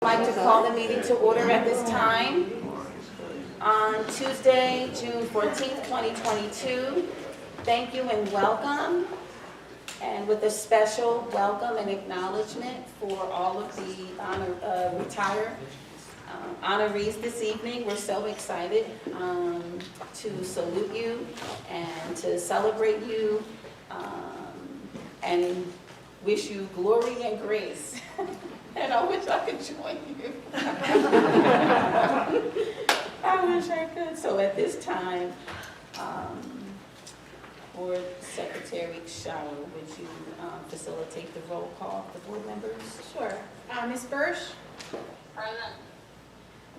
I'd like to call the meeting to order at this time on Tuesday, June 14th, 2022. Thank you and welcome. And with a special welcome and acknowledgement for all of the honorees this evening. We're so excited to salute you and to celebrate you and wish you glory and grace. And I wish I could join you. I wish I could. So at this time, Board Secretary Shower, would you facilitate the roll call of the board members? Sure. Ms. Bursch? Present.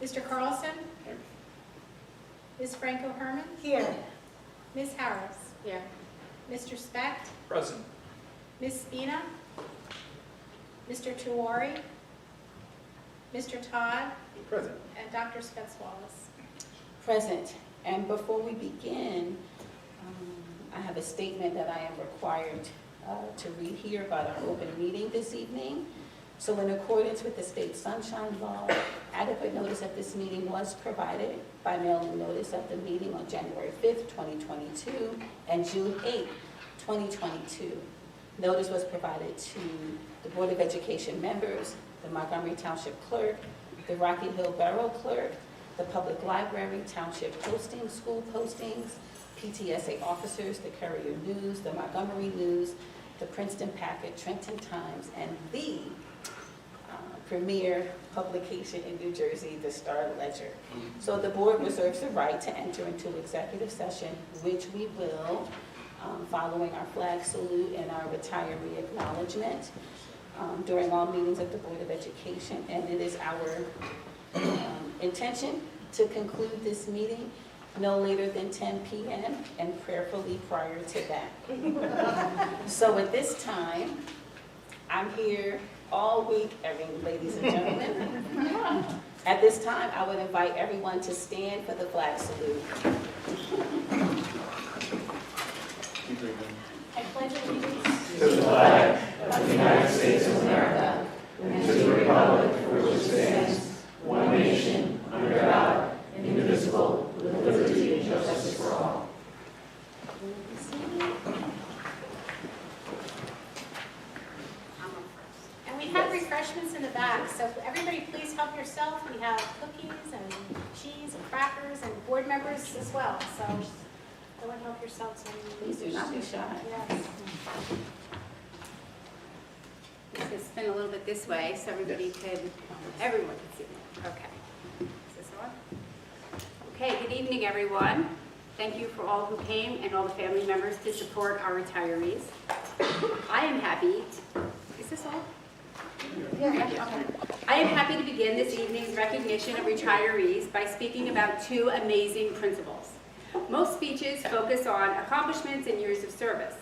Mr. Carlson? Ms. Franco Herman? Here. Ms. Harris? Here. Mr. Specht? Present. Ms. Spina? Mr. Tuwari? Mr. Todd? Present. And Dr. Spence-Wallace. Present. And before we begin, I have a statement that I am required to read here about our open meeting this evening. So in accordance with the state sunshine law, adequate notice of this meeting was provided by mailing notice of the meeting on January 5th, 2022 and June 8th, 2022. Notice was provided to the Board of Education members, the Montgomery Township Clerk, the Rocky Hill Borough Clerk, the Public Library, Township Postings, School Postings, PTSA officers, the Courier News, the Montgomery News, the Princeton Packet, Trenton Times, and the premier publication in New Jersey, the Star Ledger. So the board reserves the right to enter into executive session, which we will, following our flag salute and our retiree acknowledgement, during all meetings of the Board of Education. And it is our intention to conclude this meeting no later than 10 p.m. and prayerfully prior to that. So at this time, I'm here all week, ladies and gentlemen. At this time, I would invite everyone to stand for the flag salute. I pledge allegiance To the flag of the United States of America and to the republic for which it stands, one nation, under God, indivisible, with liberty and justice for all. And we have refreshments in the back, so everybody please help yourself. We have cookies and cheese and crackers and board members as well. So go and help yourselves. Please do not be shy. Yes. Just spin a little bit this way so everyone can see me. Okay. Is this on? Okay, good evening, everyone. Thank you for all who came and all the family members to support our retirees. I am happy is this on? Yeah. Okay. I am happy to begin this evening's recognition of retirees by speaking about two amazing principals. Most speeches focus on accomplishments and years of service.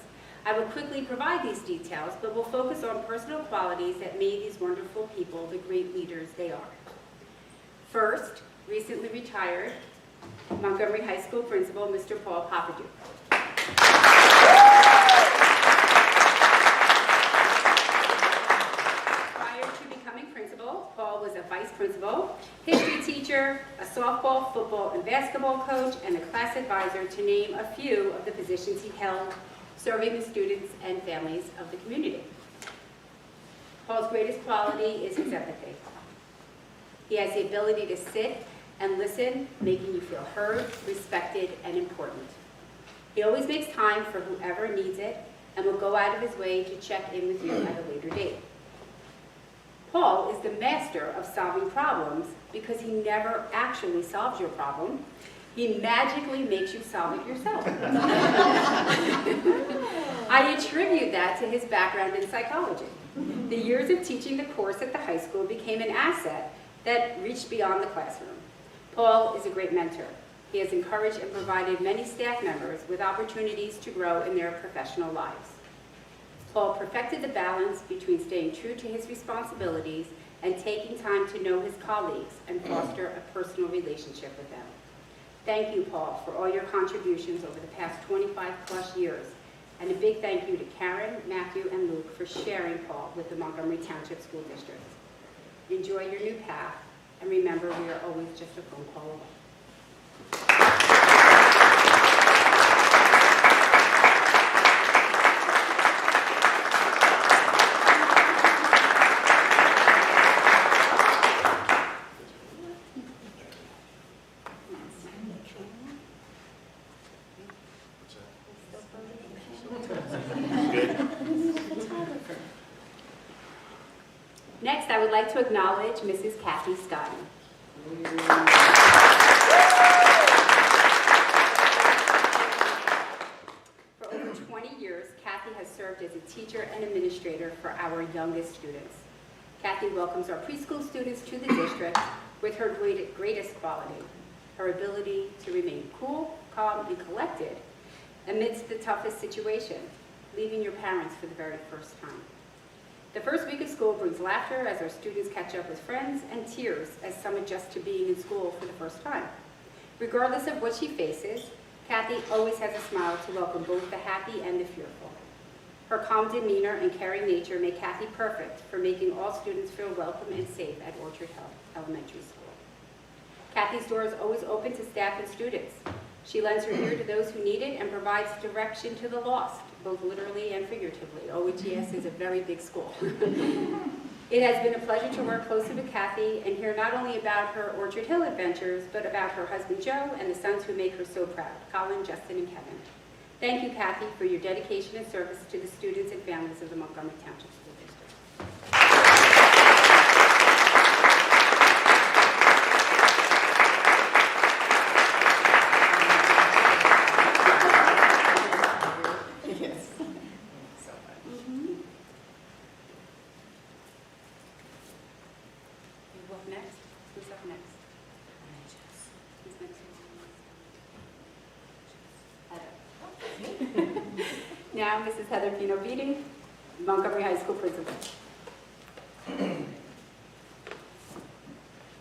I will quickly provide these details, but will focus on personal qualities that made these wonderful people the great leaders they are. First, recently retired Montgomery High School principal, Mr. Paul Papaduke. Prior to becoming principal, Paul was a vice principal, history teacher, a softball, football, and basketball coach, and a class advisor, to name a few of the positions he held, serving the students and families of the community. Paul's greatest quality is his empathy. He has the ability to sit and listen, making you feel heard, respected, and important. He always makes time for whoever needs it and will go out of his way to check in with you at a later date. Paul is the master of solving problems because he never actually solves your problem. He magically makes you solve it yourself. I attribute that to his background in psychology. The years of teaching the course at the high school became an asset that reached beyond the classroom. Paul is a great mentor. He has encouraged and provided many staff members with opportunities to grow in their professional lives. Paul perfected the balance between staying true to his responsibilities and taking time to know his colleagues and foster a personal relationship with them. Thank you, Paul, for all your contributions over the past 25 plus years. And a big thank you to Karen, Matthew, and Luke for sharing Paul with the Montgomery Township School District. Enjoy your new path, and remember, we are always just a phone call away. Next, I would like to acknowledge Mrs. Kathy Scotty. For over 20 years, Kathy has served as a teacher and administrator for our youngest students. Kathy welcomes our preschool students to the district with her greatest quality, her ability to remain cool, calm, and collected amidst the toughest situation, leaving your parents for the very first time. The first week of school brings laughter as our students catch up with friends and tears as some adjust to being in school for the first time. Regardless of what she faces, Kathy always has a smile to welcome both the happy and the fearful. Her calm demeanor and caring nature make Kathy perfect for making all students feel welcome and safe at Orchard Hill Elementary School. Kathy's door is always open to staff and students. She lends her ear to those who need it and provides direction to the lost, both literally and figuratively. OEGS is a very big school. It has been a pleasure to work closely with Kathy and hear not only about her Orchard Hill adventures, but about her husband Joe and the sons who make her so proud, Colin, Justin, and Kevin. Thank you, Kathy, for your dedication and service to the students and families of the Montgomery Township School District. Next? Who's up next? Who's next? Heather. Now, Mrs. Heather Pino Beating, Montgomery High School Principal.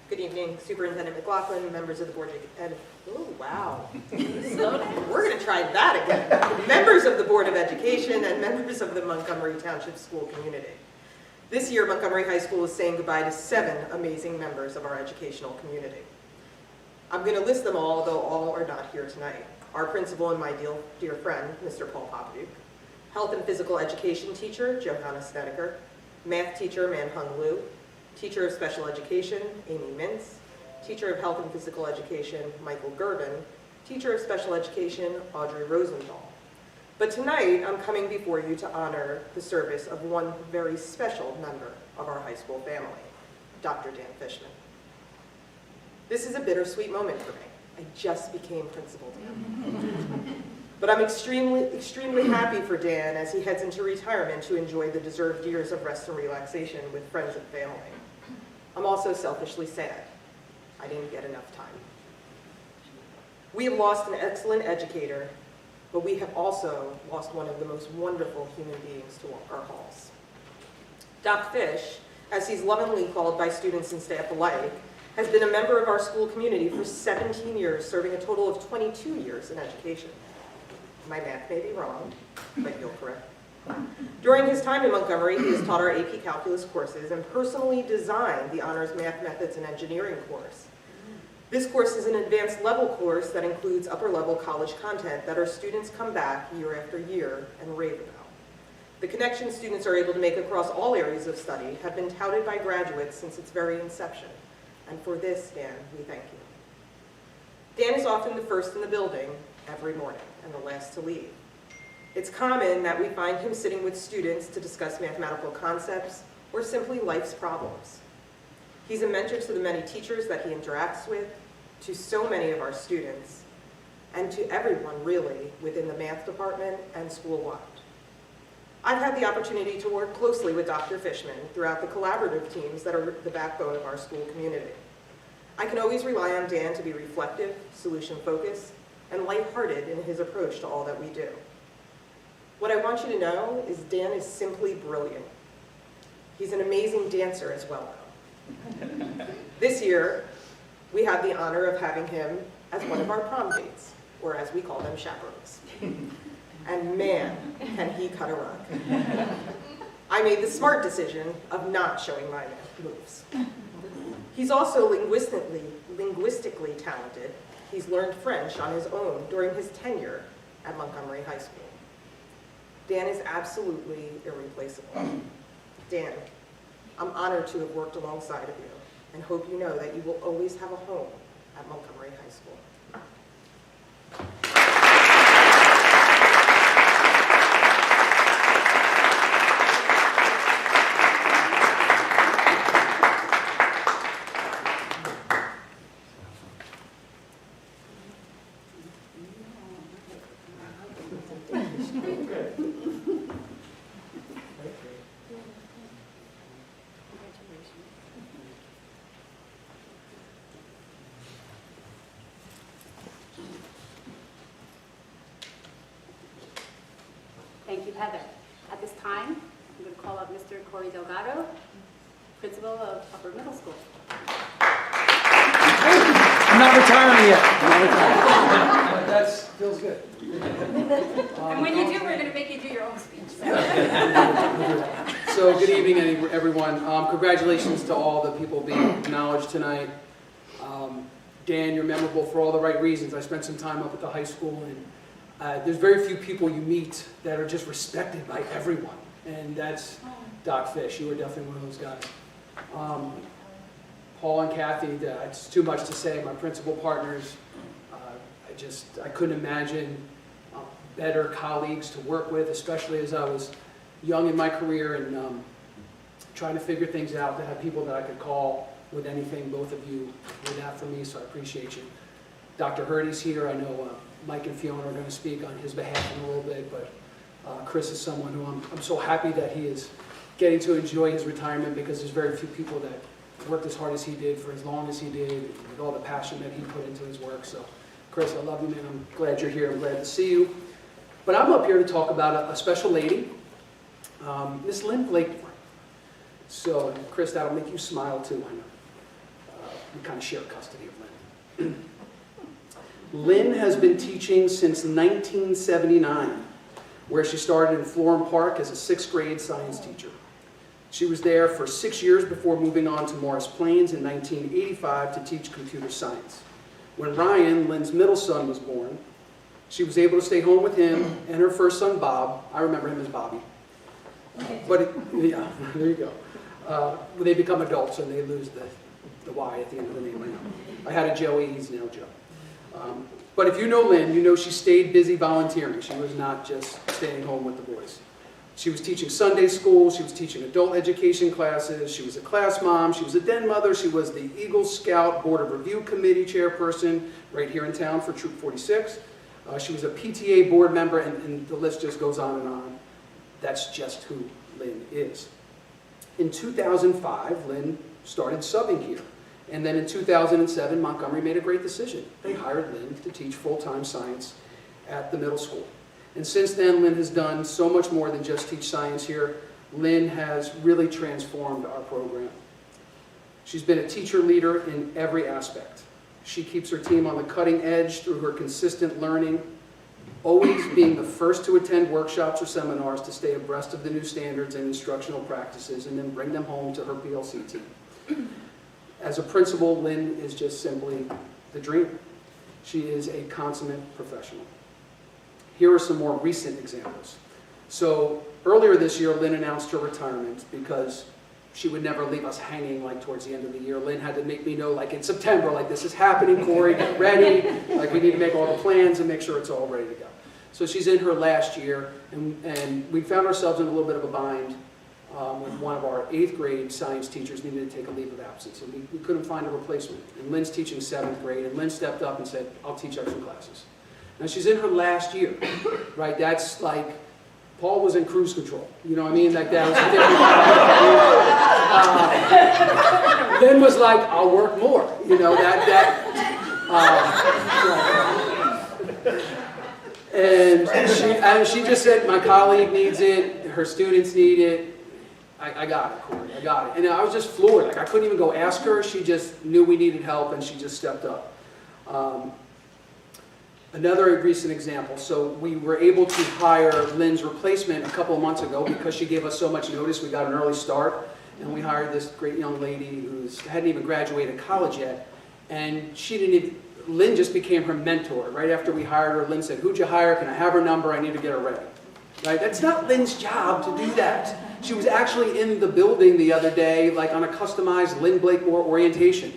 Good evening, Superintendent McLaughlin, members of the Board of Ed. Oh, wow. We're going to try that again. Members of the Board of Education and members of the Montgomery Township School community. This year, Montgomery High School is saying goodbye to 7 amazing members of our educational community. I'm going to list them all, though all are not here tonight. Our principal and my dear friend, Mr. Paul Popaduk, health and physical education teacher, Johanna Snedeker, math teacher, Man-Hung Liu, teacher of special education, Amy Mintz, teacher of health and physical education, Michael Gervin, teacher of special education, Audrey Rosenthal. But tonight, I'm coming before you to honor the service of one very special member of our high school family, Dr. Dan Fishman. This is a bittersweet moment for me. I just became Principal Dan. But I'm extremely happy for Dan as he heads into retirement to enjoy the deserved years of rest and relaxation with friends and family. I'm also selfishly sad. I didn't get enough time. We have lost an excellent educator, but we have also lost one of the most wonderful human beings to walk our halls. Doc Fish, as he's lovingly called by students and staff alike, has been a member of our school community for 17 years, serving a total of 22 years in education. My math may be wrong, but you'll correct me. During his time in Montgomery, he has taught our AP Calculus courses and personally designed the Honors Math Methods and Engineering course. This course is an advanced level course that includes upper level college content that our students come back year after year and rave about. The connections students are able to make across all areas of study have been touted by graduates since its very inception. And for this, Dan, we thank you. Dan is often the first in the building every morning and the last to leave. It's common that we find him sitting with students to discuss mathematical concepts or simply life's problems. He's a mentor to the many teachers that he interacts with, to so many of our students, and to everyone really within the math department and school-wide. I've had the opportunity to work closely with Dr. Fishman throughout the collaborative teams that are the backbone of our school community. I can always rely on Dan to be reflective, solution-focused, and lighthearted in his approach to all that we do. What I want you to know is Dan is simply brilliant. He's an amazing dancer as well. This year, we have the honor of having him as one of our prom dates, or as we call them, chaperones. And man, can he cut a rug. I made the smart decision of not showing my moves. He's also linguistically talented. He's learned French on his own during his tenure at Montgomery High School. Dan is absolutely irreplaceable. Dan, I'm honored to have worked alongside of you and hope you know that you will always have a home at Montgomery High School. Thank you, Heather. At this time, I'm going to call up Mr. Corey Delgado, principal of Upper Middle School. I'm not retiring yet. But that feels good. And when you do, we're going to make you do your own speech. So good evening, everyone. Congratulations to all the people being acknowledged tonight. Dan, you're memorable for all the right reasons. I spent some time up at the high school, and there's very few people you meet that are just respected by everyone. And that's Doc Fish. You were definitely one of those guys. Paul and Kathy, it's too much to say. My principal partners, I couldn't imagine better colleagues to work with, especially as I was young in my career and trying to figure things out, to have people that I could call with anything. Both of you did that for me, so I appreciate you. Dr. Hurdy's here. I know Mike and Fiona are going to speak on his behalf in a little bit, but Chris is someone who I'm so happy that he is getting to enjoy his retirement, because there's very few people that worked as hard as he did for as long as he did, with all the passion that he put into his work. So, Chris, I love you, man. I'm glad you're here. I'm glad to see you. But I'm up here to talk about a special lady, Miss Lynn Blakemore. So, Chris, that'll make you smile too. I know. We kind of share custody of Lynn. Lynn has been teaching since 1979, where she started in Florham Park as a 6th grade science teacher. She was there for 6 years before moving on to Morris Plains in 1985 to teach computer science. When Ryan, Lynn's middle son, was born, she was able to stay home with him and her first son, Bob. I remember him as Bobby. But yeah, there you go. They become adults and they lose the Y at the end of the name. I had a Joey, he's now Joe. But if you know Lynn, you know she stayed busy volunteering. She was not just staying home with the boys. She was teaching Sunday school, she was teaching adult education classes, she was a class mom, she was a den mother, she was the Eagle Scout Board of Review Committee chairperson right here in town for Troop 46. She was a PTA board member, and the list just goes on and on. That's just who Lynn is. In 2005, Lynn started subbing here. And then in 2007, Montgomery made a great decision. They hired Lynn to teach full-time science at the middle school. And since then, Lynn has done so much more than just teach science here. Lynn has really transformed our program. She's been a teacher leader in every aspect. She keeps her team on the cutting edge through her consistent learning, always being the first to attend workshops or seminars to stay abreast of the new standards and instructional practices, and then bring them home to her PLC team. As a principal, Lynn is just simply the dream. She is a consummate professional. Here are some more recent examples. So earlier this year, Lynn announced her retirement because she would never leave us hanging like towards the end of the year. Lynn had to make me know like in September, like this is happening, Corey, get ready. Like we need to make all the plans and make sure it's all ready to go. So she's in her last year, and we found ourselves in a little bit of a bind with one of our 8th grade science teachers needed to take a leave of absence, and we couldn't find a replacement. And Lynn's teaching 7th grade, and Lynn stepped up and said, I'll teach extra classes. Now she's in her last year, right? That's like, Paul was in cruise control, you know what I mean? Like that was Lynn was like, I'll work more, you know, and she just said, my colleague needs it, her students need it. I got it, Corey, I got it. And I was just floored. Like I couldn't even go ask her. She just knew we needed help, and she just stepped up. Another recent example. So we were able to hire Lynn's replacement a couple of months ago because she gave us so much notice. We got an early start. and we hired this great young lady who hadn't even graduated college yet, and she didn't even, Lynn just became her mentor. Right after we hired her, Lynn said, "Who'd you hire? Can I have her number? I need to get her ready." Right? That's not Lynn's job to do that. She was actually in the building the other day, like on a customized Lynn Blakemore orientation.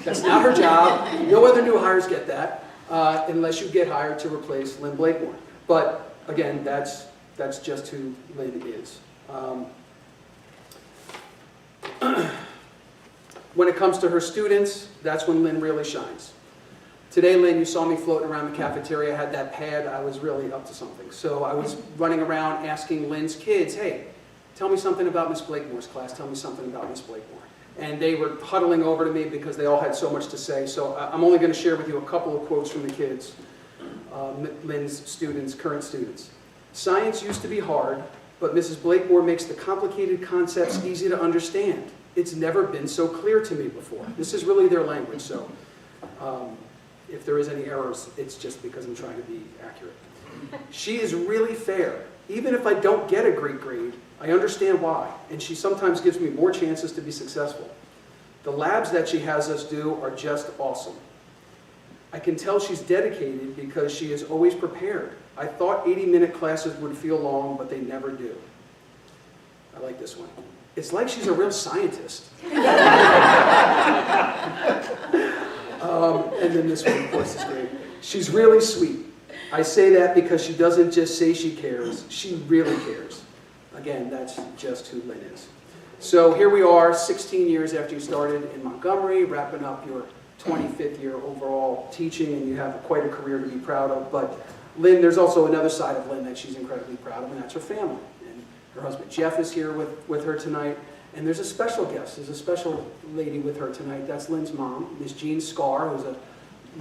That's not her job. No other new hires get that, unless you get hired to replace Lynn Blakemore. But again, that's just who Lynn is. When it comes to her students, that's when Lynn really shines. Today, Lynn, you saw me floating around the cafeteria. I had that pad. I was really up to something. So I was running around asking Lynn's kids, "Hey, tell me something about Miss Blakemore's class. Tell me something about Miss Blakemore." And they were huddling over to me because they all had so much to say. So I'm only going to share with you a couple of quotes from the kids, Lynn's students, current students. "Science used to be hard, but Mrs. Blakemore makes the complicated concepts easy to understand. It's never been so clear to me before." This is really their language, so if there is any errors, it's just because I'm trying to be accurate. "She is really fair. Even if I don't get a great grade, I understand why, and she sometimes gives me more chances to be successful. The labs that she has us do are just awesome. I can tell she's dedicated because she is always prepared. I thought 80-minute classes would feel long, but they never do." I like this one. "It's like she's a real scientist." And then this one, of course, is great. "She's really sweet. I say that because she doesn't just say she cares, she really cares." Again, that's just who Lynn is. So here we are, 16 years after you started in Montgomery, wrapping up your 25th year overall teaching, and you have quite a career to be proud of. But Lynn, there's also another side of Lynn that she's incredibly proud of, and that's her family. And her husband Jeff is here with her tonight. And there's a special guest. There's a special lady with her tonight. That's Lynn's mom, Miss Jean Scar, who's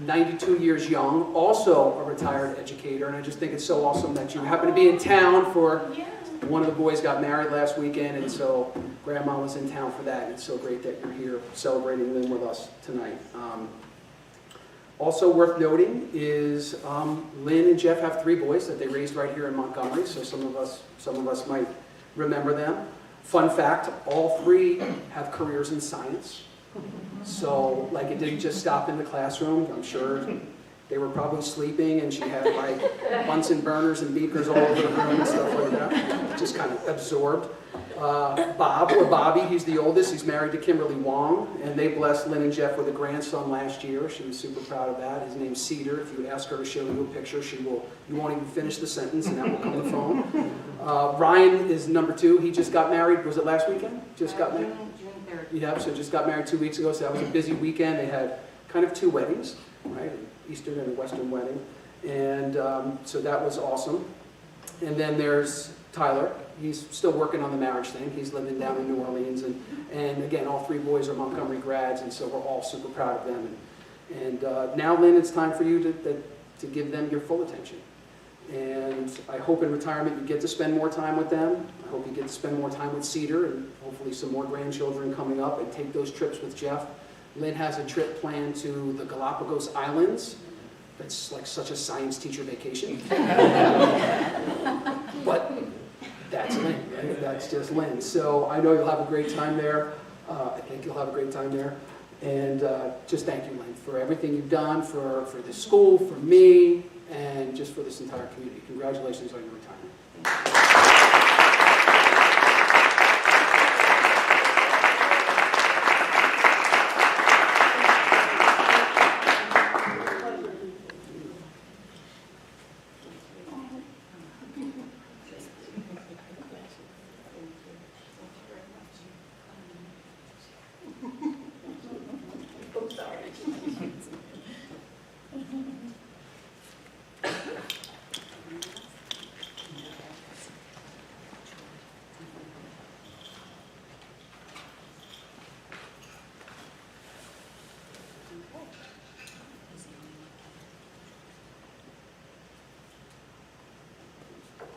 92 years young, also a retired educator. And I just think it's so awesome that you happen to be in town for, one of the boys got married last weekend, and so Grandma was in town for that. And it's so great that you're here celebrating Lynn with us tonight. Also worth noting is Lynn and Jeff have 3 boys that they raised right here in Montgomery. So some of us might remember them. Fun fact, all 3 have careers in science. So, like, it didn't just stop in the classroom. I'm sure they were probably sleeping, and she had, like, Bunsen burners and beakers all over the room and stuff like that. Just kind of absorbed. Bob, or Bobby, he's the oldest. He's married to Kimberly Wong, and they blessed Lynn and Jeff with a grandson last year. She was super proud of that. His name's Cedar. If you ask her to show you a picture, you won't even finish the sentence, and that will come on the phone. Ryan is number 2. He just got married. Was it last weekend? Just got married? June 3rd. Yeah, so just got married 2 weeks ago, so that was a busy weekend. They had kind of 2 weddings, right? An Eastern and a Western wedding. And so that was awesome. And then there's Tyler. He's still working on the marriage thing. He's living down in New Orleans. And again, all 3 boys are Montgomery grads, and so we're all super proud of them. And now, Lynn, it's time for you to give them your full attention. And I hope in retirement you get to spend more time with them. I hope you get to spend more time with Cedar, and hopefully some more grandchildren coming up, and take those trips with Jeff. Lynn has a trip planned to the Galapagos Islands. That's like such a science teacher vacation. But that's Lynn, right? That's just Lynn. So I know you'll have a great time there. I think you'll have a great time there. And just thank you, Lynn, for everything you've done for the school, for me, and just for this entire community. Congratulations on your retirement.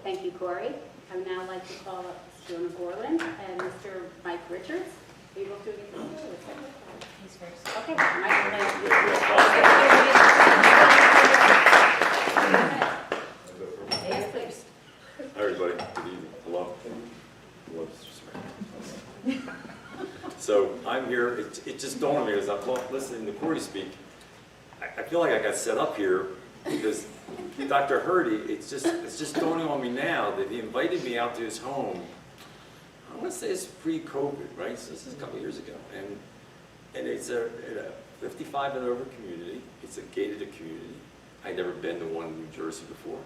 Thank you, Corey. I would now like to call up Jonah Gorland and Mr. Mike Richards. Are you both doing it together? He's first. Okay, Mike, yes, please. Hi, everybody. Good evening. Hello. Hello, Mr. Smith. here, it just dawned on me as I'm listening to Corey speak. I feel like I got set up here because Dr. Hurdy, it's just dawning on me now that he invited me out to his home. I want to say it's pre-COVID, right? So this is a couple years ago, and it's a 55 and over community. It's a gated community. I'd never been to one in New Jersey before.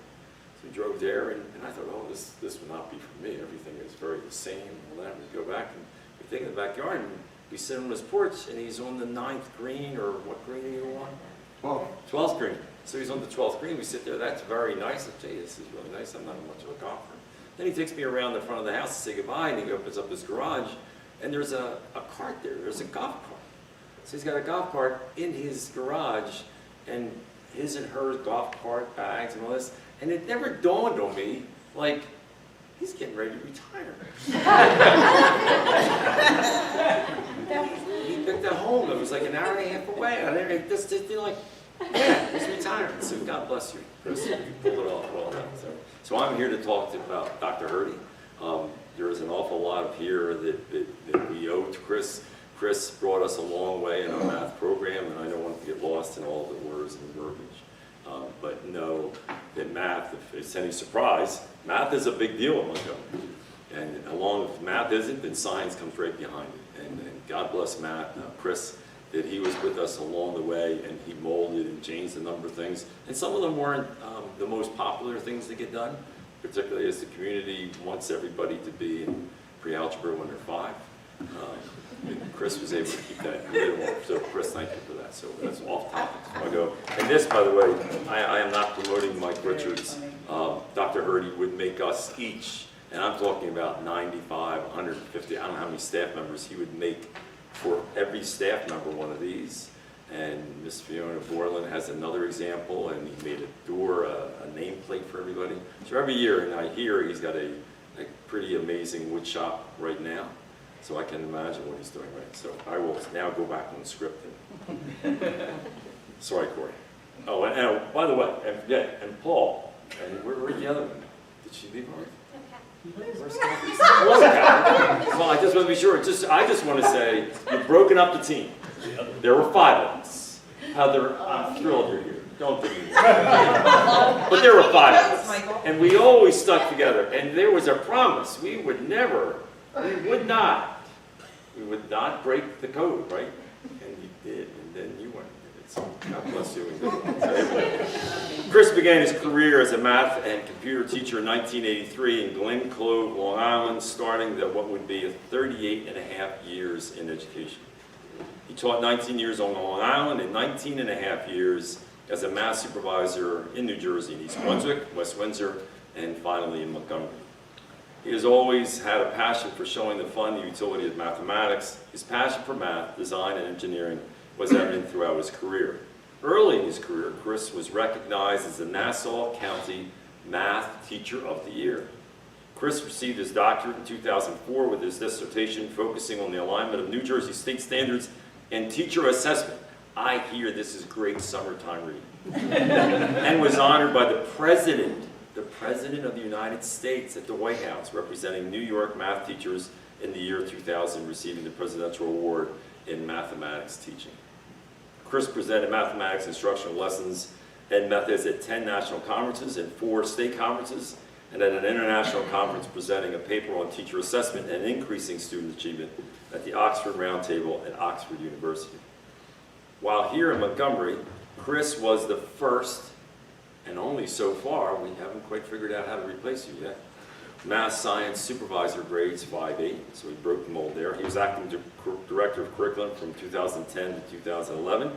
So we drove there, and I thought, oh, this would not be for me. Everything is very the same. And all that. We go back, and we take in the backyard, and we sit on his porch, and he's on the 9th green, or what green are you on? 12th green. So he's on the 12th green. We sit there. That's very nice. I tell you, this is really nice. I'm not much of a golfer. Then he takes me around the front of the house to say goodbye, and he opens up his garage, and there's a cart there. There's a golf cart. So he's got a golf cart in his garage, and his and her golf cart bags and all this. And it never dawned on me, like, he's getting ready to retire. He picked a home that was like an hour and a half away. And I just like, yeah, he's retiring. So God bless you, Chris. You pulled it off well done. So I'm here to talk about Dr. Hurdy. There is an awful lot here that we owe to Chris. Chris brought us a long way in our math program, and I don't want to get lost in all the words and verbiage. But know that math, if it's any surprise, math is a big deal in Montgomery. And along with math isn't, then science comes right behind it. And God bless Chris, that he was with us along the way, and he molded and changed a number of things. And some of them weren't the most popular things to get done, particularly as the community wants everybody to be in pre-algebra when they're 5. Chris was able to keep that in the middle. So Chris, thank you for that. So that's off topic. So I go. And this, by the way, I am not promoting Mike Richards. Dr. Hurdy would make us each, and I'm talking about 95, 150, I don't know how many staff members he would make for every staff member one of these. And Miss Fiona Borland has another example, and he made a door, a nameplate for everybody. So every year, and I hear he's got a pretty amazing wood shop right now. So I can imagine what he's doing right. So I will now go back on the script. Sorry, Corey. Oh, and by the way, and Paul, and where's the other one? Did she leave already? Where's Kathy? Hello, Kathy. Well, I just want to be sure. I just want to say, you've broken up the team. There were 5 of us. Heather, I'm thrilled you're here. Don't do me. But there were 5 of us. And we always stuck together. And there was a promise. We would not break the code, right? And you did, and then you went and did it. So God bless you. Chris began his career as a math and computer teacher in 1983 in Glen Clove, Long Island, starting what would be 38 and a half years in education. He taught 19 years on Long Island and 19 and a half years as a math supervisor in New Jersey, in East Brunswick, West Windsor, and finally in Montgomery. He has always had a passion for showing the fun and utility of mathematics. His passion for math, design, and engineering was evident throughout his career. Early in his career, Chris was recognized as the Nassau County Math Teacher of the Year. Chris received his doctorate in 2004 with his dissertation focusing on the alignment of New Jersey state standards and teacher assessment. I hear this is great summertime reading. And was honored by the President of the United States at the White House, representing New York math teachers in the year 2000, receiving the Presidential Award in Mathematics Teaching. Chris presented mathematics instructional lessons and methods at 10 national conferences and 4 state conferences, and at an international conference presenting a paper on teacher assessment and increasing student achievement at the Oxford Roundtable at Oxford University. While here in Montgomery, Chris was the first, and only so far, we haven't quite figured out how to replace you yet, Math Science Supervisor grades 5-8, so he broke the mold there. He was acting director of curriculum from 2010 to 2011.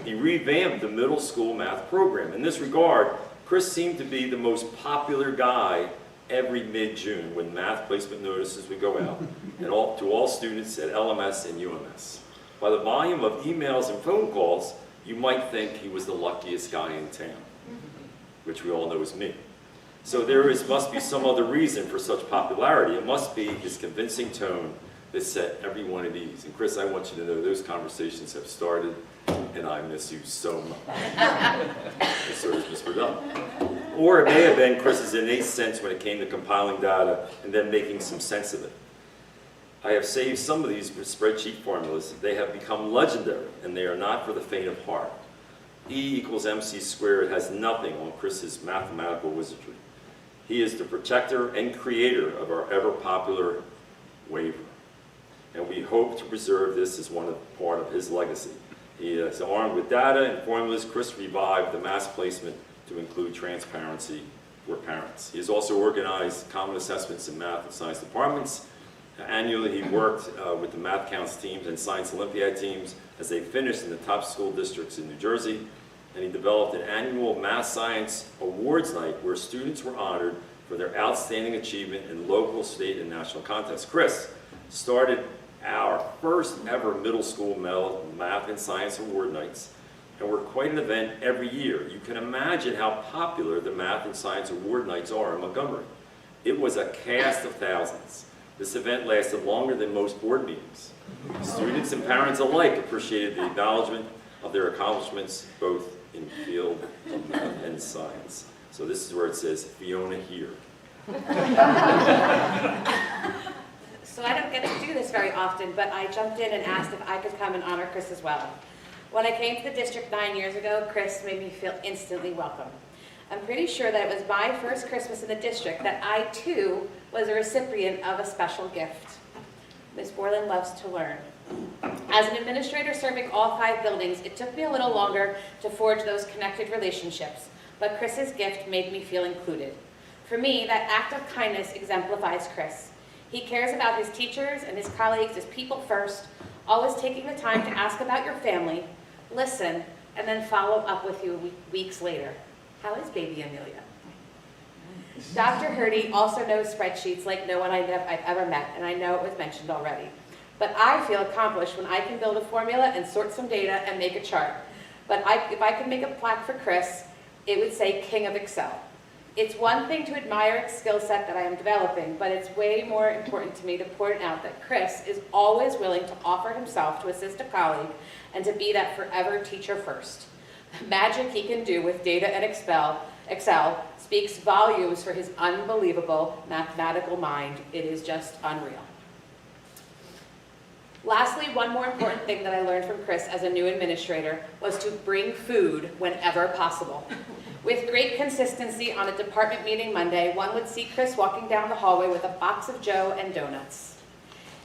He revamped the middle school math program. In this regard, Chris seemed to be the most popular guy every mid-June when math placement notices would go out and to all students at LMS and UMS. By the volume of emails and phone calls, you might think he was the luckiest guy in town, which we all know is me. So there must be some other reason for such popularity. It must be his convincing tone that set everyone at ease. And Chris, I want you to know those conversations have started, and I miss you so much. And so does Mr. Dunn. Or it may have been Chris's innate sense when it came to compiling data and then making some sense of it. I have saved some of these spreadsheet formulas. They have become legendary, and they are not for the faint of heart. E equals MC squared has nothing on Chris's mathematical wizardry. He is the protector and creator of our ever-popular waiver. And we hope to preserve this as part of his legacy. He is armed with data and formulas. Chris revived the mass placement to include transparency for parents. He has also organized common assessments in math and science departments. Annually, he worked with the Math Counts teams and Science Olympiad teams as they finished in the top school districts in New Jersey. And he developed an annual Math Science Awards Night where students were honored for their outstanding achievement in local, state, and national contests. Chris started our first ever middle school Math and Science Award Nights, and were quite an event every year. You can imagine how popular the Math and Science Award Nights are in Montgomery. It was a cast of thousands. This event lasted longer than most board meetings. Students and parents alike appreciated the acknowledgement of their accomplishments, both in field of math and science. So this is where it says, Fiona here. So I don't get to do this very often, but I jumped in and asked if I could come and honor Chris as well. When I came to the district 9 years ago, Chris made me feel instantly welcome. I'm pretty sure that it was my first Christmas in the district that I, too, was a recipient of a special gift. Miss Borland loves to learn. As an administrator serving all 5 buildings, it took me a little longer to forge those connected relationships, but Chris's gift made me feel included. For me, that act of kindness exemplifies Chris. He cares about his teachers and his colleagues as people first, always taking the time to ask about your family, listen, and then follow up with you weeks later. How is baby Amelia? Dr. Hurdy also knows spreadsheets like no one I've ever met, and I know it was mentioned already. But I feel accomplished when I can build a formula and sort some data and make a chart. But if I could make a plaque for Chris, it would say King of Excel. It's one thing to admire its skill set that I am developing, but it's way more important to me to point out that Chris is always willing to offer himself to assist a colleague and to be that forever teacher first. The magic he can do with data and Excel speaks volumes for his unbelievable mathematical mind. It is just unreal. Lastly, one more important thing that I learned from Chris as a new administrator was to bring food whenever possible. With great consistency on a department meeting Monday, one would see Chris walking down the hallway with a box of Joe and donuts.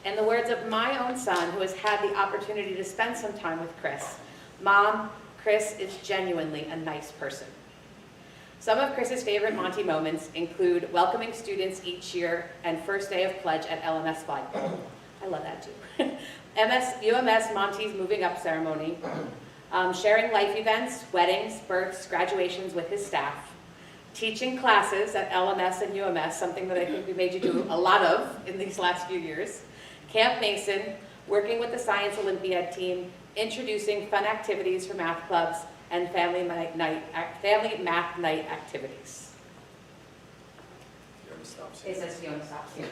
In the words of my own son, who has had the opportunity to spend some time with Chris, Mom, Chris is genuinely a nice person. Some of Chris's favorite Monty moments include welcoming students each year and first day of pledge at LMS flagpole. I love that too. UMS Monty's moving up ceremony, sharing life events, weddings, births, graduations with his staff, teaching classes at LMS and UMS, something that I think we made you do a lot of in these last few years, Camp Mason, working with the Science Olympiad team, introducing fun activities for math clubs, and family math night activities. It says Fiona stops here.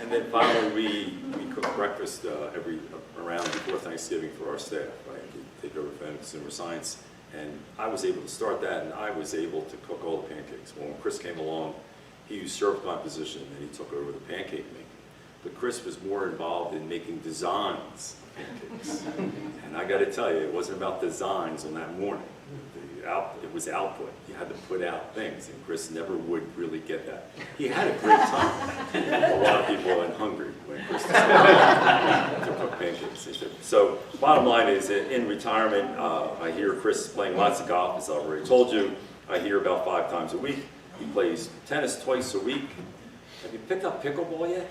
And then finally, we cook breakfast around before Thanksgiving for our staff. Right? We take over Family Consumer Science, and I was able to start that, and I was able to cook all the pancakes. Well, when Chris came along, he usurped my position, and he took over the pancake making. But Chris was more involved in making designs of pancakes. And I got to tell you, it wasn't about designs on that morning. It was output. You had to put out things, and Chris never would really get that. He had a great time. A lot of people went hungry when Chris decided to cook pancakes. So bottom line is, in retirement, I hear Chris playing lots of golf, as I already told you. I hear about 5 times a week. He plays tennis twice a week. Have you picked up pickleball yet?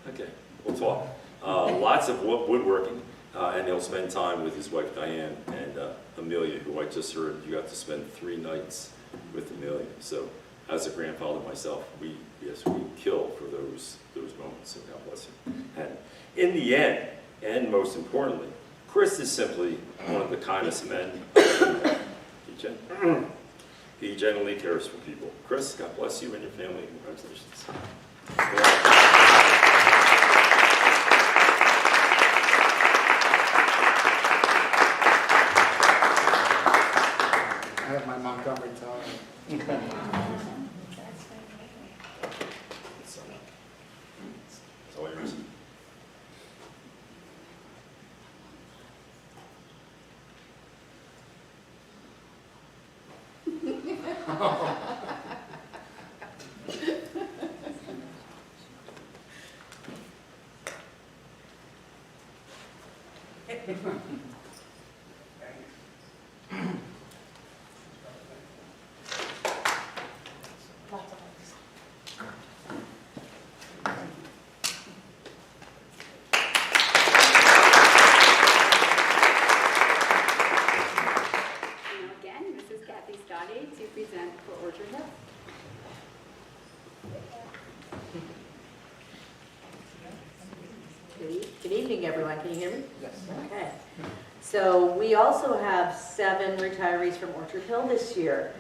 Okay, we'll talk. Lots of woodworking, and he'll spend time with his wife Diane and Amelia, who I just heard you got to spend 3 nights with Amelia. So, as a grandfather myself, we kill for those moments. So God bless him. And in the end, and most importantly, Chris is simply one of the kindest men I've ever met. He genuinely cares for people. Chris, God bless you and your family. Congratulations. I have my Montgomery tie. Now again, Mrs. Kathy Scotty to present for Orchard Hill. Good evening, everyone. Can you hear me? Yes. Okay. So we also have 7 retirees from Orchard Hill this year.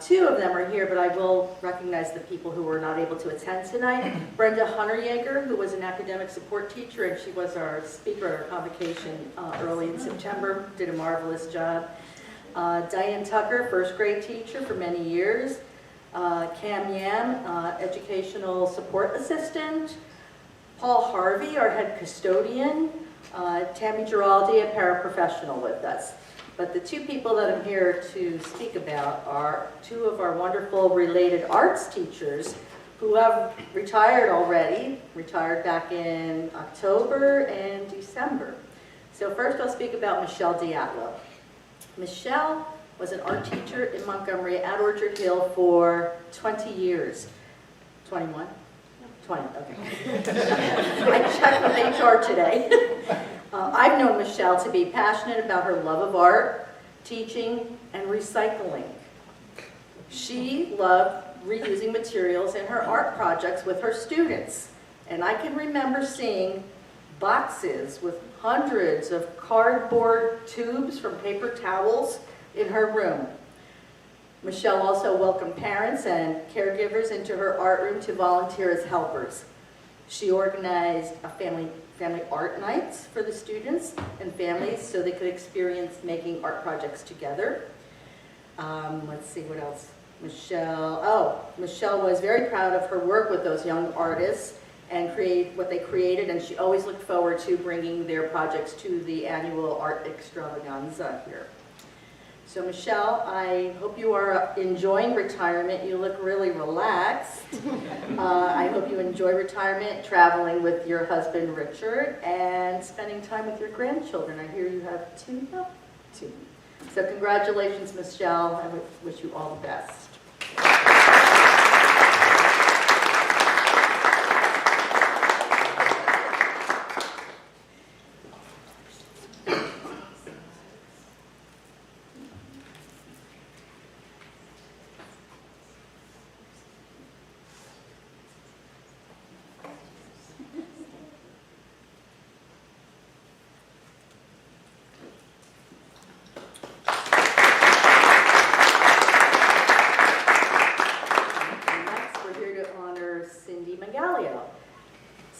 2 of them are here, but I will recognize the people who were not able to attend tonight. Brenda Hunter-Yeager, who was an academic support teacher, and she was our speaker at our convocation early in September, did a marvelous job. Diane Tucker, first grade teacher for many years. Cam Yam, educational support assistant. Paul Harvey, our head custodian. Tammy Giraldi, a paraprofessional with us. But the 2 people that I'm here to speak about are 2 of our wonderful related arts teachers who have retired already, retired back in October and December. So first I'll speak about Michelle Diatlo. Michelle was an art teacher in Montgomery at Orchard Hill for 20 years. 21? 20, okay. I checked with HR today. I've known Michelle to be passionate about her love of art, teaching, and recycling. She loved reusing materials in her art projects with her students. And I can remember seeing boxes with hundreds of cardboard tubes from paper towels in her room. Michelle also welcomed parents and caregivers into her art room to volunteer as helpers. She organized a family art nights for the students and families so they could experience making art projects together. Let's see what else. Michelle was very proud of her work with those young artists and create what they created, and she always looked forward to bringing their projects to the annual art extravaganza here. So Michelle, I hope you are enjoying retirement. You look really relaxed. I hope you enjoy retirement, traveling with your husband Richard, and spending time with your grandchildren. I hear you have 2 now? 2. So congratulations, Michelle. I wish you all the best.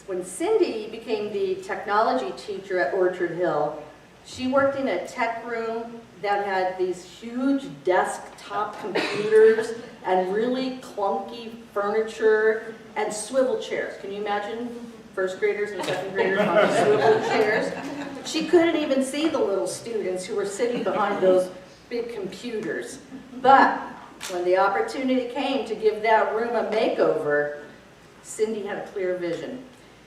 When Cindy became the technology teacher at Orchard Hill, she worked in a tech room that had these huge desktop computers and really clunky furniture and swivel chairs. Can you imagine first graders and second graders on swivel chairs? She couldn't even see the little students who were sitting behind those big computers. But when the opportunity came to give that room a makeover, Cindy had a clear vision.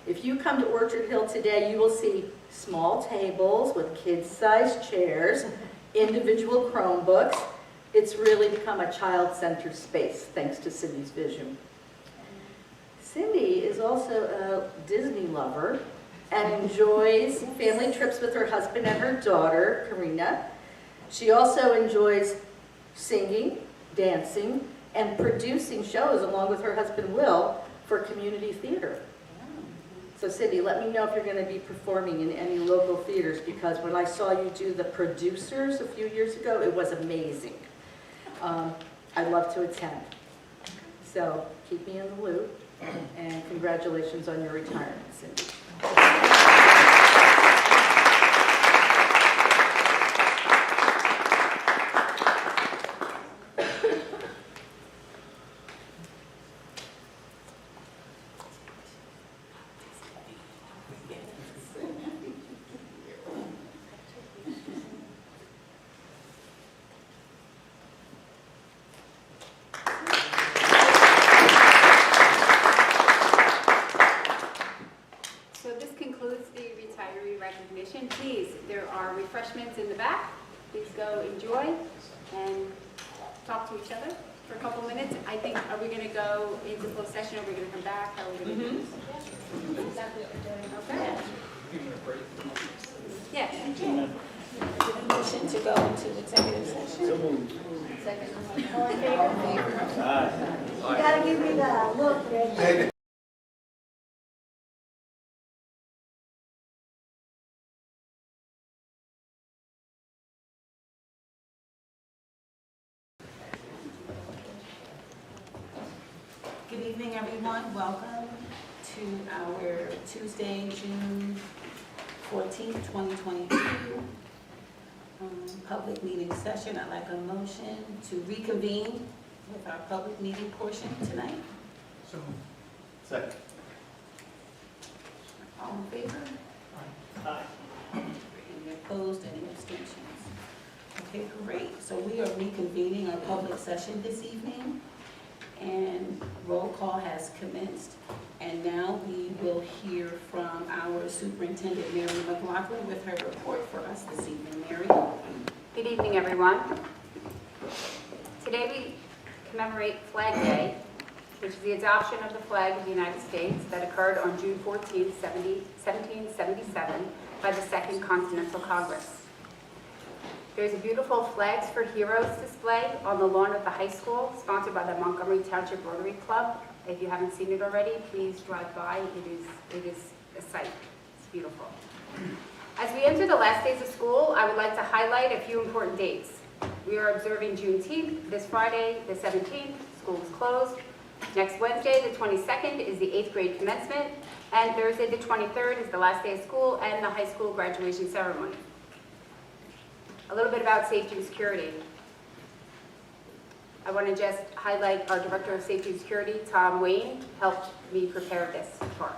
If you come to Orchard Hill today, you will see small tables with kid-sized chairs, individual Chromebooks. It's really become a child-centered space, thanks to Cindy's vision. Cindy is also a Disney lover and enjoys family trips with her husband and her daughter, Karina. She also enjoys singing, dancing, and producing shows along with her husband, Will, for community theater. So Cindy, let me know if you're going to be performing in any local theaters, because when I saw you do The Producers a few years ago, it was amazing. I'd love to attend. So keep me in the loop, and congratulations on your retirement, Cindy. recognition, please, there are refreshments in the back. Please go enjoy and talk to each other for a couple minutes. I think, are we going to go into closed session, or are we going to come back? How are we going to do this? Exactly what we're doing. Okay. Yeah. Motion to go into executive session. All in favor? You gotta give me that look, Reggie. Good evening, everyone. Welcome to our Tuesday, June 14th, 2022 public meeting session. I'd like a motion to reconvene with our public meeting portion tonight. So. Second. All in favor? Aye. Any opposed, any abstentions? Okay, great. So we are reconvening our public session this evening, and roll call has commenced. And now we will hear from our Superintendent, Mary McLaughlin, with her report for us this evening. Mary? Good evening, everyone. Today we commemorate Flag Day, which is the adoption of the flag of the United States that occurred on June 14, 1777 by the Second Continental Congress. There's a beautiful Flags for Heroes display on the lawn of the high school, sponsored by the Montgomery Township Rotary Club. If you haven't seen it already, please drive by. It is a sight. It's beautiful. As we enter the last days of school, I would like to highlight a few important dates. We are observing Juneteenth this Friday, the 17th. School is closed. Next Wednesday, the 22nd, is the 8th grade commencement, and Thursday, the 23rd, is the last day of school and the high school graduation ceremony. A little bit about safety and security. I want to just highlight our Director of Safety and Security, Tom Wayne, helped me prepare this part.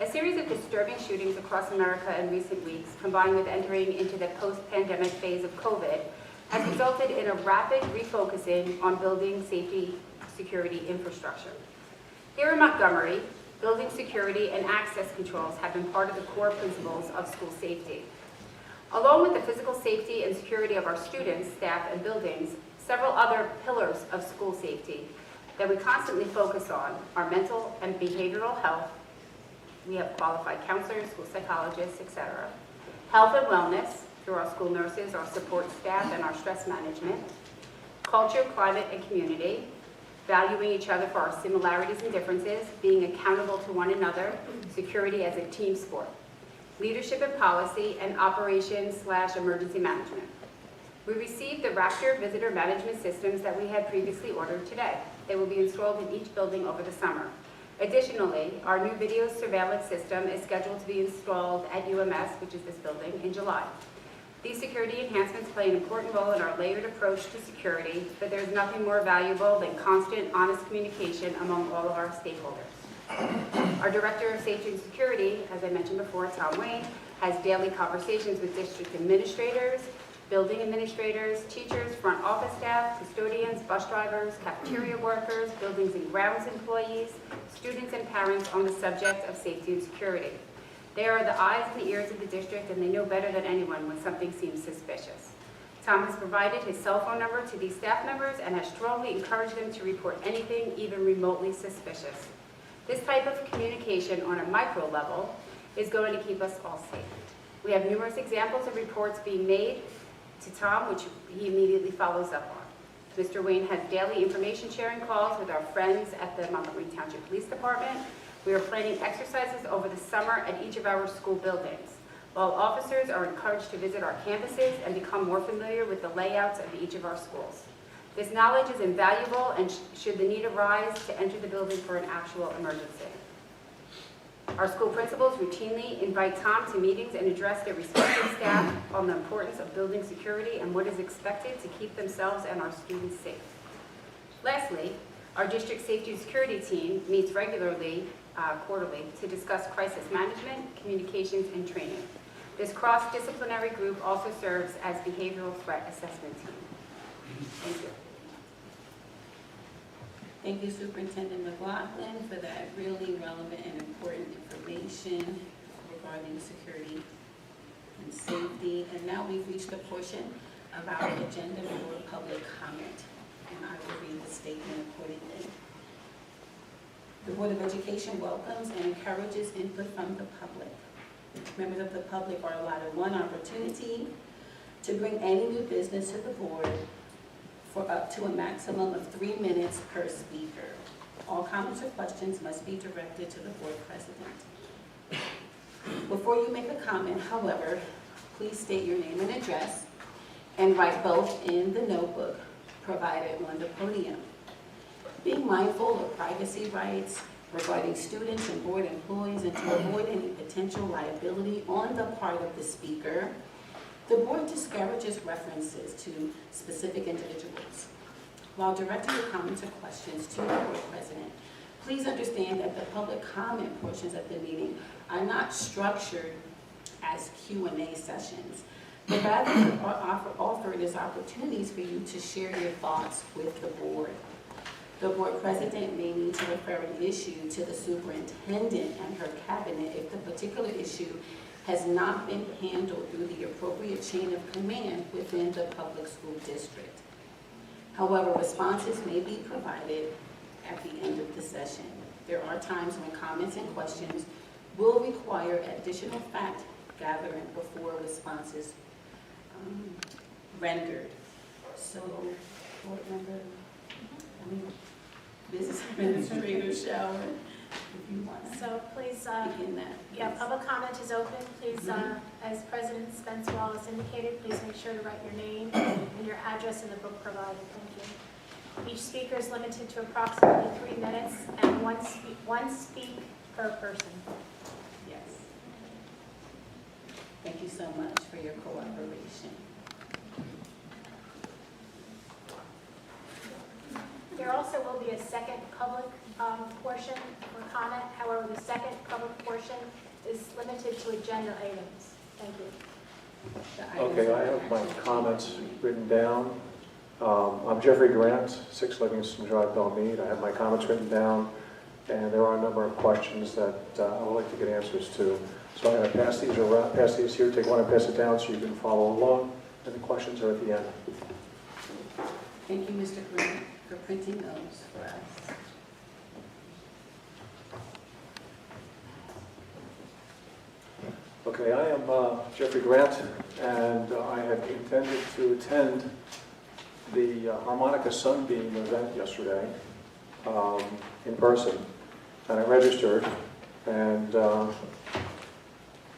A series of disturbing shootings across America in recent weeks, combined with entering into the post-pandemic phase of COVID, has resulted in a rapid refocusing on building safety security infrastructure. Here in Montgomery, building security and access controls have been part of the core principles of school safety. Along with the physical safety and security of our students, staff, and buildings, several other pillars of school safety that we constantly focus on are mental and behavioral health. We have qualified counselors, school psychologists, etc. Health and wellness through our school nurses, our support staff, and our stress management. Culture, climate, and community. Valuing each other for our similarities and differences. Being accountable to one another. Security as a team sport. Leadership and policy, and operations/emergency management. We received the Raptor visitor management systems that we had previously ordered today. They will be installed in each building over the summer. Additionally, our new video surveillance system is scheduled to be installed at UMS, which is this building, in July. These security enhancements play an important role in our layered approach to security, but there's nothing more valuable than constant, honest communication among all of our stakeholders. Our Director of Safety and Security, as I mentioned before, Tom Wayne, has daily conversations with district administrators, building administrators, teachers, front office staff, custodians, bus drivers, cafeteria workers, buildings and grounds employees, students and parents on the subject of safety and security. They are the eyes and the ears of the district, and they know better than anyone when something seems suspicious. Tom has provided his cell phone number to these staff members and has strongly encouraged them to report anything even remotely suspicious. This type of communication on a micro level is going to keep us all safe. We have numerous examples of reports being made to Tom, which he immediately follows up on. Mr. Wayne has daily information sharing calls with our friends at the Montgomery Township Police Department. We are planning exercises over the summer at each of our school buildings, while officers are encouraged to visit our campuses and become more familiar with the layouts of each of our schools. This knowledge is invaluable, and should the need arise, to enter the building for an actual emergency. Our school principals routinely invite Tom to meetings and address their respective staff on the importance of building security and what is expected to keep themselves and our students safe. Lastly, our district safety and security team meets regularly, quarterly, to discuss crisis management, communications, and training. This cross-disciplinary group also serves as behavioral threat assessment team. Thank you. Thank you, Superintendent McLaughlin, for that really relevant and important information regarding security and safety. And now we've reached the portion of our agenda for public comment, and I will read the statement accordingly. The Board of Education welcomes and encourages input from the public. Members of the public are allotted one opportunity to bring any new business to the board for up to a maximum of 3 minutes per speaker. All comments or questions must be directed to the board president. Before you make a comment, however, please state your name and address and write both in the notebook provided on the podium. Being mindful of privacy rights regarding students and board employees and to avoid any potential liability on the part of the speaker, the board discourages references to specific individuals. While directing your comments or questions to the board president, please understand that the public comment portions of the meeting are not structured as Q&A sessions, but rather are offered as opportunities for you to share your thoughts with the board. The board president may need to refer an issue to the superintendent and her cabinet if the particular issue has not been handled through the appropriate chain of command within the public school district. However, responses may be provided at the end of the session. There are times when comments and questions will require additional fact gathering before responses rendered. So, board member, business administrator Shower, if you want to So please, begin that. yeah, public comment is open. Please, as President Spence Wallace indicated, please make sure to write your name and your address in the book provided. Thank you. Each speaker is limited to approximately 3 minutes and one speak per person. Yes. Thank you so much for your cooperation. There also will be a second public portion for comment. However, the second public portion is limited to agenda items. Thank you. The items Okay, I are have my actually- comments written down. I'm Jeffrey Grant, 6 Livingston Drive, Belmead. I have my comments written down, and there are a number of questions that I would like to get answers to. So I'm going to pass these around, pass these here, take one and pass it down so you can follow along, and the questions are at the end. Thank you, Mr. Grant, for printing those for us. Okay, I am Jeffrey Grant, and I had intended to attend the Harmonica Sunbeam event yesterday in person, and I registered, and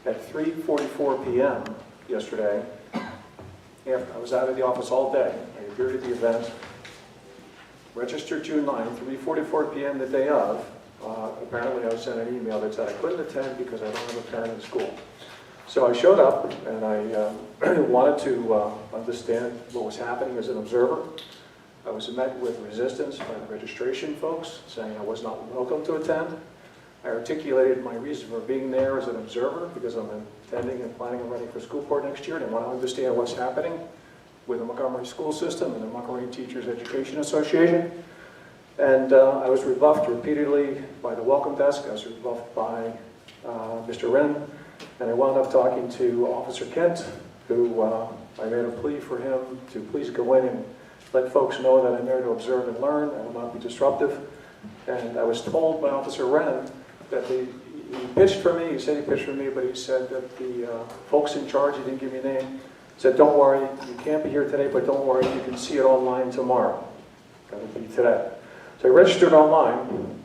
at 3:44 p.m. yesterday, after I was out of the office all day, I appeared at the event, registered June 9th, 3:44 p.m. the day of. Apparently I was sent an email that said I couldn't attend because I don't have a parent in school. So I showed up, and I wanted to understand what was happening as an observer. I was met with resistance by the registration folks, saying I was not welcome to attend. I articulated my reason for being there as an observer, because I'm attending and planning on running for school board next year, and I want to understand what's happening with the Montgomery school system and the Montgomery Teachers Education Association. And I was rebuffed repeatedly by the welcome desk. I was rebuffed by Mr. Wren. And I wound up talking to Officer Kent, who I made a plea for him to please go in and let folks know that I'm there to observe and learn. I will not be disruptive. And I was told by Officer Wren that he pitched for me. He said he pitched for me, but he said that the folks in charge, he didn't give me a name, said, don't worry, you can't be here today, but don't worry, you can see it online tomorrow. That'll be today. So I registered online.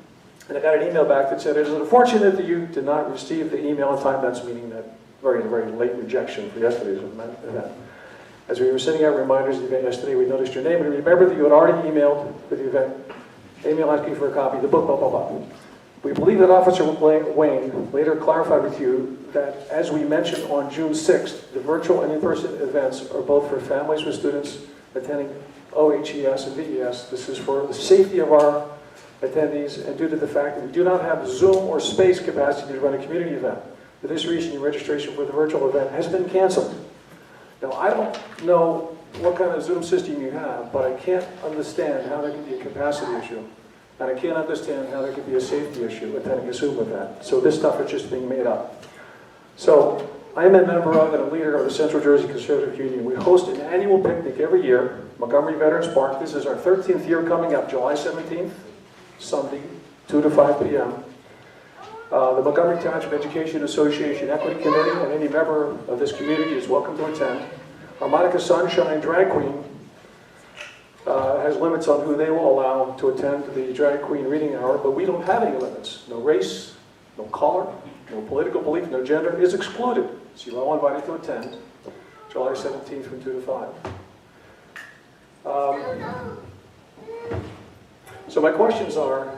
And I got an email back that said, it is unfortunate that you did not receive the email in time. That's meaning that very, very late rejection for yesterday's event. As we were sending out reminders of the event yesterday, we noticed your name, and remember that you had already emailed for the event, email asking for a copy of the book, blah, blah, blah. We believe that Officer Wayne later clarified with you that, as we mentioned on June 6th, the virtual and in-person events are both for families with students attending OHES and VES. This is for the safety of our attendees, and due to the fact that we do not have Zoom or space capacity to run a community event. For this reason, your registration for the virtual event has been canceled. Now, I don't know what kind of Zoom system you have, but I can't understand how there can be a capacity issue, and I can't understand how there could be a safety issue attending a Zoom event. So this stuff is just being made up. So I am a member of and a leader of the Central Jersey Conservative Union. We host an annual picnic every year, Montgomery Veterans Park. This is our 13th year coming up, July 17th, Sunday, 2 to 5 p.m. The Montgomery Township Education Association Equity Committee and any member of this community is welcome to attend. Harmonica Sunshine Drag Queen has limits on who they will allow to attend the Drag Queen Reading Hour, but we don't have any limits. No race, no color, no political belief, no gender is excluded. So you're all invited to attend July 17th from 2 to 5. So my questions are,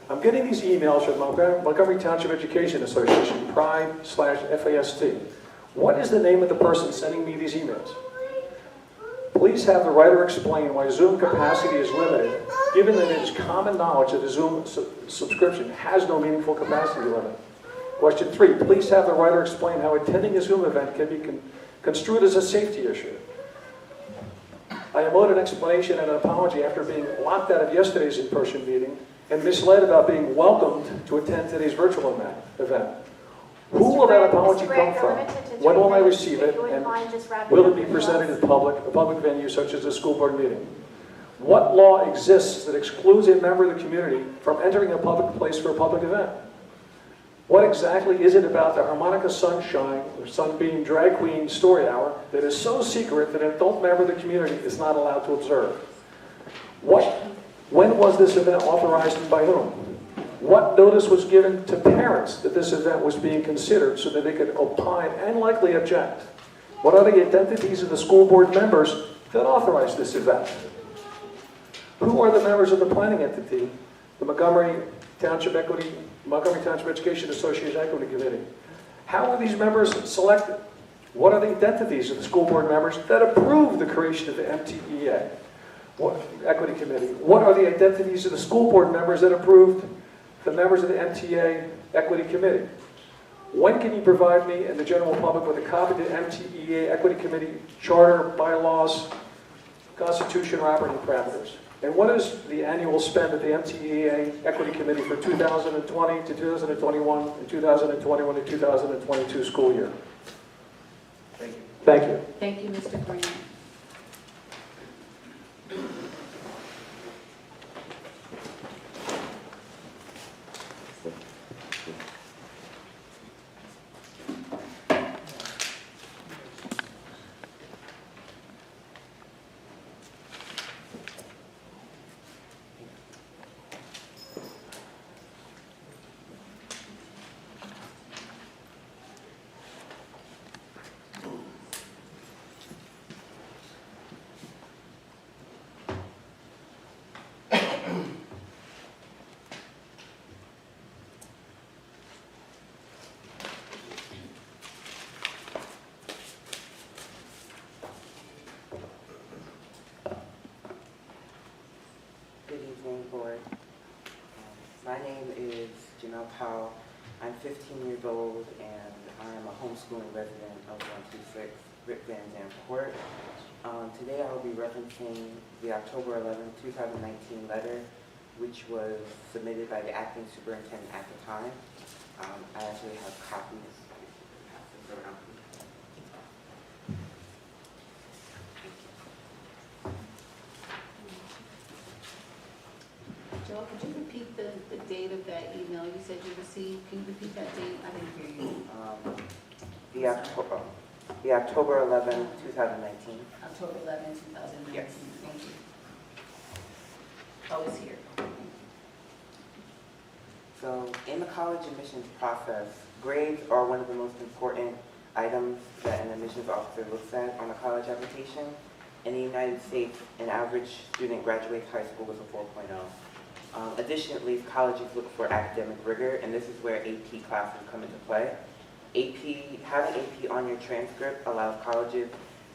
I'm getting these emails from Montgomery Township Education Association, Pride/FAST. What is the name of the person sending me these emails? Please have the writer explain why Zoom capacity is limited, given that it is common knowledge that a Zoom subscription has no meaningful capacity limit. Question 3, please have the writer explain how attending a Zoom event can be construed as a safety issue. I am owed an explanation and an apology after being locked out of yesterday's in-person meeting and misled about being welcomed to attend today's virtual event. Who will that apology come from? When will I receive it? And will it be presented in a public venue such as a school board meeting? What law exists that excludes a member of the community from entering a public place for a public event? What exactly is it about the Harmonica Sunshine or Sunbeam Drag Queen Story Hour that is so secret that an adult member of the community is not allowed to observe? When was this event authorized and by whom? What notice was given to parents that this event was being considered so that they could opine and likely object? What are the identities of the school board members that authorized this event? Who are the members of the planning entity, the Montgomery Township Education Association Equity Committee? How are these members selected? What are the identities of the school board members that approved the creation of the MTEA Equity Committee? What are the identities of the school board members that approved the members of the MTA Equity Committee? When can you provide me and the general public with a copy of the MTEA Equity Committee charter, bylaws, constitution, or operating parameters? And what is the annual spend of the MTEA Equity Committee for 2020 to 2021 and 2021 to 2022 school year? Thank you. Thank you. Thank you, Mr. Green. Good evening, board. My name is Janelle Powell. I'm 15 years old and I am a homeschooling resident of 126 Rip Van Dam Court. Today I will be referencing the October 11, 2019 letter, which was submitted by the acting superintendent at the time. I actually have copies. Pass this around. Joe, could you repeat the date of that email you said you received? Can you repeat that date? I didn't hear you. The October 11, 2019. October 11, 2019. Yes. Thank you. Oh, it's here. So in the college admissions process, grades are one of the most important items that an admissions officer looks at on a college application. In the United States, an average student graduates high school with a 4.0. Additionally, colleges look for academic rigor, and this is where AP classes come into play. Having AP on your transcript allows colleges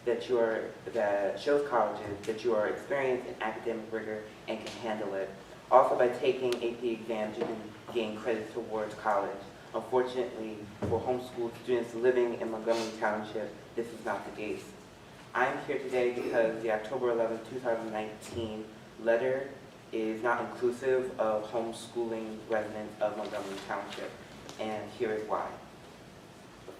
that shows colleges that you are experienced in academic rigor and can handle it. Also, by taking AP exams, you can gain credit towards college. Unfortunately, for homeschooled students living in Montgomery Township, this is not the case. I am here today because the October 11, 2019 letter is not inclusive of homeschooling residents of Montgomery Township, and here is why.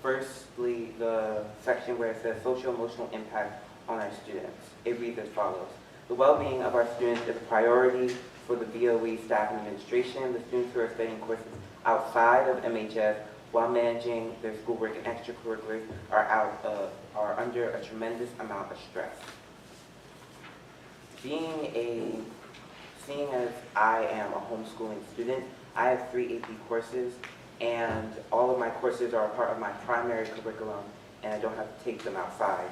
Firstly, the section where it says social-emotional impact on our students. It reads as follows. The well-being of our students is a priority for the BOE staff and administration. The students who are studying courses outside of MHS while managing their schoolwork and extracurriculars are under a tremendous amount of stress. Seeing as I am a homeschooling student, I have 3 AP courses, and all of my courses are a part of my primary curriculum, and I don't have to take them outside.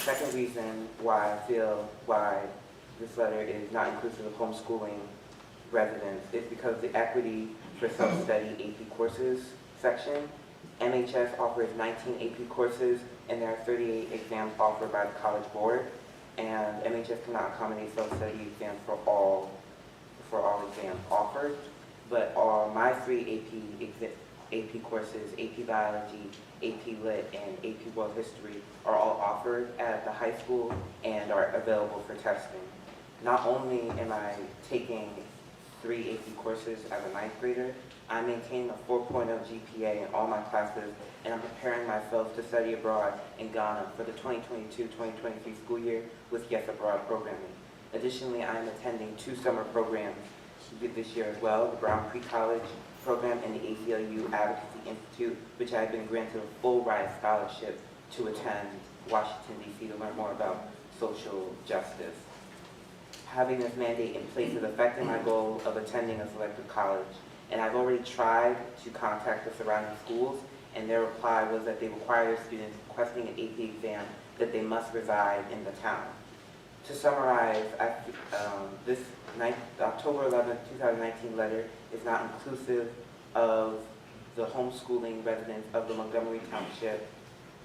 Second reason why this letter is not inclusive of homeschooling residents is because the equity for self-study AP courses section. MHS offers 19 AP courses, and there are 38 exams offered by the College Board, and MHS cannot accommodate self-study exams for all exams offered. But my 3 AP courses, AP Biology, AP Lit, and AP World History, are all offered at the high school and are available for testing. Not only am I taking 3 AP courses as a 9th grader, I'm maintaining a 4.0 GPA in all my classes, and I'm preparing myself to study abroad in Ghana for the 2022-2023 school year with Yes Abroad programming. Additionally, I am attending 2 summer programs this year as well, the Brown Pre-College program and the ACLU Advocacy Institute, which I have been granted a full ride scholarship to attend Washington, D.C. to learn more about social justice. Having this mandate in place is affecting my goal of attending a selective college, and I've already tried to contact the surrounding schools, and their reply was that they require their students requesting an AP exam that they must reside in the town. To summarize, this October 11, 2019 letter is not inclusive of the homeschooling residents of the Montgomery Township,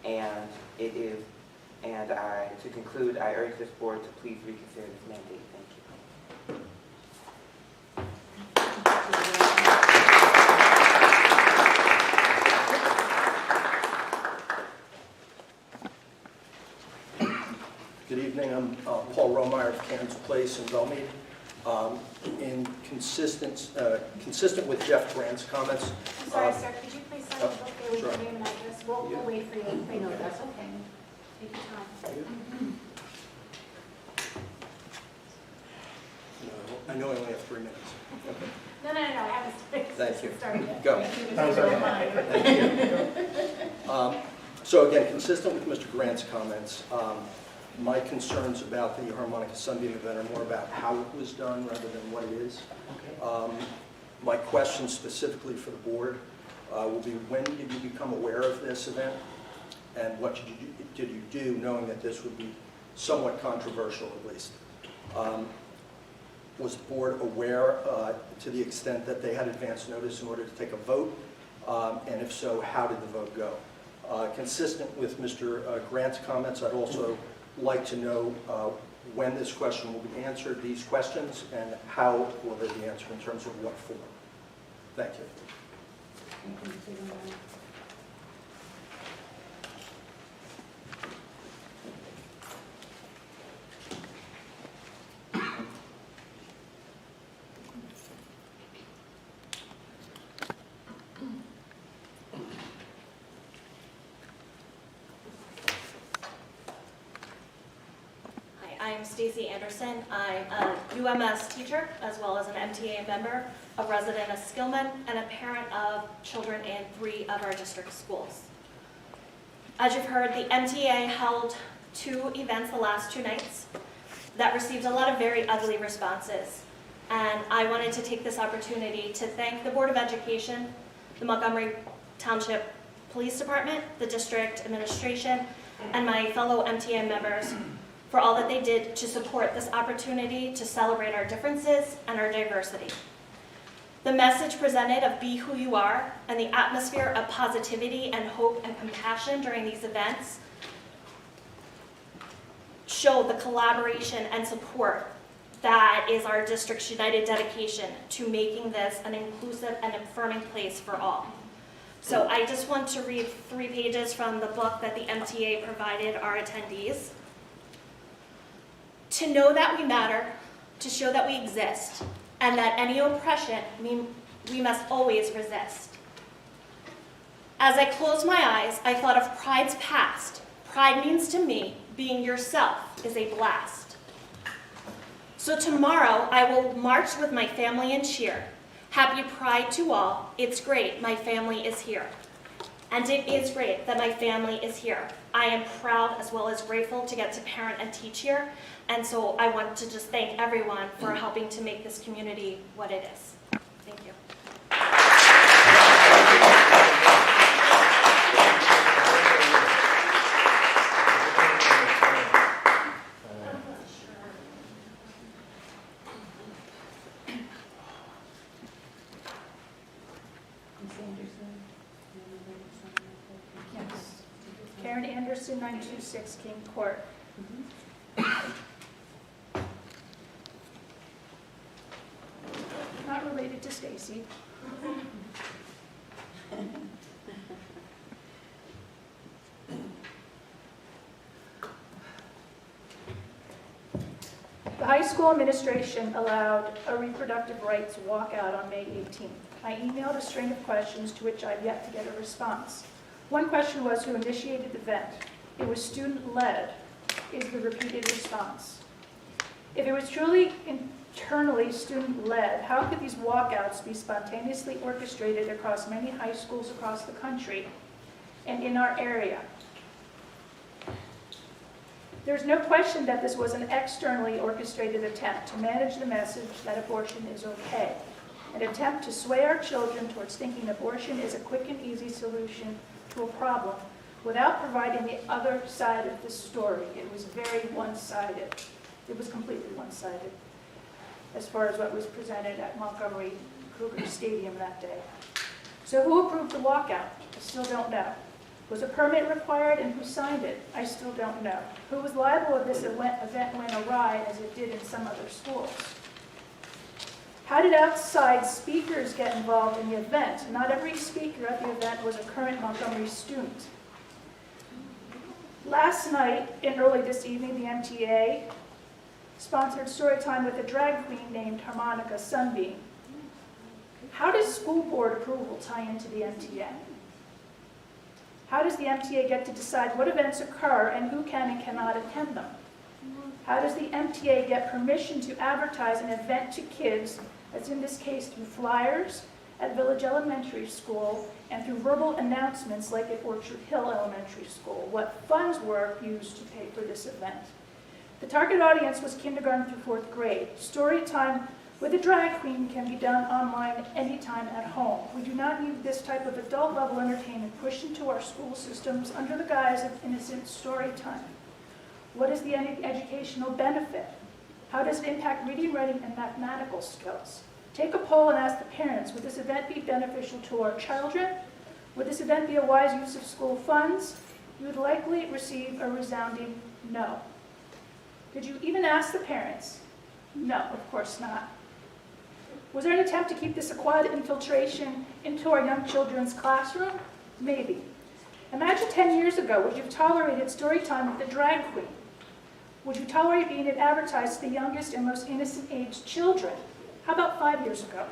and to conclude, I urge this board to please reconsider this mandate. Thank you. Good evening. I'm Paul Romeyer of Kansas Place in Belmead. Consistent with Jeff Grant's comments. I'm sorry, sir, could you please sign the book there with sure. your name and address? We'll wait for you. Thank you. That's okay. Take your time. I know I only have 3 minutes. Okay. No, I haven't Thank you. started yet. Go. Thank you. So again, consistent with Mr. Grant's comments, my concerns about the harmonica sunbeam event are more about how it was done rather than what it is. My question specifically for the board will be, when did you become aware of this event? And what did you do knowing that this would be somewhat controversial at least? Was the board aware to the extent that they had advance notice in order to take a vote? And if so, how did the vote go? Consistent with Mr. Grant's comments, I'd also like to know when this question will be answered, these questions, and how will they be answered in terms of what form. Thank you. I'm Stacy Anderson. I'm a UMS teacher as well as an MTA member, a resident of Skillman, and a parent of children in 3 of our district schools. As you've heard, the MTA held 2 events the last 2 nights that received a lot of very ugly responses. And I wanted to take this opportunity to thank the Board of Education, the Montgomery Township Police Department, the district administration, and my fellow MTA members for all that they did to support this opportunity to celebrate our differences and our diversity. The message presented of be who you are and the atmosphere of positivity and hope and compassion during these events show the collaboration and support that is our district's united dedication to making this an inclusive and affirming place for all. So I just want to read 3 pages from the book that the MTA provided our attendees. To know that we matter, to show that we exist, and that any oppression we must always resist. As I closed my eyes, I thought of Pride's past. Pride means to me, being yourself is a blast. So tomorrow, I will march with my family and cheer. Happy Pride to all. It's great, my family is here. And it is great that my family is here. I am proud as well as grateful to get to parent and teach here. And so I want to just thank everyone for helping to make this community what it is. Thank you. Yes. Karen Anderson, 926 King Court. Not related to Stacy. The high school administration allowed a reproductive rights walkout on May 18th. I emailed a string of questions to which I've yet to get a response. One question was who initiated the event. It was student-led, is the repeated response. If it was truly internally student-led, how could these walkouts be spontaneously orchestrated across many high schools across the country and in our area? There's no question that this was an externally orchestrated attempt to manage the message that abortion is okay, an attempt to sway our children towards thinking abortion is a quick and easy solution to a problem without providing the other side of the story. It was very one-sided. It was completely one-sided as far as what was presented at Montgomery Cougar Stadium that day. So who approved the walkout? I still don't know. Was a permit required and who signed it? I still don't know. Who was liable if this event went awry as it did in some other schools? How did outside speakers get involved in the event? Not every speaker at the event was a current Montgomery student. Last night and early this evening, the MTA sponsored story time with a drag queen named Harmonica Sunbeam. How does school board approval tie into the MTA? How does the MTA get to decide what events occur and who can and cannot attend them? How does the MTA get permission to advertise an event to kids, as in this case through flyers at Village Elementary School and through verbal announcements like at Orchard Hill Elementary School? What funds were used to pay for this event? The target audience was kindergarten through fourth grade. Story time with a drag queen can be done online anytime at home. We do not need this type of adult-level entertainment pushed into our school systems under the guise of innocent story time. What is the educational benefit? How does it impact reading, writing, and mathematical skills? Take a poll and ask the parents, would this event be beneficial to our children? Would this event be a wise use of school funds? You would likely receive a resounding no. Did you even ask the parents? No, of course not. Was there an attempt to keep this a quiet infiltration into our young children's classroom? Maybe. Imagine 10 years ago, would you have tolerated story time with a drag queen? Would you tolerate being advertised to the youngest and most innocent aged children? How about 5 years ago?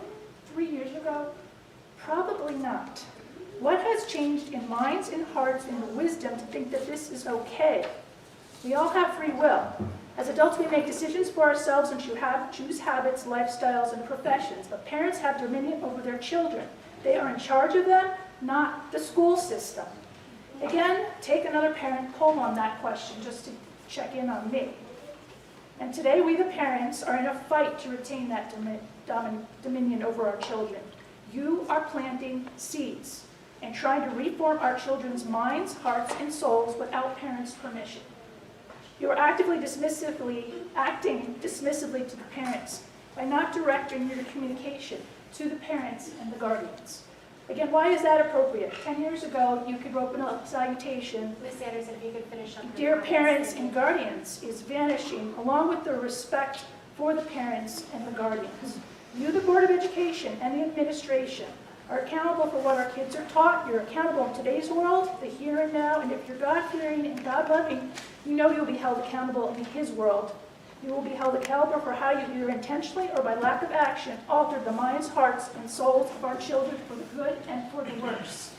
3 years ago? Probably not. What has changed in minds and hearts and the wisdom to think that this is okay? We all have free will. As adults, we make decisions for ourselves and choose habits, lifestyles, and professions. But parents have dominion over their children. They are in charge of them, not the school system. Again, take another parent poll on that question just to check in on me. And today, we the parents are in a fight to retain that dominion over our children. You are planting seeds and trying to reform our children's minds, hearts, and souls without parents' permission. You are acting dismissively to the parents by not directing your communication to the parents and the guardians. Again, why is that appropriate? 10 years ago, you could open a salutation. Ms. Anderson, if you could finish up. Dear parents and guardians is vanishing, along with the respect for the parents and the guardians. You, the Board of Education, and the administration are accountable for what our kids are taught. You're accountable in today's world, the here and now, and if you're God-fearing and God-loving, you know you'll be held accountable in His world. You will be held accountable for how you either intentionally or by lack of action altered the minds, hearts, and souls of our children for the good and for the worse.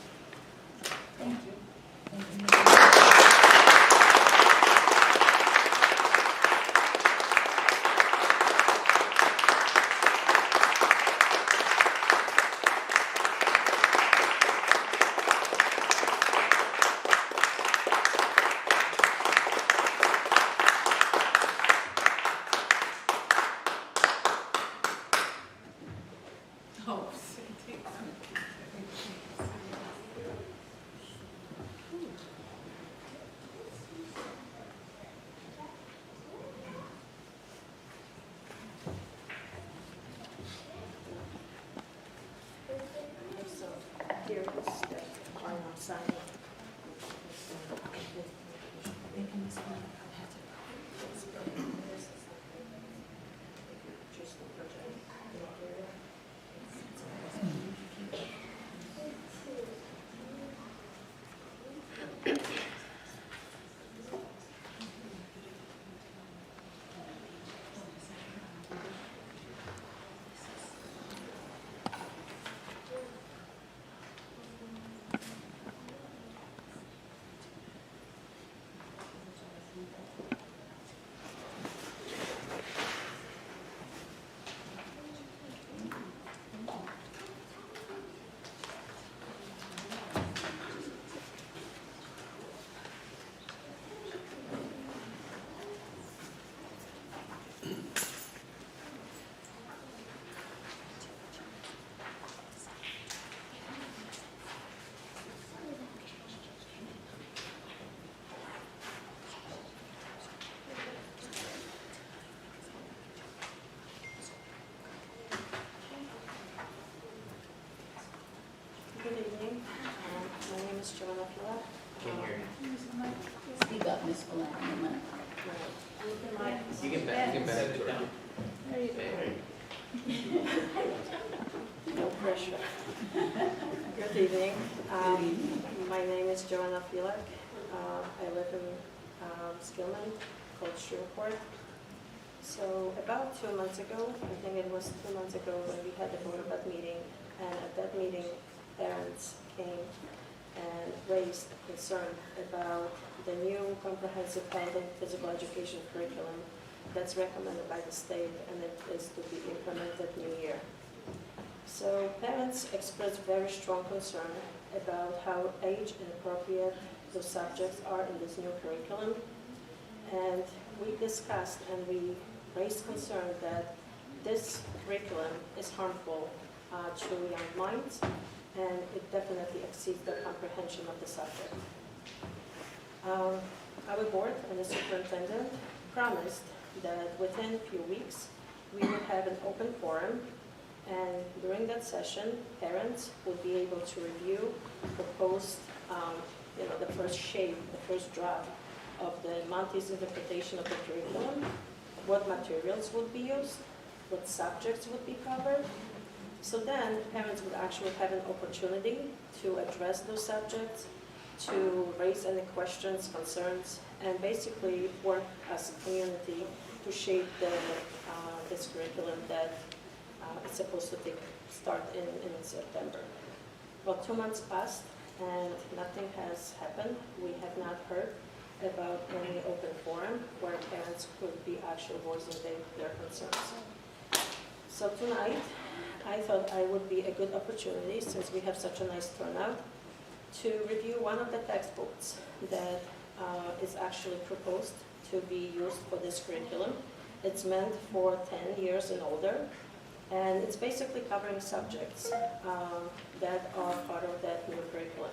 Good evening. My name is Joanna Fila. Speak up, Ms. Fulani. You can bend it down. No pressure. Good evening. My name is Joanna Fila. I live in Skillman, called Shreveport. So about 2 months ago, I think it was 2 months ago when we had the Board of Ed meeting, and at that meeting, parents came and raised concern about the new comprehensive health and physical education curriculum that's recommended by the state, and it is to be implemented new year. So parents expressed very strong concern about how age inappropriate those subjects are in this new curriculum. And we discussed and we raised concern that this curriculum is harmful to young minds, and it definitely exceeds the comprehension of the subject. Our board and the superintendent promised that within a few weeks we would have an open forum, and during that session parents would be able to review proposed, the first shape, the first draft of the Monty's interpretation of the curriculum, what materials would be used, what subjects would be covered. So then parents would actually have an opportunity to address those subjects, to raise any questions, concerns, and basically work as a community to shape this curriculum that is supposed to start in September. Well, 2 months passed and nothing has happened. We have not heard about any open forum where parents could be actually voicing their concerns. So tonight, I thought I would be a good opportunity, since we have such a nice turnout, to review one of the textbooks that is actually proposed to be used for this curriculum. It's meant for 10 years and older, and it's basically covering subjects that are part of that new curriculum.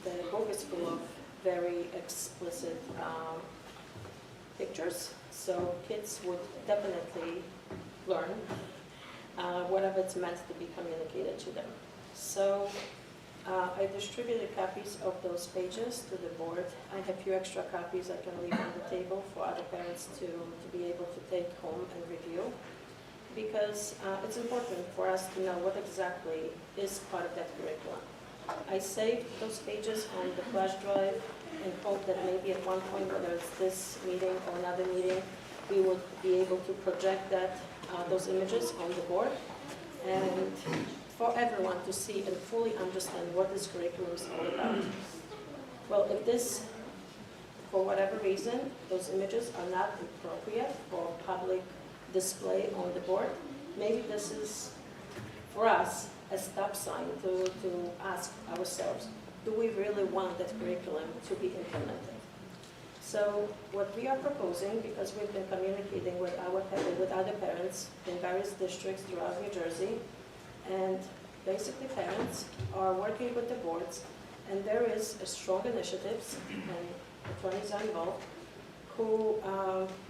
The book is full of very explicit pictures, so kids would definitely learn whatever it's meant to be communicated to them. So I distributed copies of those pages to the board. I have a few extra copies I can leave on the table for other parents to be able to take home and review, because it's important for us to know what exactly is part of that curriculum. I saved those pages on the flash drive in hope that maybe at one point, whether it's this meeting or another meeting, we would be able to project those images on the board. And for everyone to see and fully understand what this curriculum is all about. Well, if this, for whatever reason, those images are not appropriate for public display on the board, maybe this is, for us, a stop sign to ask ourselves, do we really want that curriculum to be implemented? So what we are proposing, because we've been communicating with other parents in various districts throughout New Jersey, and basically parents are working with the boards, and there is a strong initiatives, and attorneys are involved, who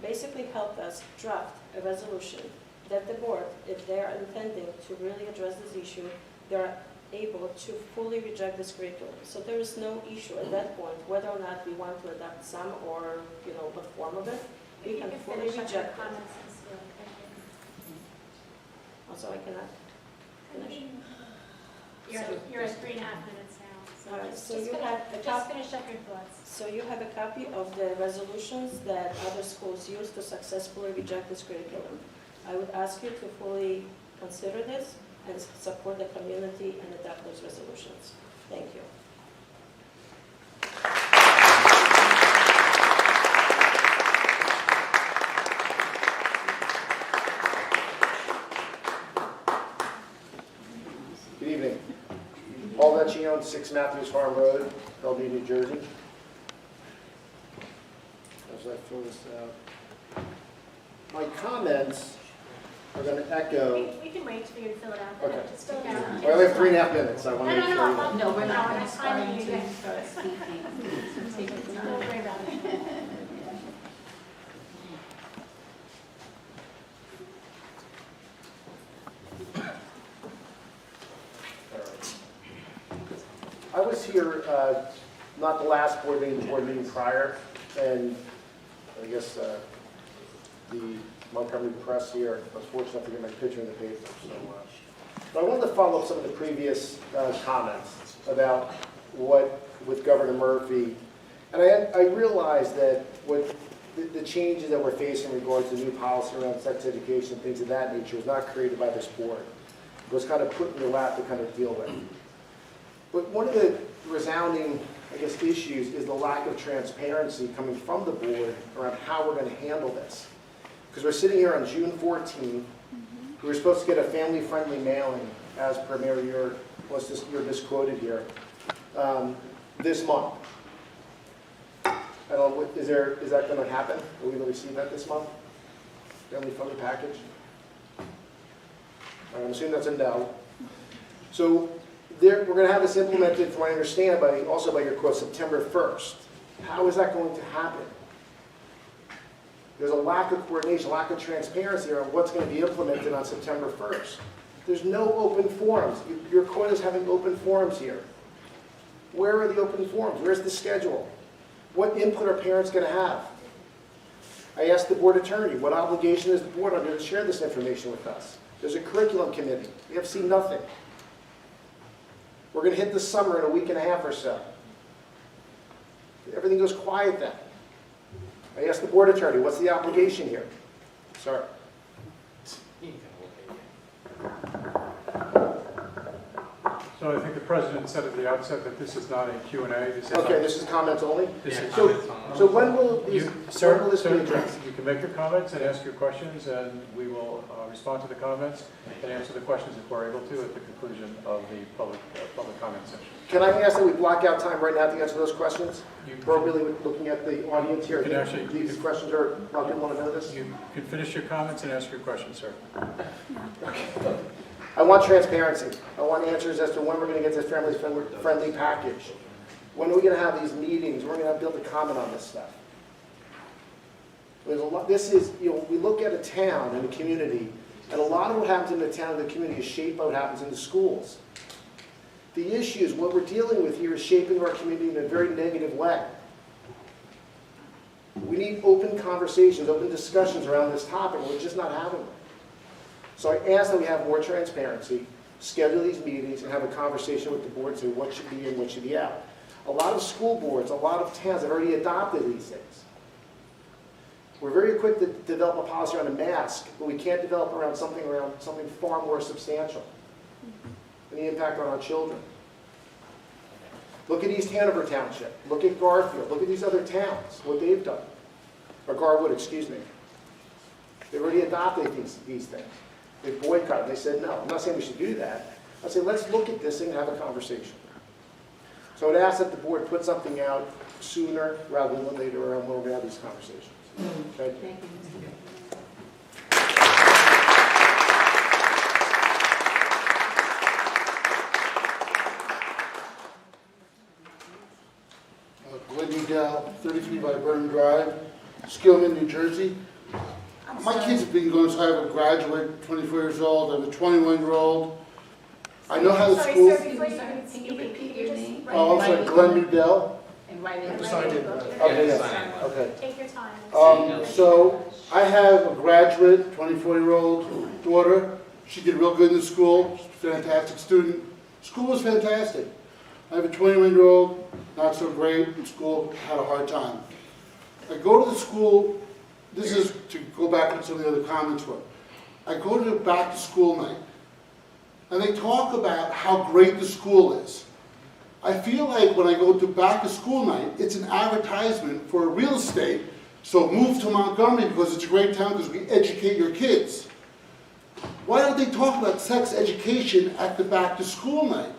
basically helped us draft a resolution that the board, if they are intending to really address this issue, they're able to fully reject this curriculum. So there is no issue at that point, whether or not we want to adopt some or, what form of it. We can fully finish up your reject it. comments, Cecilia. Thank you. Also, I cannot finish. You're at 3.5 minutes now. All right, just so you finish- have a Just copy. finish up your thoughts. So you have a copy of the resolutions that other schools use to successfully reject this curriculum. I would ask you to fully consider this and support the community and adopt those resolutions. Thank you. Good evening. Paul Vecchione, 6 Matthews Farm Road, Bellevue, New Jersey. As I fill this out. My comments are going to echo. We can wait for you to fill it out. Okay. Just fill it out. Well, I have 3.5 minutes. I want to No, make sure. no, no. No, we're not going to I'm start timing until you. you start speaking. Don't worry about it. I was here, not the last board meeting, the board meeting prior, and I guess the Montgomery Press here, I was fortunate enough to get my picture in the paper. But I wanted to follow up some of the previous comments about with Governor Murphy. And I realized that what the changes that we're facing in regards to new policy around sex education, things of that nature, was not created by this board. It was kind of put in your lap to kind of deal with. But one of the resounding, I guess, issues is the lack of transparency coming from the board around how we're going to handle this. Because we're sitting here on June 14th. We were supposed to get a family-friendly mailing, as per Mayor, you're misquoted here, this month. I don't know, is that going to happen? Are we going to receive that this month? Family-friendly package? I'm assuming that's a no. So we're going to have this implemented, from what I understand, also by your quote, September 1st. How is that going to happen? There's a lack of coordination, lack of transparency around what's going to be implemented on September 1st. There's no open forums. Your quote is having open forums here. Where are the open forums? Where's the schedule? What input are parents going to have? I asked the board attorney, what obligation is the board under to share this information with us? There's a curriculum committee. We have seen nothing. We're going to hit the summer in a week and a half or so. Everything goes quiet then. I asked the board attorney, what's the obligation here? Sorry. So I think the president said at the outset that this is not a Q&A. This is comments only? This is So when will this be addressed? You can make your comments and ask your questions, and we will respond to the comments and answer the questions if we're able to at the conclusion of the public comment session. Can I ask that we block out time right now to answer those questions? Appropriately looking at the audience here. These questions are, a lot of people want to know this. You can finish your comments and ask your questions, sir. Okay. I want transparency. I want answers as to when we're going to get this family-friendly package. When are we going to have these meetings? We're going to be able to comment on this stuff. There's a lot. This is, we look at a town and a community, and a lot of what happens in the town and the community is shaped by what happens in the schools. The issue is what we're dealing with here is shaping our community in a very negative way. We need open conversations, open discussions around this topic. We're just not having them. So I ask that we have more transparency, schedule these meetings, and have a conversation with the board to what should be in, what should be out. A lot of school boards, a lot of towns have already adopted these things. We're very quick to develop a policy on a mask, but we can't develop around something far more substantial. and the impact on our children. Look at East Hanover Township. Look at Garfield. Look at these other towns, what they've done. Or Garwood, excuse me. They've already adopted these things. They boycotted. They said, no, I'm not saying we should do that. I say, let's look at this thing and have a conversation. So I'd ask that the board put something out sooner rather than later around when we have these conversations. Okay? Thank you, Mr. Grant. Glenn Udell, 33 by Burn Drive, Skillman, New Jersey. My kids have been going, so I have a graduate, 24 years old, I have a 21-year-old. I know how the school... Sorry, before you can speak, repeat your name? Oh, I'm sorry, Glenn Udell. And write it. Okay, yes. Okay. Take your time. So I have a graduate, 24-year-old daughter. She did real good in the school. She's a fantastic student. School was fantastic. I have a 21-year-old, not so great in school, had a hard time. I go to the school, this is to go back to some of the other comments were. I go to the back to school night, and they talk about how great the school is. I feel like when I go to back to school night, it's an advertisement for real estate, so move to Montgomery because it's a great town because we educate your kids. Why don't they talk about sex education at the back to school night?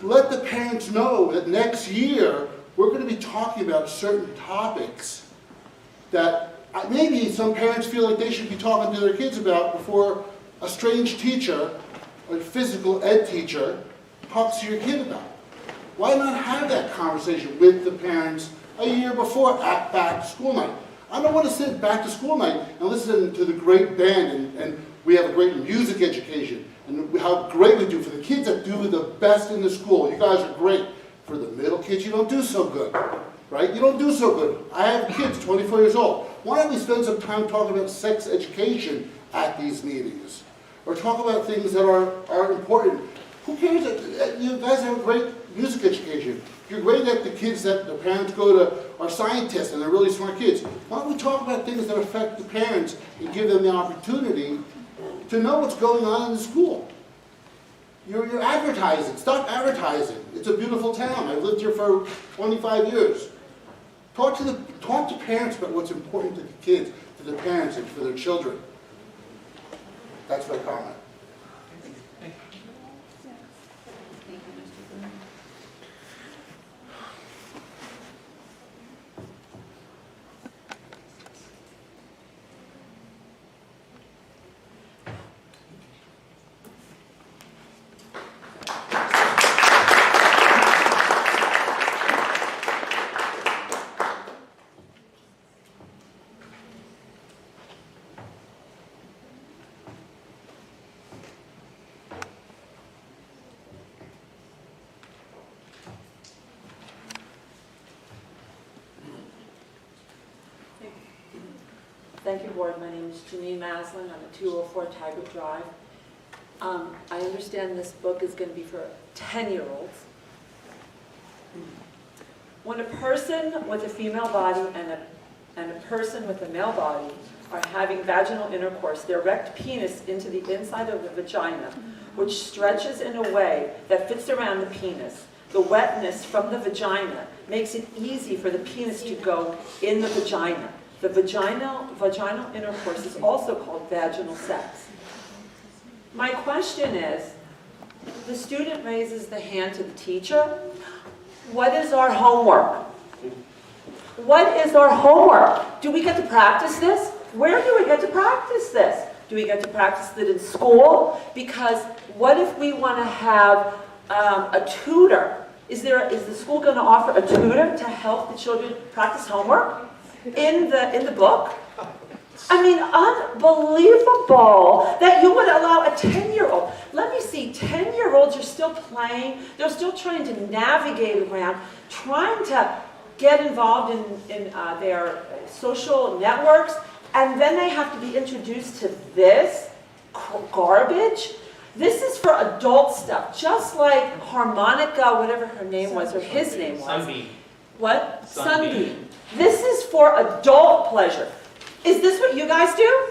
Let the parents know that next year we're going to be talking about certain topics that maybe some parents feel like they should be talking to their kids about before a strange teacher, a physical ed teacher, talks to your kid about. Why not have that conversation with the parents a year before at back to school night? I don't want to sit back to school night and listen to the great band and we have a great music education and how great we do for the kids that do the best in the school. You guys are great. For the middle kids, you don't do so good, right? You don't do so good. I have kids, 24 years old. Why don't we spend some time talking about sex education at these meetings? Or talk about things that are important. Who cares? You guys have a great music education. You're great that the kids that the parents go to are scientists and they're really smart kids. Why don't we talk about things that affect the parents and give them the opportunity to know what's going on in the school? You're advertising. Stop advertising. It's a beautiful town. I've lived here for 25 years. Talk to parents about what's important to the kids, to the parents, and for their children. That's my comment. Thank you, Board. My name is Janine Maslin. I'm at 204 Tiger Drive. I understand this book is going to be for 10-year-olds. When a person with a female body and a person with a male body are having vaginal intercourse, they erect penis into the inside of the vagina, which stretches in a way that fits around the penis. The wetness from the vagina makes it easy for the penis to go in the vagina. The vaginal intercourse is also called vaginal sex. My question is, the student raises the hand to the teacher. What is our homework? What is our homework? Do we get to practice this? Where do we get to practice this? Do we get to practice it in school? Because what if we want to have a tutor? Is the school going to offer a tutor to help the children practice homework in the book? I mean, unbelievable that you would allow a 10-year-old. Let me see, 10-year-olds are still playing. They're still trying to navigate around, trying to get involved in their social networks, and then they have to be introduced to this garbage. This is for adult stuff, just like Harmonica, whatever her name was, or his name was. Sunbeam. What? Sunbeam. This is for adult pleasure. Is this what you guys do?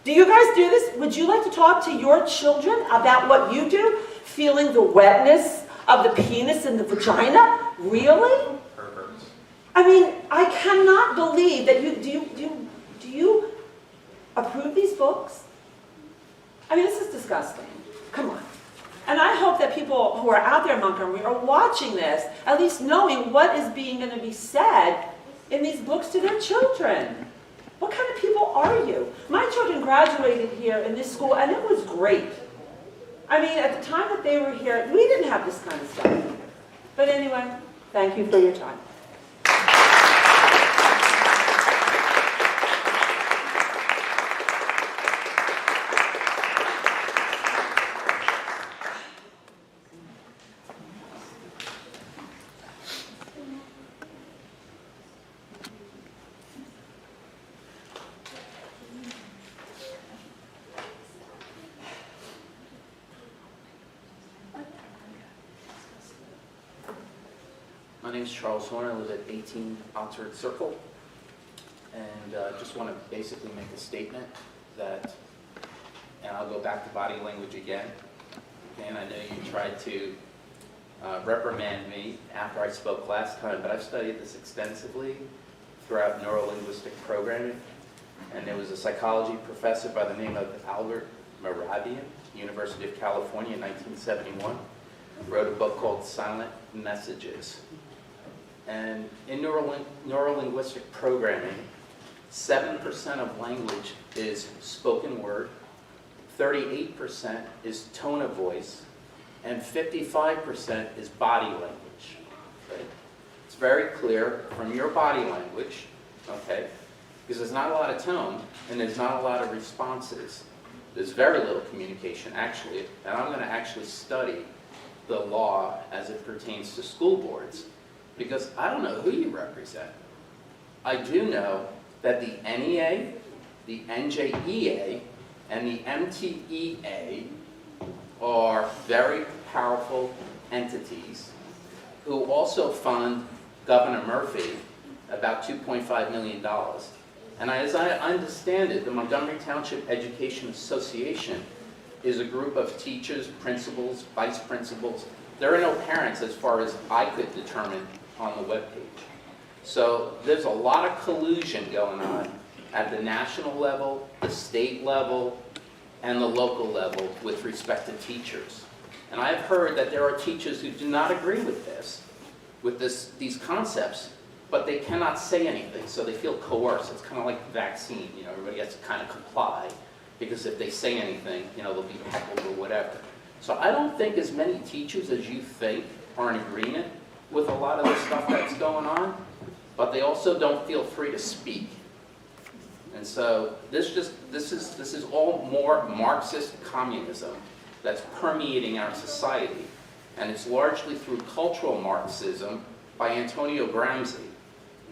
Do you guys do this? Would you like to talk to your children about what you do? feeling the wetness of the penis in the vagina? Really? Perverts. I mean, I cannot believe that do you approve these books? I mean, this is disgusting. Come on. And I hope that people who are out there in Montgomery are watching this, at least knowing what is being going to be said in these books to their children. What kind of people are you? My children graduated here in this school, and it was great. I mean, at the time that they were here, we didn't have this kind of stuff. But anyway, thank you for your time. My name is Charles Horner. I live at 18 Oxford Circle. And just want to basically make a statement that, and I'll go back to body language again. And I know you tried to reprimand me after I spoke last time, but I've studied this extensively throughout neurolinguistic programming. And there was a psychology professor by the name of Albert Mehrabian, University of California in 1971, wrote a book called Silent Messages. And in neurolinguistic programming, 7% of language is spoken word, 38% is tone of voice, and 55% is body language. Okay? It's very clear from your body language, okay, because there's not a lot of tone and there's not a lot of responses. There's very little communication, actually, and I'm going to actually study the law as it pertains to school boards, because I don't know who you represent. I do know that the NEA, the NJEA, and the MTEA are very powerful entities who also fund Governor Murphy about $2.5 million. And as I understand it, the Montgomery Township Education Association is a group of teachers, principals, vice principals. There are no parents as far as I could determine on the webpage. So there's a lot of collusion going on at the national level, the state level, and the local level with respect to teachers. And I've heard that there are teachers who do not agree with these concepts, but they cannot say anything, so they feel coerced. It's kind of like the vaccine, you know, everybody has to kind of comply, because if they say anything, you know, they'll be heckled or whatever. So I don't think as many teachers as you think are in agreement with a lot of the stuff that's going on, but they also don't feel free to speak. And so this is all more Marxist communism that's permeating our society, and it's largely through cultural Marxism by Antonio Gramsci.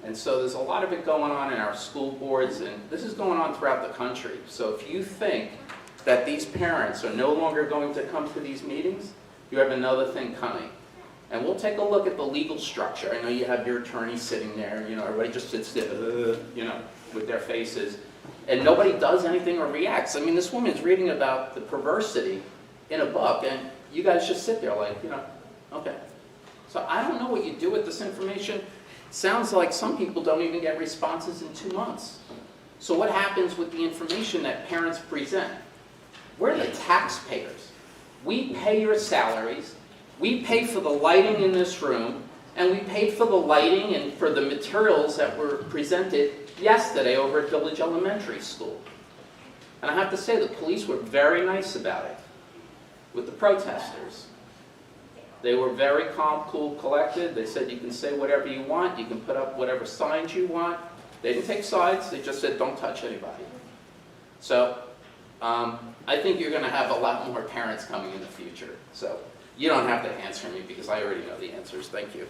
And so there's a lot of it going on in our school boards, and this is going on throughout the country. So if you think that these parents are no longer going to come to these meetings, you have another thing coming. And we'll take a look at the legal structure. I know you have your attorney sitting there, you know, everybody just sits there, you know, with their faces, and nobody does anything or reacts. I mean, this woman's reading about the perversity in a book, and you guys just sit there like, you know, okay. So I don't know what you do with this information. Sounds like some people don't even get responses in 2 months. So what happens with the information that parents present? We're the taxpayers. We pay your salaries, we pay for the lighting in this room, and we paid for the lighting and for the materials that were presented yesterday over at Village Elementary School. And I have to say, the police were very nice about it with the protesters. They were very calm, cool, collected. They said you can say whatever you want, you can put up whatever signs you want. They didn't take sides, they just said don't touch anybody. So I think you're going to have a lot more parents coming in the future. So you don't have to answer me because I already know the answers. Thank you.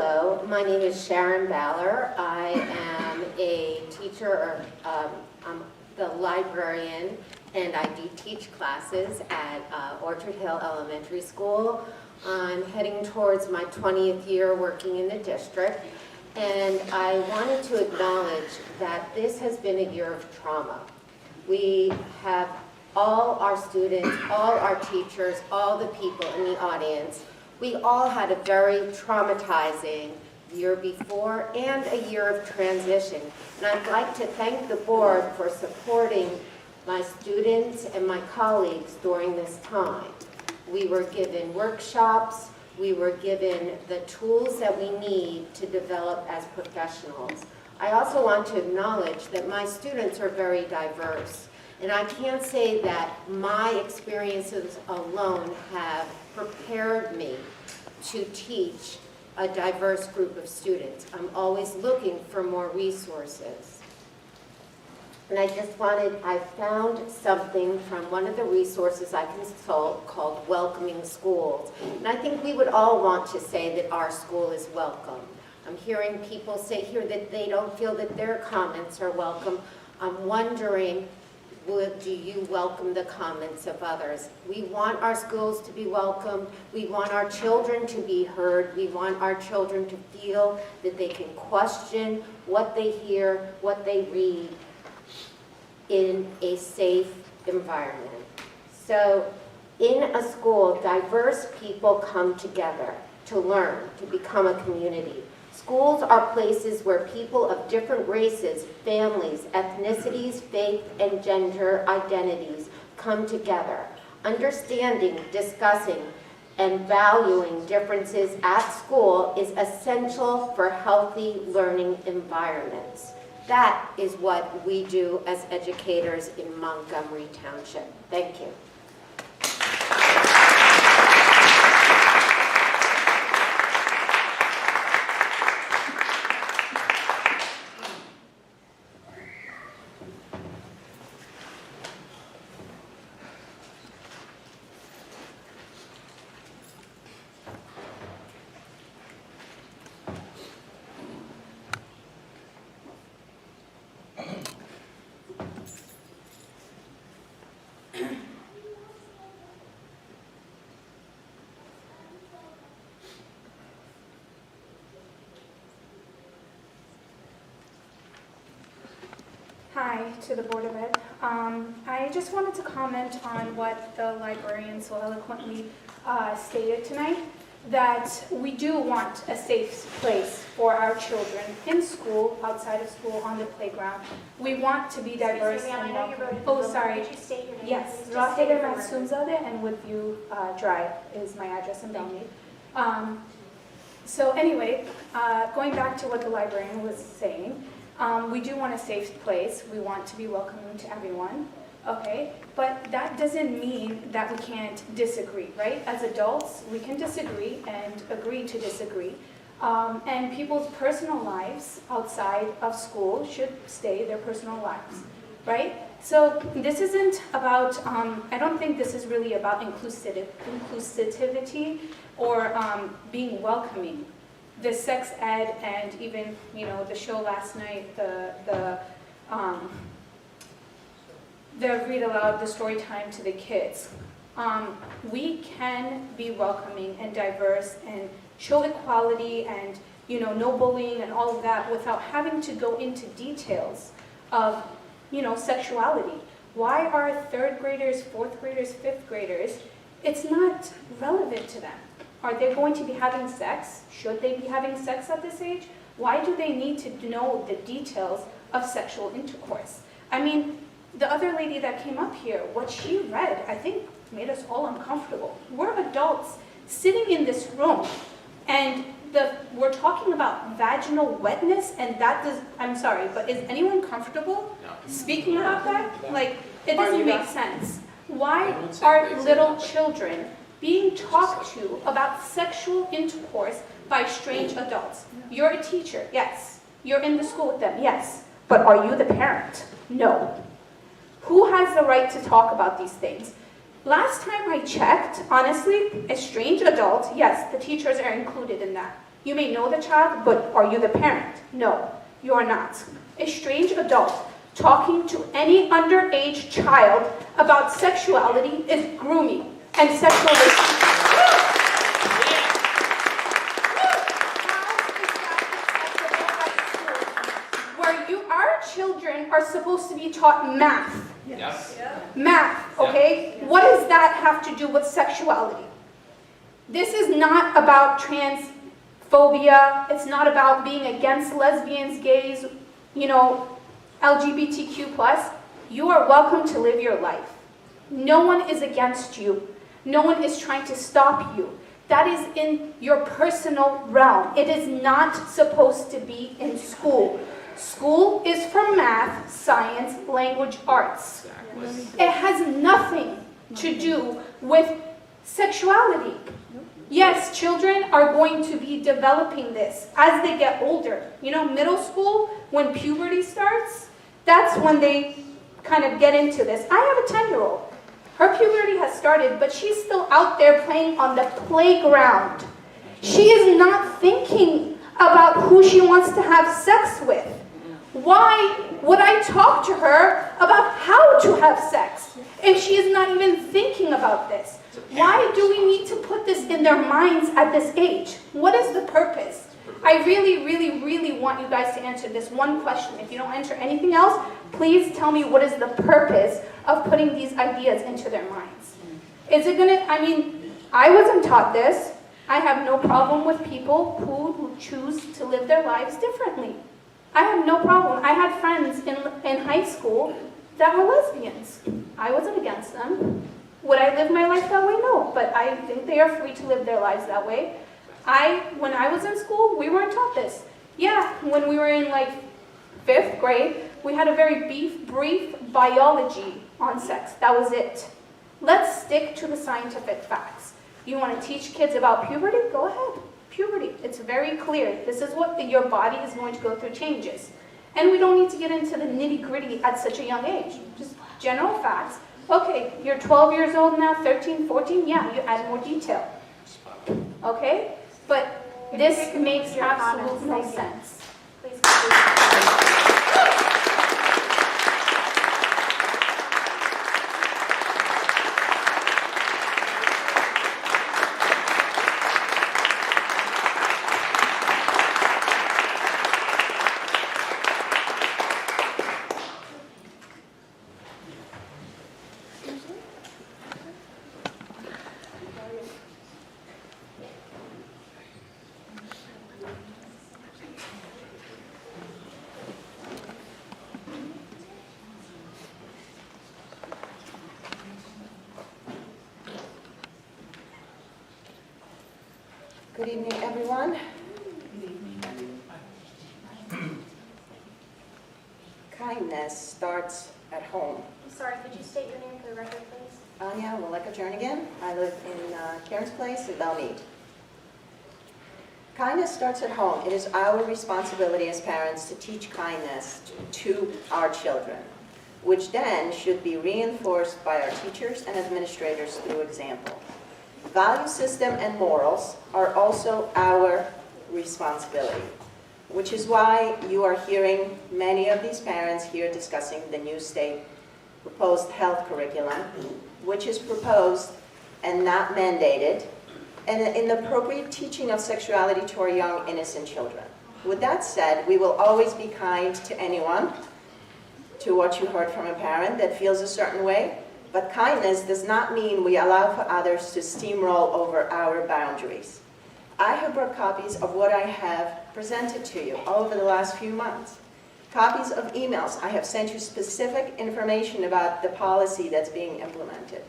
Hello, my name is Sharon Baller. I am a teacher, I'm the librarian, and I do teach classes at Orchard Hill Elementary School. I'm heading towards my 20th year working in the district, and I wanted to acknowledge that this has been a year of trauma. We have all our students, all our teachers, all the people in the audience, we all had a very traumatizing year before and a year of transition. And I'd like to thank the board for supporting my students and my colleagues during this time. We were given workshops, we were given the tools that we need to develop as professionals. I also want to acknowledge that my students are very diverse. And I can't say that my experiences alone have prepared me to teach a diverse group of students. I'm always looking for more resources. And I found something from one of the resources I consult called Welcoming Schools. And I think we would all want to say that our school is welcome. I'm hearing people say here that they don't feel that their comments are welcome. I'm wondering, do you welcome the comments of others? We want our schools to be welcomed. We want our children to be heard. We want our children to feel that they can question what they hear, what they read in a safe environment. So in a school, diverse people come together to learn, to become a community. Schools are places where people of different races, families, ethnicities, faith, and gender identities come together. Understanding, discussing, and valuing differences at school is essential for healthy learning environments. That is what we do as educators in Montgomery Township. Thank you. Hi to the Board of Ed. I just wanted to comment on what the librarian so eloquently stated tonight, that we do want a safe place for our children in school, outside of school, on the playground. We want to be diverse. Excuse me, ma'am, I know you wrote it. Oh, sorry. Could you state your name? Yes, please? Just state Raheda it for the record. Matsunzadeh and Woodview Drive is my address in Belmead. So anyway, going back to what the librarian was saying, we do want a safe place. We want to be welcoming to everyone, okay? But that doesn't mean that we can't disagree, right? As adults, we can disagree and agree to disagree. And people's personal lives outside of school should stay their personal lives, right? So this isn't about, I don't think this is really about inclusivity or being welcoming. The sex ed and even, the show last night, the read aloud, the story time to the kids. We can be welcoming and diverse and show equality and, no bullying and all of that without having to go into details of, sexuality. Why are third graders, fourth graders, fifth graders, it's not relevant to them. Are they going to be having sex? Should they be having sex at this age? Why do they need to know the details of sexual intercourse? I mean, the other lady that came up here, what she read, I think made us all uncomfortable. We're adults sitting in this room, and we're talking about vaginal wetness, and I'm sorry, but is anyone comfortable speaking about that? Like, it doesn't make sense. Why are little children being talked to about sexual intercourse by strange adults? You're a teacher, yes. You're in the school with them, yes. But are you the parent? No. Who has the right to talk about these things? Last time I checked, honestly, a strange adult, yes, the teachers are included in that. You may know the child, but are you the parent? No, you are not. A strange adult talking to any underage child about sexuality is grooming and sexual Our children are supposed to be taught math. Yes. Math, okay? What does that have to do with sexuality? This is not about transphobia. It's not about being against lesbians, gays, LGBTQ+. You are welcome to live your life. No one is against you. No one is trying to stop you. That is in your personal realm. It is not supposed to be in school. School is for math, science, language, arts. It has nothing to do with sexuality. Yes, children are going to be developing this as they get older. Middle school, when puberty starts, that's when they kind of get into this. I have a 10-year-old. Her puberty has started, but she's still out there playing on the playground. She is not thinking about who she wants to have sex with. Why would I talk to her about how to have sex if she is not even thinking about this? Why do we need to put this in their minds at this age? What is the purpose? I really, really, really want you guys to answer this one question. If you don't answer anything else, please tell me what is the purpose of putting these ideas into their minds. Is it gonna, I wasn't taught this. I have no problem with people who choose to live their lives differently. I have no problem. I had friends in high school that were lesbians. I wasn't against them. Would I live my life that way? No, but I think they are free to live their lives that way. When I was in school, we weren't taught this. Yeah, when we were in 5th grade, we had a very brief biology on sex. That was it. Let's stick to the scientific facts. You want to teach kids about puberty? Go ahead. Puberty. It's very clear. This is what your body is going to go through changes. And we don't need to get into the nitty-gritty at such a young age. Just general facts. Okay, you're 12 years old now, 13, 14, yeah, you add more detail. Okay? But this makes absolute no sense. Please continue. Good evening, everyone. Kindness starts at home. I'm sorry, could you state your name for the record, please? Anya Willeka Jernigan. I live in Karen's Place in Belmead. Kindness starts at home. It is our responsibility as parents to teach kindness to our children, which then should be reinforced by our teachers and administrators through example. Value system and morals are also our responsibility, which is why you are hearing many of these parents here discussing the new state proposed health curriculum, which is proposed and not mandated, and an appropriate teaching of sexuality to our young, innocent children. With that said, we will always be kind to anyone, to what you heard from a parent that feels a certain way, but kindness does not mean we allow for others to steamroll over our boundaries. I have brought copies of what I have presented to you over the last few months. Copies of emails. I have sent you specific information about the policy that's being implemented.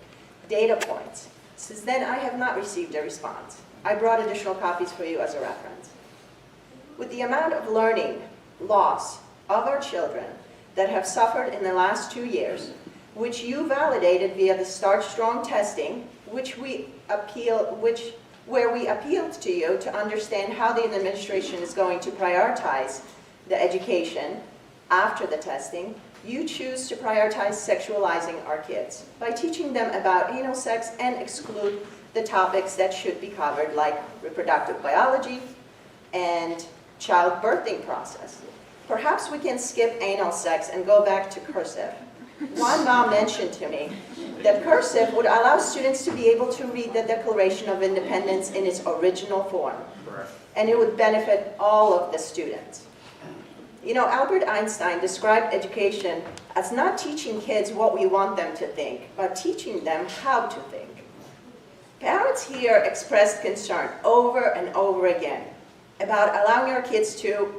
Data points. Since then, I have not received a response. I brought additional copies for you as a reference. With the amount of learning loss of our children that have suffered in the last 2 years, which you validated via the Start Strong testing, where we appealed to you to understand how the administration is going to prioritize the education after the testing, you choose to prioritize sexualizing our kids by teaching them about anal sex and exclude the topics that should be covered, like reproductive biology, and childbirthing process. Perhaps we can skip anal sex and go back to cursive. One mom mentioned to me that cursive would allow students to be able to read the Declaration of Independence in its original form. Correct. And it would benefit all of the students. You know, Albert Einstein described education as not teaching kids what we want them to think, but teaching them how to think. Parents here expressed concern over and over again about allowing our kids to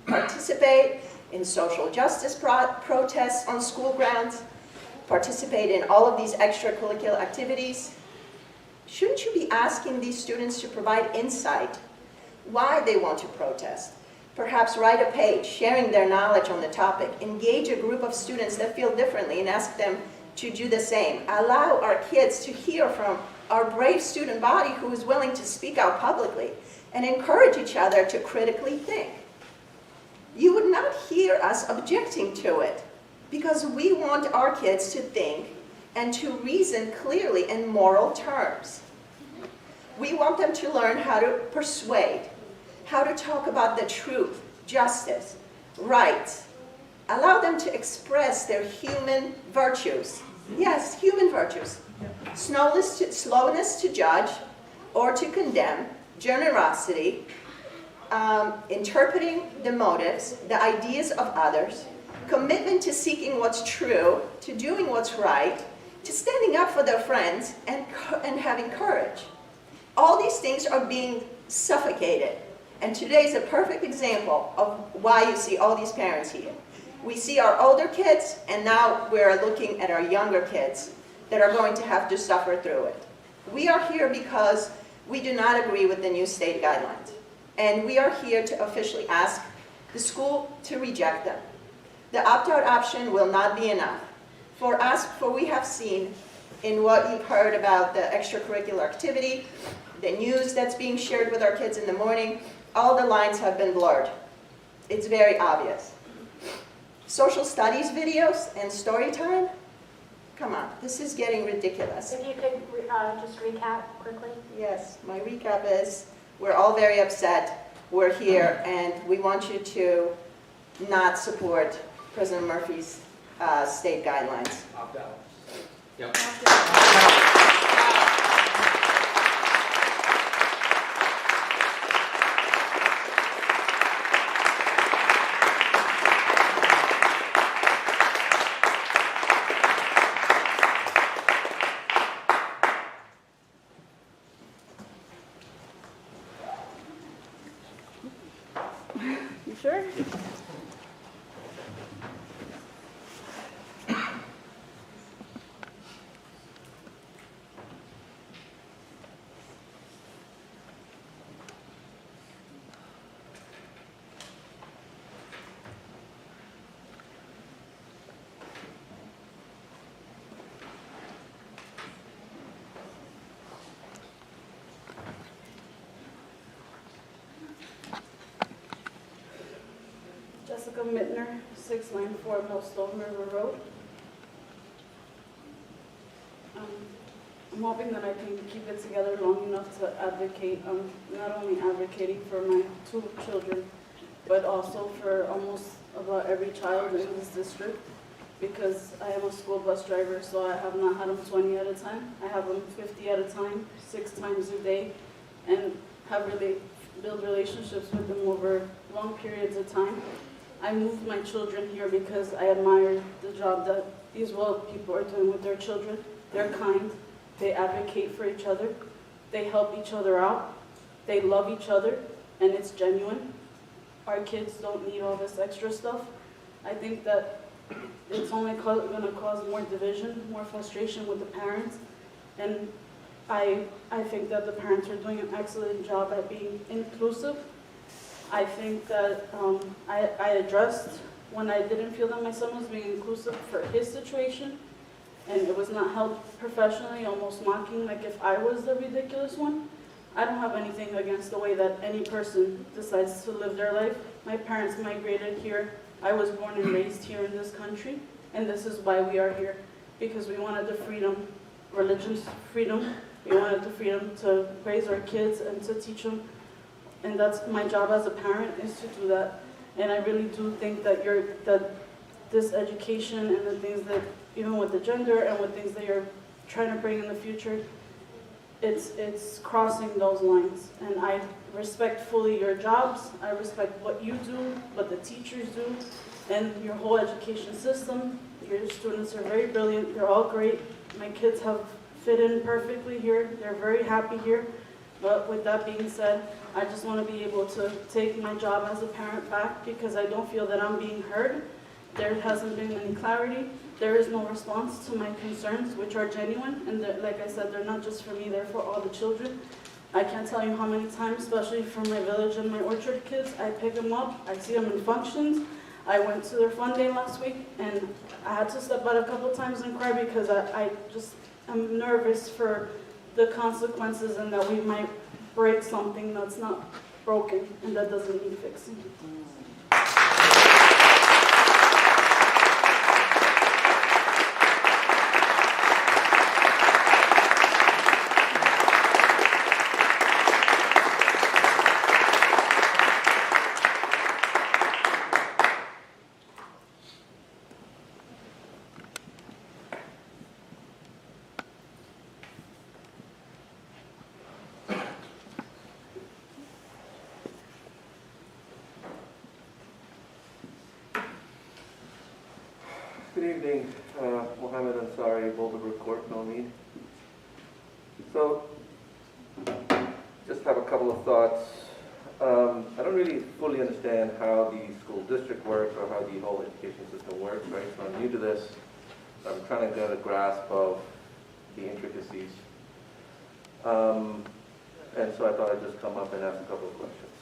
participate in social justice protests on school grounds, participate in all of these extracurricular activities. Shouldn't you be asking these students to provide insight why they want to protest? Perhaps write a page sharing their knowledge on the topic, engage a group of students that feel differently and ask them to do the same. Allow our kids to hear from our brave student body who is willing to speak out publicly, and encourage each other to critically think. You would not hear us objecting to it because we want our kids to think and to reason clearly in moral terms. We want them to learn how to persuade, how to talk about the truth, justice, rights. Allow them to express their human virtues. Yes, human virtues. Slowness to judge or to condemn, generosity, interpreting the motives, the ideas of others, commitment to seeking what's true, to doing what's right, to standing up for their friends, and having courage. All these things are being suffocated. And today is a perfect example of why you see all these parents here. We see our older kids, and now we're looking at our younger kids that are going to have to suffer through it. We are here because we do not agree with the new state guidelines. And we are here to officially ask the school to reject them. The opt-out option will not be enough. For us, for we have seen in what you've heard about the extracurricular activity, the news that's being shared with our kids in the morning, all the lines have been blurred. It's very obvious. Social studies videos and story time? Come on, this is getting ridiculous. If you could just recap quickly. Yes, my recap is we're all very upset. We're here, and we want you to not support President Murphy's state guidelines. Opt out. Yep. You sure? Jessica Mittner, 694 Millstone River Road. I'm hoping that I can keep it together long enough to advocate, not only advocating for my 2 children, but also for almost about every child in this district, because I am a school bus driver, so I have not had them 20 at a time. I have them 50 at a time, 6 times a day, and have really built relationships with them over long periods of time. I moved my children here because I admire the job that these well people are doing with their children. They're kind, they advocate for each other, they help each other out, they love each other, and it's genuine. Our kids don't need all this extra stuff. I think that it's only going to cause more division, more frustration with the parents, and I think that the parents are doing an excellent job at being inclusive. I think that I addressed when I didn't feel that my son was being inclusive for his situation, and it was not held professionally, almost mocking, like if I was the ridiculous one. I don't have anything against the way that any person decides to live their life. My parents migrated here. I was born and raised here in this country, and this is why we are here, because we wanted the freedom, religious freedom. We wanted the freedom to raise our kids and to teach them And that's my job as a parent, is to do that. And I really do think that this education and the things that, even with the gender and with things that you're trying to bring in the future, it's crossing those lines. And I respect fully your jobs. I respect what you do, what the teachers do, and your whole education system. Your students are very brilliant. They're all great. My kids have fit in perfectly here. They're very happy here. But with that being said, I just want to be able to take my job as a parent back, because I don't feel that I'm being heard. There hasn't been any clarity. There is no response to my concerns, which are genuine. And like I said, they're not just for me, they're for all the children. I can't tell you how many times, especially for my village and my orchard kids, I pick them up, I see them in functions. I went to their fun day last week, and I had to step out a couple times and cry, because I just am nervous for the consequences, and that we might break something that's not broken and that doesn't need fixing. Good evening, Mohammed Ansari, Boulder Court, Melmead. So, just have a couple of thoughts. I don't really fully understand how the school district works or how the whole education system works, right? So I'm new to this. I'm trying to get a grasp of the intricacies. And so I thought I'd just come up and ask a couple of questions,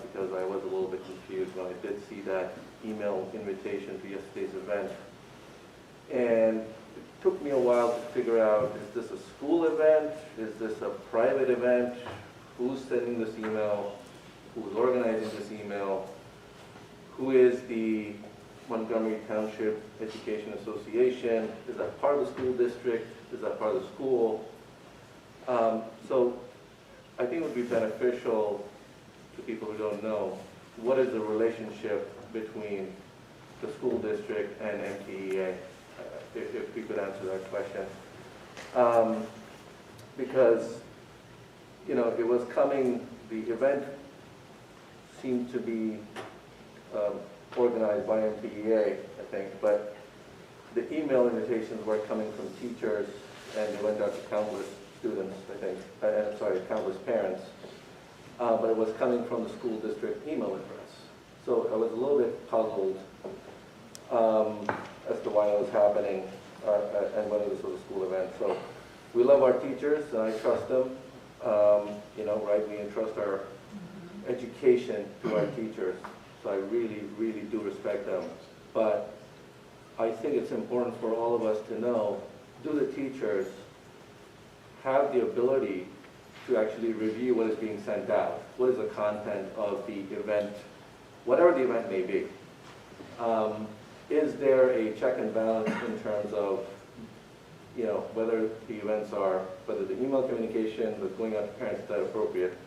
because I was a little bit confused when I did see that email invitation to yesterday's event. And it took me a while to figure out, is this a school event? Is this a private event? Who's sending this email? Who's organizing this email? Who is the Montgomery Township Education Association? Is that part of the school district? Is that part of the school? So I think it would be beneficial to people who don't know, what is the relationship between the school district and MTEA? If we could answer that question. Because, you know, it was coming, the event seemed to be organized by MTEA, I think, but the email invitations were coming from teachers, and they went out to countless students, I think, countless parents, but it was coming from the school district email address. So I was a little bit puzzled as to why it was happening and whether this was a school event. So we love our teachers, and I trust them. You know, right, we entrust our education to our teachers. So I really, really do respect them. But I think it's important for all of us to know, do the teachers have the ability to actually review what is being sent out? What is the content of the event, whatever the event may be? Is there a check and balance in terms of, you know, whether the events are, whether the email communication that's going out to parents is that appropriate?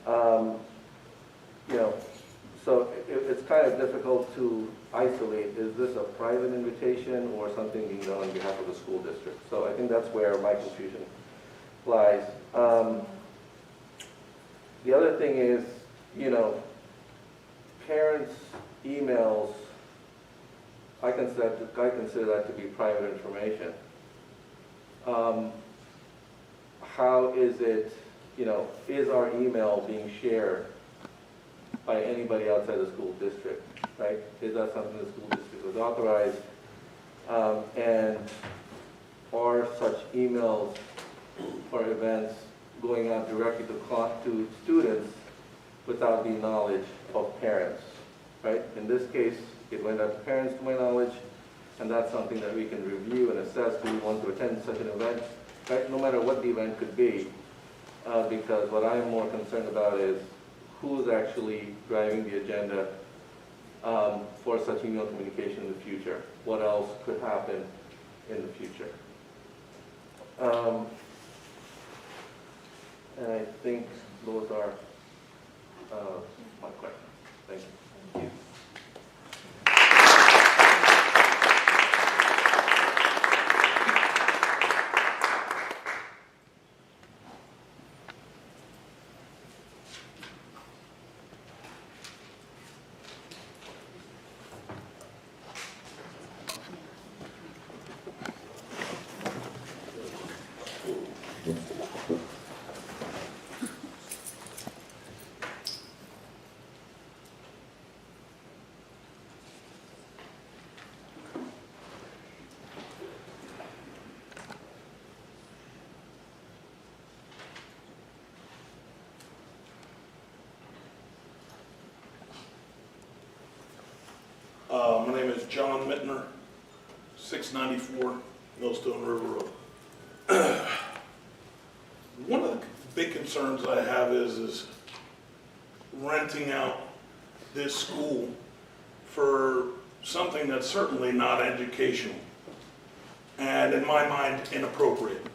You know, so it's kind of difficult to isolate, is this a private invitation or something being done on behalf of the school district? So I think that's where my confusion lies. The other thing is, you know, parents' emails, I consider that to be private information. How is it, you know, is our email being shared by anybody outside the school district, right? Is that something the school district was authorized? And are such emails or events going out directly to students without the knowledge of parents, right? In this case, it went out to parents, to my knowledge, and that's something that we can review and assess. Do we want to attend such an event, right? No matter what the event could be, because what I'm more concerned about is who's actually driving the agenda for such email communication in the future. What else could happen in the future? And I think those are my question. Thank you. My name is John Mittner, 694 Millstone River Road. One of the big concerns I have is renting out this school for something that's certainly not educational and, in my mind, inappropriate.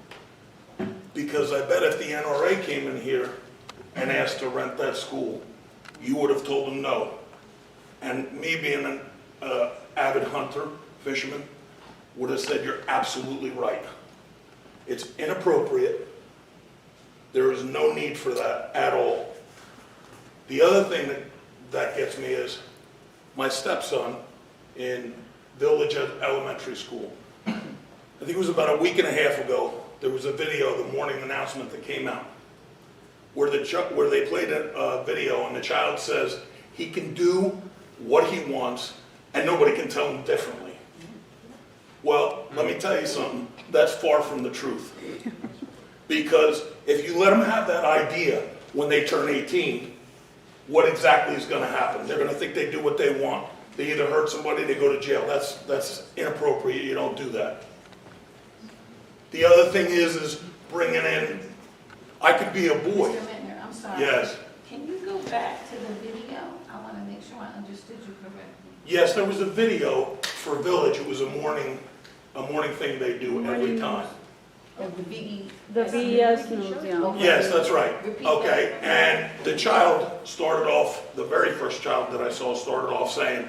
Because I bet if the NRA came in here and asked to rent that school, you would have told them no. And me being an avid hunter, fisherman, would have said, you're absolutely right. It's inappropriate. There is no need for that at all. The other thing that gets me is my stepson in Village Elementary School. I think it was about a week and a half ago, there was a video, the morning announcement that came out, where they played a video and the child says he can do what he wants and nobody can tell him differently. Well, let me tell you something, that's far from the truth. Because if you let them have that idea when they turn 18, what exactly is going to happen? They're going to think they do what they want. They either hurt somebody, they go to jail. That's inappropriate, you don't do that. The other thing is bringing in, I could be a boy. Mr. Mittner, I'm sorry. Yes. Can you go back to the video? I want to make sure I understood you correctly. Yes, there was a video for Village. It was a morning thing they do every time. The VES news, yeah. Yes, that's right. Okay, and the child started off, the very first child that I saw started off saying,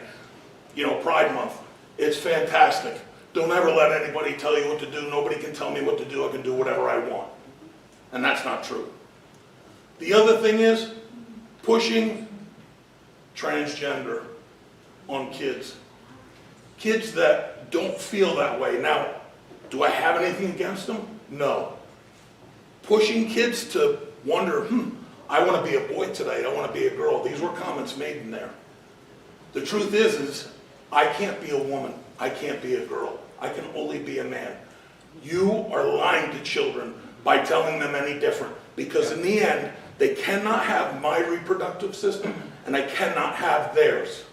you know, Pride Month, it's fantastic. Don't ever let anybody tell you what to do. Nobody can tell me what to do. I can do whatever I want. And that's not true. The other thing is pushing transgender on kids. Kids that don't feel that way. Now, do I have anything against them? No. Pushing kids to wonder, I want to be a boy today, I want to be a girl. These were comments made in there. The truth is I can't be a woman. I can't be a girl. I can only be a man. You are lying to children by telling them any different. Because in the end, they cannot have my reproductive system and I cannot have theirs.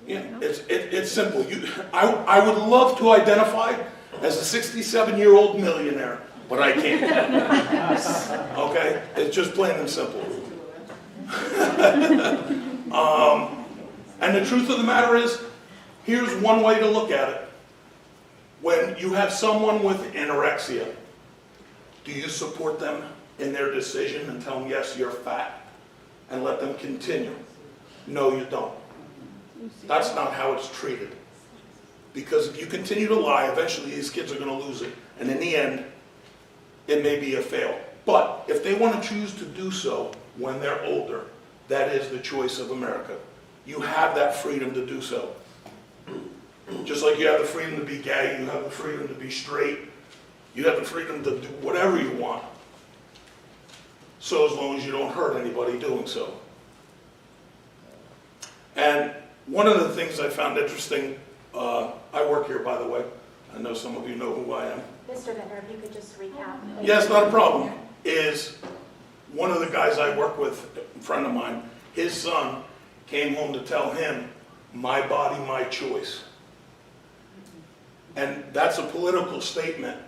Yeah, it's simple. I would love to identify as a 67-year-old millionaire, but I can't. Okay? It's just plain and simple. And the truth of the matter is, here's one way to look at it. When you have someone with anorexia, do you support them in their decision and tell them, yes, you're fat, and let them continue? No, you don't. That's not how it's treated. Because if you continue to lie, eventually these kids are going to lose it. And in the end, it may be a fail. But if they want to choose to do so when they're older, that is the choice of America. You have that freedom to do so. Just like you have the freedom to be gay, you have the freedom to be straight, you have the freedom to do whatever you want. So as long as you don't hurt anybody doing so. And one of the things I found interesting, I work here, by the way. I know some of you know who I am. Mr. Mittner, if you could just recap. Yes, not a problem. Is one of the guys I work with, a friend of mine, his son came home to tell him, my body, my choice. And that's a political statement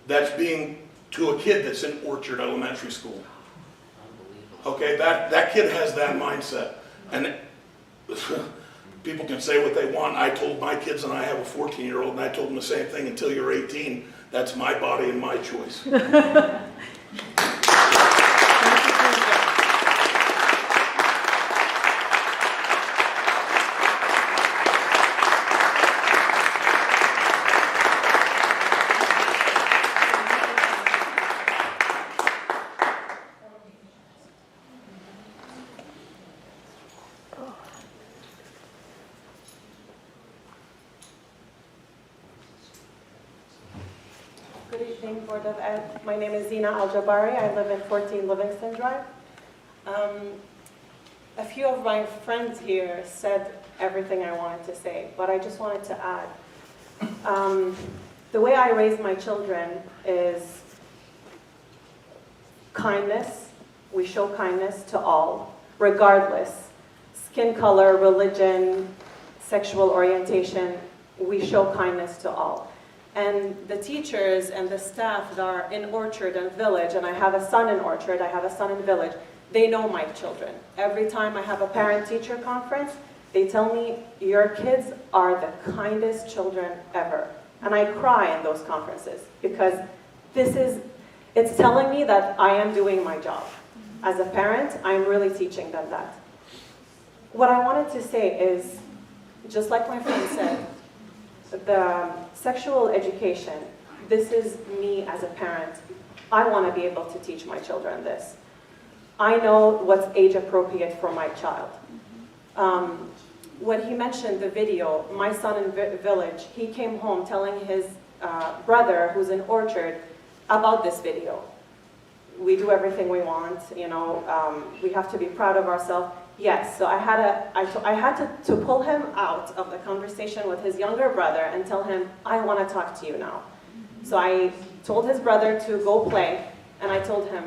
that's being to a kid that's in Orchard Elementary School. Okay, that kid has that mindset. And people can say what they want. I told my kids, and I have a 14-year-old, and I told them the same thing, until you're 18, that's my body and my choice. Thank you. Good evening, Board of Ed. My name is Zina Al-Jabari. I live in 14 Livingston Drive. A few of my friends here said everything I wanted to say, but I just wanted to add. The way I raise my children is kindness. We show kindness to all, regardless. Skin color, religion, sexual orientation, we show kindness to all. And the teachers and the staff that are in Orchard and Village, and I have a son in Orchard, I have a son in Village, they know my children. Every time I have a parent-teacher conference, they tell me, your kids are the kindest children ever. And I cry in those conferences because it's telling me that I am doing my job. As a parent, I'm really teaching them that. What I wanted to say is, just like my friend said, the sexual education, this is me as a parent. I want to be able to teach my children this. I know what's age appropriate for my child. When he mentioned the video, my son in Village, he came home telling his brother, who's in Orchard, about this video. We do everything we want, you know, we have to be proud of ourselves. Yes, so I had to pull him out of the conversation with his younger brother and tell him, I want to talk to you now. So I told his brother to go play, and I told him,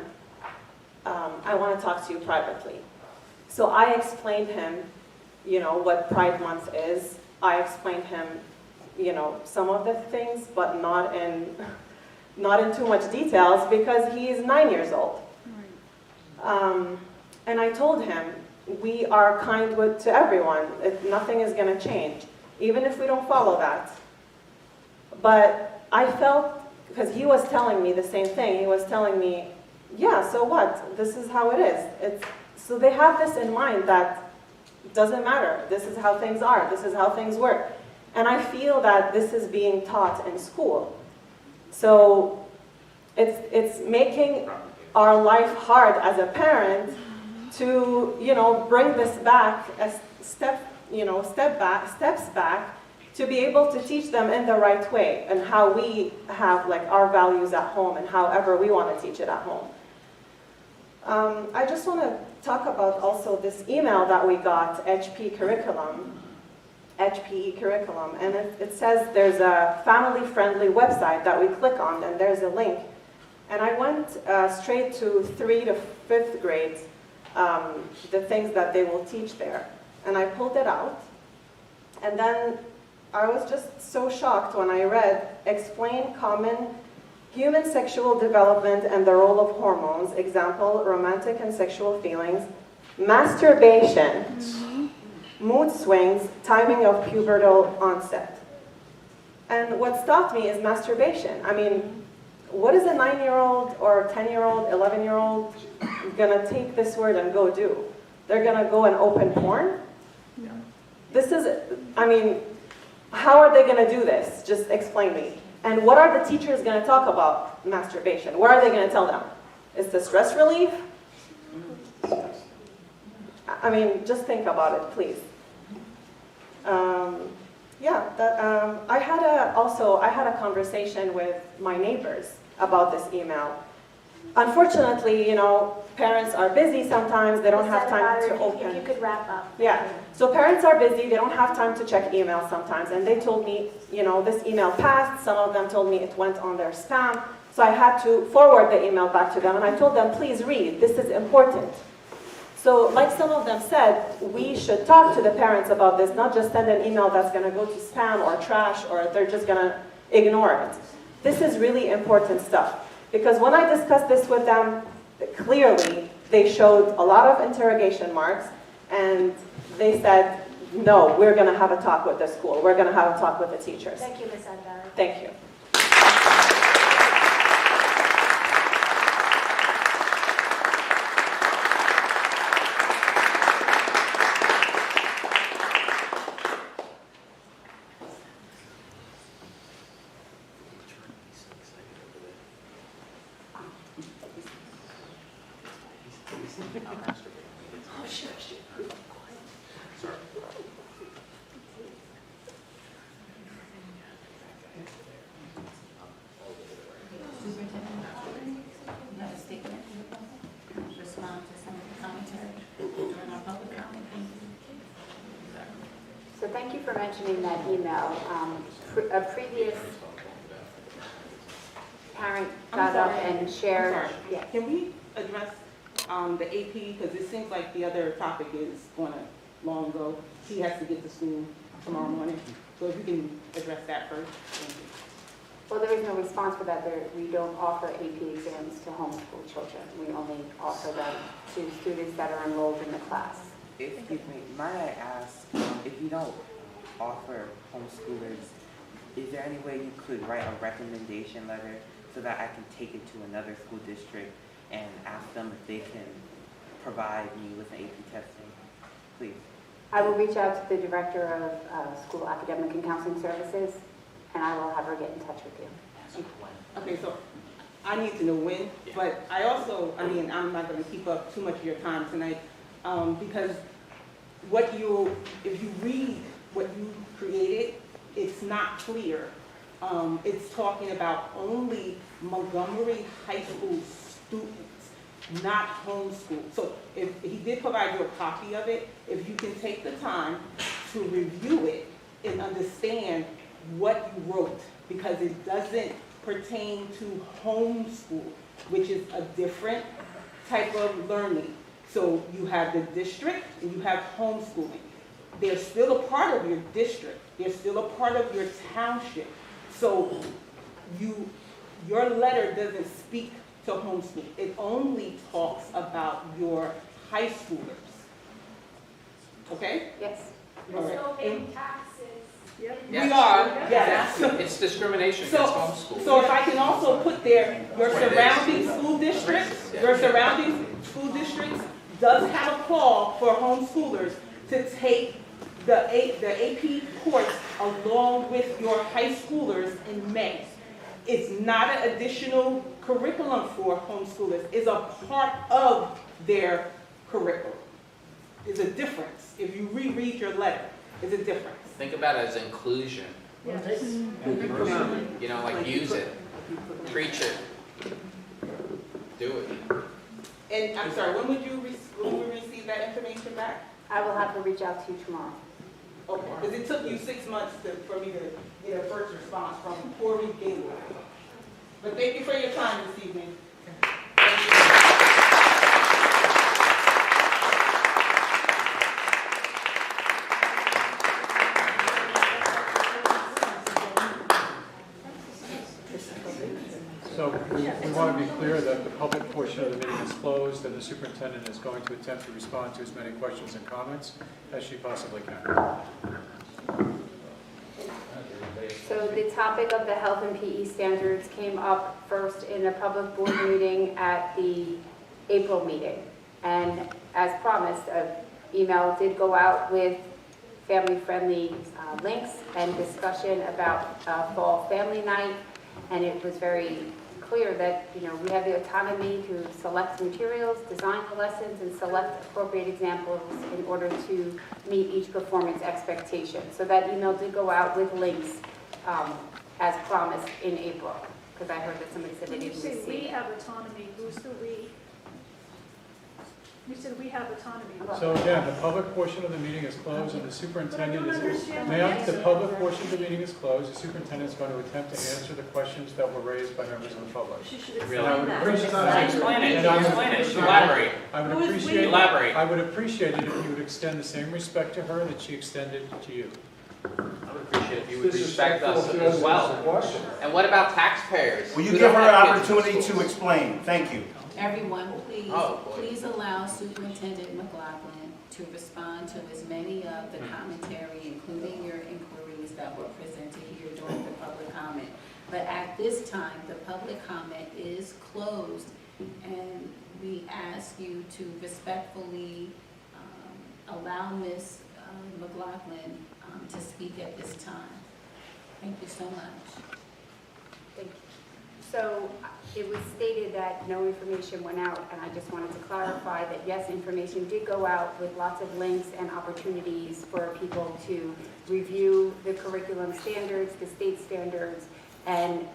I want to talk to you privately. So I explained him, you know, what Pride Month is. I explained him, you know, some of the things, but not in too much details because he is 9 years old. And I told him, we are kind to everyone. Nothing is going to change, even if we don't follow that. But I felt, because he was telling me the same thing, he was telling me, yeah, so what? This is how it is. So they have this in mind that it doesn't matter. This is how things are. This is how things work. And I feel that this is being taught in school. So it's making our life hard as a parent to, you know, bring this back a steps back to be able to teach them in the right way and how we have like our values at home and however we want to teach it at home. I just want to talk about also this email that we got, HPE curriculum, and it says there's a family-friendly website that we click on, and there's a link. And I went straight to 3rd to 5th grades, the things that they will teach there. And I pulled it out, and then I was just so shocked when I read, explain common human sexual development and the role of hormones, example, romantic and sexual feelings, masturbation, mood swings, timing of pubertal onset. And what stopped me is masturbation. I mean, what is a 9-year-old or 10-year-old, 11-year-old gonna take this word and go do? They're gonna go and open porn? This is, I mean, how are they gonna do this? Just explain me. And what are the teachers gonna talk about masturbation? What are they gonna tell them? Is the stress relief? I mean, just think about it, please. I had a conversation with my neighbors about this email. Unfortunately, you know, parents are busy sometimes, they don't have time to open. If you could wrap up. Yeah, so parents are busy, they don't have time to check emails sometimes, and they told me, you know, this email passed, some of them told me it went on their spam, so I had to forward the email back to them, and I told them, please read, this is important. So like some of them said, we should talk to the parents about this, not just send an email that's going to go to spam or trash, or they're just going to ignore it. This is really important stuff. Because when I discussed this with them, clearly they showed a lot of interrogation marks, and they said, no, we're going to have a talk with the school. We're going to have a talk with the teachers. Thank you, Ms. Adbari. Thank you. for mentioning that email. A previous parent got up and shared. Yeah. Can we address the AP, because it seems like the other topic is going to long go. He has to get to school tomorrow morning. So if you can address that first. Thank you. Well, there is no response for that. We don't offer AP exams to homeschool children. We only offer them to students that are enrolled in the class. Excuse me, might I ask, if you don't offer homeschoolers, is there any way you could write a recommendation letter so that I can take it to another school district and ask them if they can provide me with an AP testing, please? I will reach out to the director of school academic and counseling services, and I will have her get in touch with you. Okay, so I need to know when, but I also, I'm not going to keep up too much of your time tonight, because if you read what you created, it's not clear. It's talking about only Montgomery High School students, not homeschool. So if he did provide you a copy of it, if you can take the time to review it and understand what you wrote, because it doesn't pertain to homeschool, which is a different type of learning. So you have the district and you have homeschooling. They're still a part of your district. They're still a part of your township. So your letter doesn't speak to homeschool. It only talks about your high schoolers. Okay? Yes. All right. Still paying taxes. Yep. We are, yes. It's discrimination against homeschool. So if I can also put there, your surrounding school districts, does have a call for homeschoolers to take the AP course along with your high schoolers in May. It's not an additional curriculum for homeschoolers. It's a part of their curriculum. There's a difference. If you reread your letter, it's a difference. Think about it as inclusion. Yes. You know, like use it, preach it, do it. And I'm sorry, when will we receive that information back? I will have to reach out to you tomorrow. Okay, because it took you 6 months for me to get a first response from Corey Gaylord. But thank you for your time this evening. So we want to be clear that the public portion of the meeting is closed and the superintendent is going to attempt to respond to as many questions and comments as she possibly can. So the topic of the health and PE standards came up first in a public board meeting at the April meeting. And as promised, an email did go out with family-friendly links and discussion about fall family night. And it was very clear that, we have the autonomy to select materials, design the lessons, and select appropriate examples in order to meet each performance expectation. So that email did go out with links as promised in April, because I heard that somebody said they didn't receive it. We have autonomy. Who's the we? You said we have autonomy. So again, the public portion of the meeting is closed and the superintendent But I don't understand Ma'am, the the answer. public portion of the meeting is closed. The superintendent is going to attempt to answer the questions that were raised by members of the public. She should And I would appreciate- Explain it, and I would- explain it, elaborate. I would Who is appreciate, we? Elaborate. I would appreciate it if you would extend the same respect to her that she extended to you. I would appreciate if you would respect us as well. And what about taxpayers? Will you who give her don't an have kids in opportunity schools? to explain? Thank you. Everyone, please, Oh, boy. please allow Superintendent McLaughlin to respond to as many of the commentary, including your inquiries that were presented here during the public comment. But at this time, the public comment is closed, and we ask you to respectfully allow Ms. McLaughlin to speak at this time. Thank you so much. Thank you. So it was stated that no information went out, and I just wanted to clarify that yes, information did go out with lots of links and opportunities for people to review the curriculum standards, the state standards, and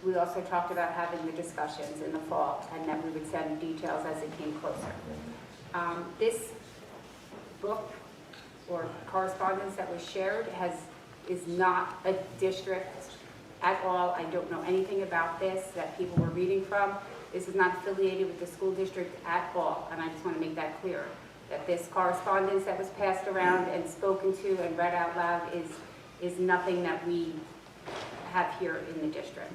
we also talked about having the discussions in the fall, and that we would send details as it came closer. This book or correspondence that was shared is not a district at all. I don't know anything about this that people were reading from. This is not affiliated with the school district at all, and I just want to make that clear, that this correspondence that was passed around and spoken to and read out loud is nothing that we have here in the district.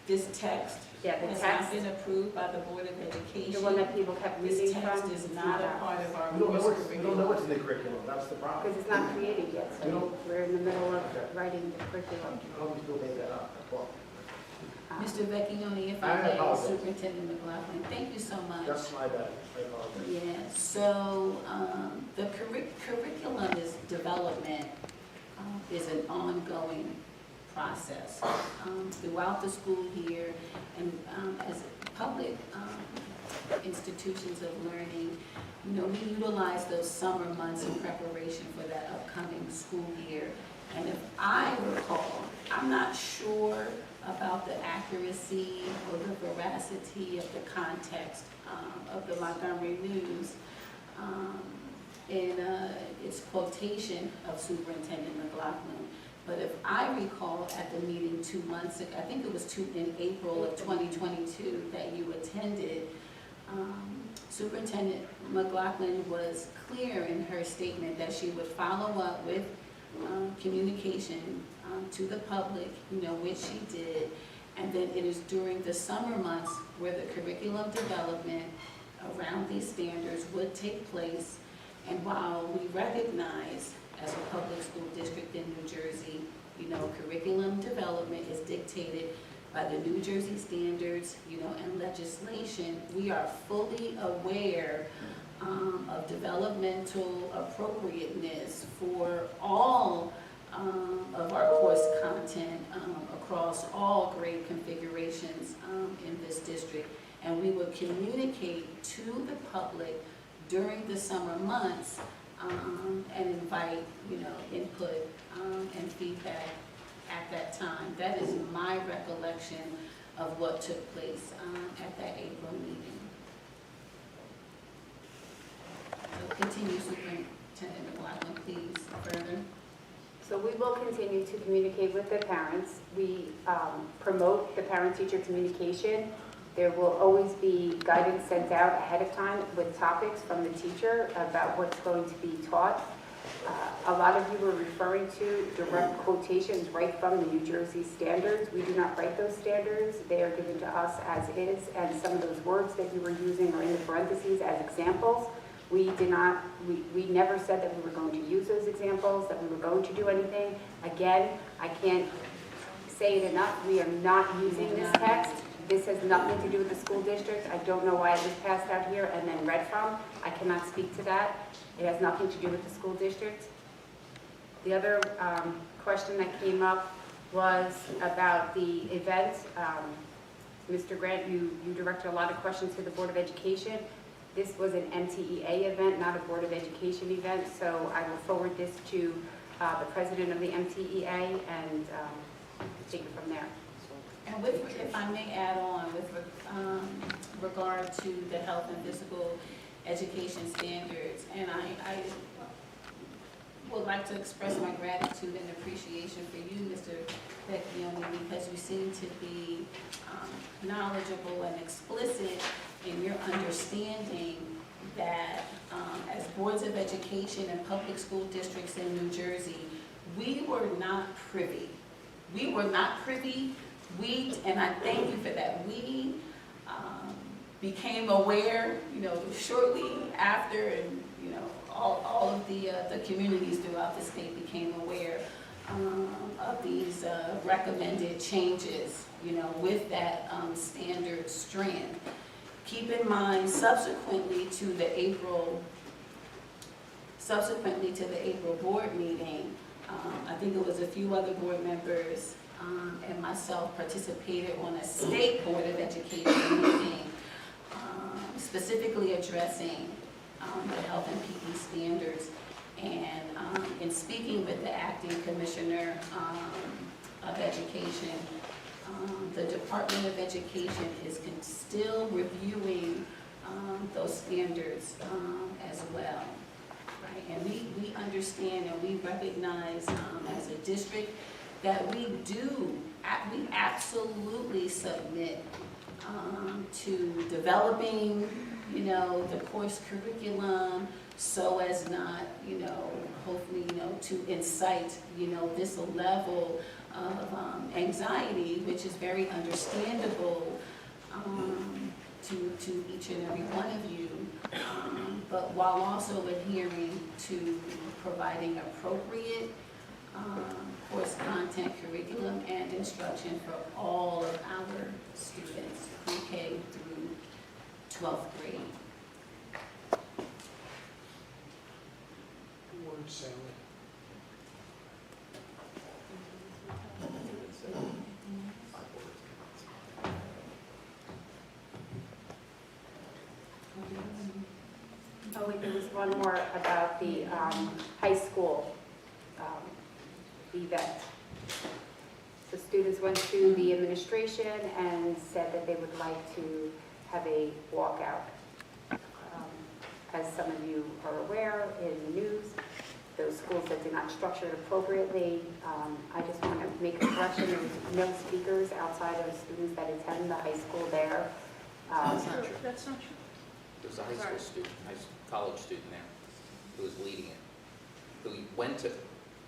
This text Yeah, the has text, not been approved by the Board of Education. the one that people kept reading This from. text is not a part of our We don't know course what's, we don't know curriculum. what's in the curriculum, that's the problem. Because it's not created yet, so we're in the middle of writing the curriculum. How we still made that up, that's all. Mr. Vecchione, if I I may, apologize. Superintendent McLaughlin, thank you so much. That's my bad, I apologize. Yeah, so the curriculum development is an ongoing process throughout the school year, and as public institutions of learning, we utilize those summer months in preparation for that upcoming school year. And if I recall, I'm not sure about the accuracy or the veracity of the context of the Montgomery News in its quotation of Superintendent McLaughlin. But if I recall at the meeting 2 months ago, I think it was in April of 2022 that you attended, Superintendent McLaughlin was clear in her statement that she would follow up with communication to the public, which she did. And then it is during the summer months where the curriculum development around these standards would take place. And while we recognize as a public school district in New Jersey, curriculum development is dictated by the New Jersey standards, and legislation, we are fully aware of developmental appropriateness for all of our course content across all grade configurations in this district. And we would communicate to the public during the summer months and invite, input and feedback at that time. That is my recollection of what took place at that April meeting. So continue, Superintendent McLaughlin, please, further. So we will continue to communicate with the parents. We promote the parent-teacher communication. There will always be guidance sent out ahead of time with topics from the teacher about what's going to be taught. A lot of you were referring to direct quotations right from the New Jersey standards. We do not write those standards. They are given to us as is, and some of those words that you were using are in the parentheses as examples. We never said that we were going to use those examples, that we were going to do anything. Again, I can't say it enough. We are not using this text. This has nothing to do with the school district. I don't know why it was passed out here and then read from. I cannot speak to that. It has nothing to do with the school district. The other question that came up was about the event. Mr. Grant, you directed a lot of questions to the Board of Education. This was an MTEA event, not a Board of Education event, so I will forward this to the president of the MTEA and take it from there. And if I may add on, with regard to the health and physical education standards, and I would like to express my gratitude and appreciation for you, Mr. Vecchione, because you seem to be knowledgeable and explicit in your understanding that as boards of education and public school districts in New Jersey, we were not privy. We were not privy. And I thank you for that. We became aware, shortly after, and all of the communities throughout the state became aware of these recommended changes, with that standard strand. Keep in mind, subsequently to the April board meeting, I think it was a few other board members and myself participated on a state board of education meeting specifically addressing the health and PE standards. And in speaking with the acting commissioner of education, the Department of Education is still reviewing those standards as well. Right? And we understand and we recognize as a district that we absolutely submit to developing, the course curriculum so as not, hopefully, to incite, this level of anxiety, which is very understandable to each and every one of you, but while also adhering to providing appropriate course content, curriculum, and instruction for all of our students, pre-K through 12th grade. Word salad. Oh, wait, there was one more about the high school event. So students went to the administration and said that they would like to have a walkout. As some of you are aware in the news, those schools that did not structure it appropriately, I just want to make a correction. There was no speakers outside of students that attend the high school there. That's not true. That's not true. There was a high school student, college student there, who was leading it, who went to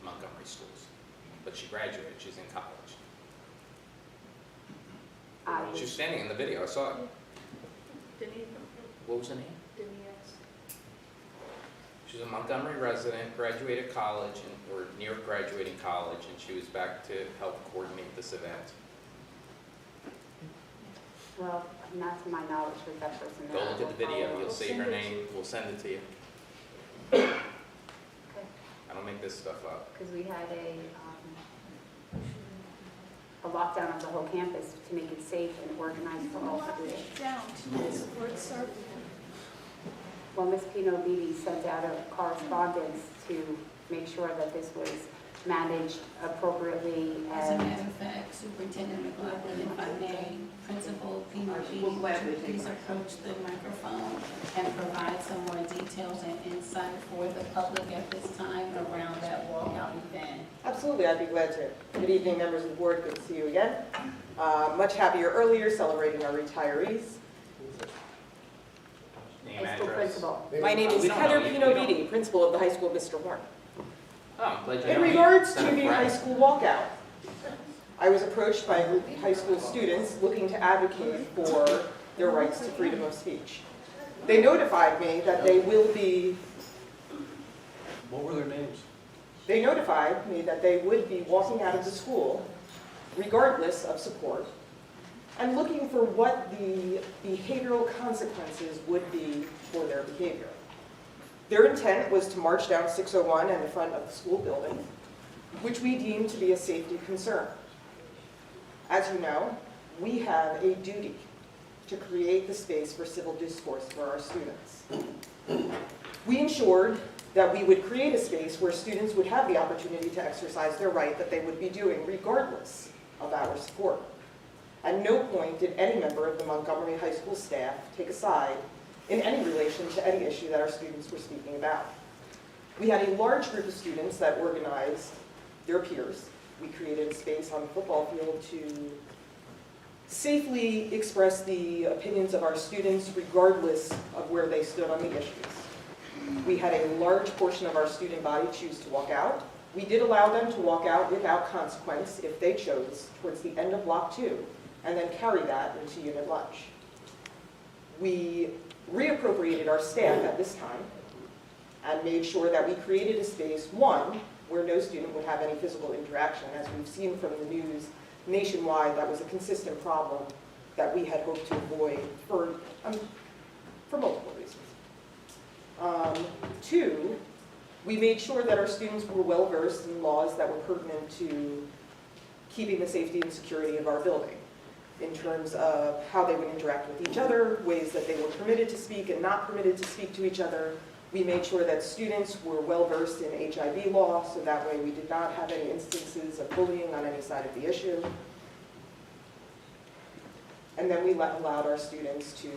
Montgomery schools, but she graduated, she's in college. She was standing in the video, I saw it. What was her name? She's a Montgomery resident, graduated college, or near graduating college, and she was back to help coordinate this event. Well, not to my knowledge was that person Go there. look at the video, you'll see her name, we'll send it to you. Okay. I don't make this stuff up. Because we had a lockdown of the whole campus to make it safe and organized for all students. Down to the support circle. Well, Ms. Pino-Beatty sent out a correspondence to make sure that this was managed appropriately. As a matter of fact, Superintendent McLaughlin, if I may, Principal Pino-Beatty, please approach the microphone and provide some more details and insight for the public at this time around that walkout event. Absolutely, I'd be glad to. Good evening, members of the board. Good to see you again. Much happier earlier, celebrating our retirees. Name, High school address. principal. My name is We don't Heather know you. Pino-Beatty, principal of the high school, Mr. Horn. Oh, I'm glad you In know me. regards to Send a the friend. high school walkout, I was approached by a group of high school students looking to advocate for their rights to freedom of speech. They notified me that they will be... What were their names? They notified me that they would be walking out of the school regardless of support and looking for what the behavioral consequences would be for their behavior. Their intent was to march down 601 in the front of the school building, which we deemed to be a safety concern. As you know, we have a duty to create the space for civil discourse for our students. We ensured that we would create a space where students would have the opportunity to exercise their right that they would be doing regardless of our support. At no point did any member of the Montgomery High School staff take a side in any relation to any issue that our students were speaking about. We had a large group of students that organized their peers. We created a space on the football field to safely express the opinions of our students regardless of where they stood on the issues. We had a large portion of our student body choose to walk out. We did allow them to walk out without consequence if they chose towards the end of Block 2 and then carry that into unit lunch. We reappropriated our staff at this time and made sure that we created a space, one, where no student would have any physical interaction. As we've seen from the news nationwide, that was a consistent problem that we had hoped to avoid for multiple reasons. Two, we made sure that our students were well-versed in laws that were pertinent to keeping the safety and security of our building in terms of how they would interact with each other, ways that they were permitted to speak and not permitted to speak to each other. We made sure that students were well-versed in HIV law, so that way we did not have any instances of bullying on any side of the issue. And then we allowed our students to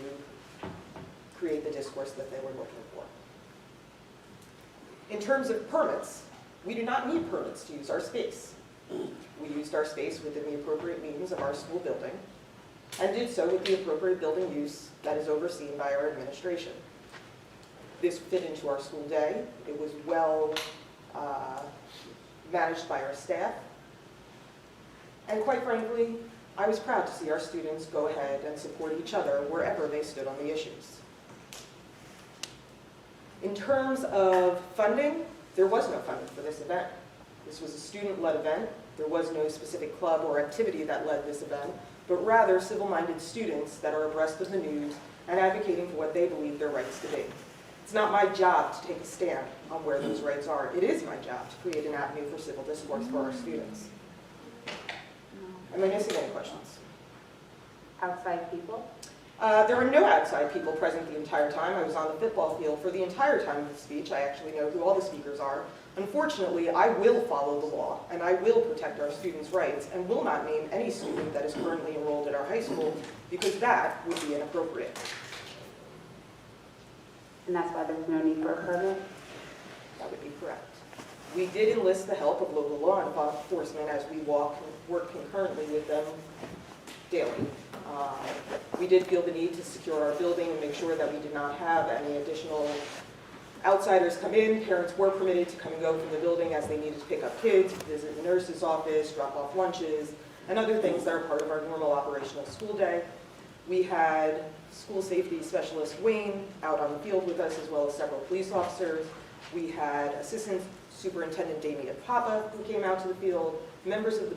create the discourse that they were looking for. In terms of permits, we do not need permits to use our space. We used our space within the appropriate means of our school building and did so with the appropriate building use that is overseen by our administration. This fit into our school day. It was well managed by our staff. And quite frankly, I was proud to see our students go ahead and support each other wherever they stood on the issues. In terms of funding, there was no funding for this event. This was a student-led event. There was no specific club or activity that led this event, but rather civil-minded students that are abreast of the news and advocating for what they believe their rights to be. It's not my job to take a stand on where those rights are. It is my job to create an avenue for civil discourse for our students. Am I missing any questions? Outside people? There were no outside people present the entire time. I was on the football field for the entire time of the speech. I actually know who all the speakers are. Unfortunately, I will follow the law, and I will protect our students' rights, and will not name any student that is currently enrolled at our high school, because that would be inappropriate. And that's why there's no need for a permit? That would be correct. We did enlist the help of local law enforcement as we work concurrently with them daily. We did feel the need to secure our building and make sure that we did not have any additional outsiders come in. Parents were permitted to come and go from the building as they needed to pick up kids, visit the nurse's office, drop off lunches, and other things that are part of our normal operational school day. We had school safety specialist Wayne out on the field with us, as well as several police officers. We had Assistant Superintendent Damian Papa, who came out to the field. Members of the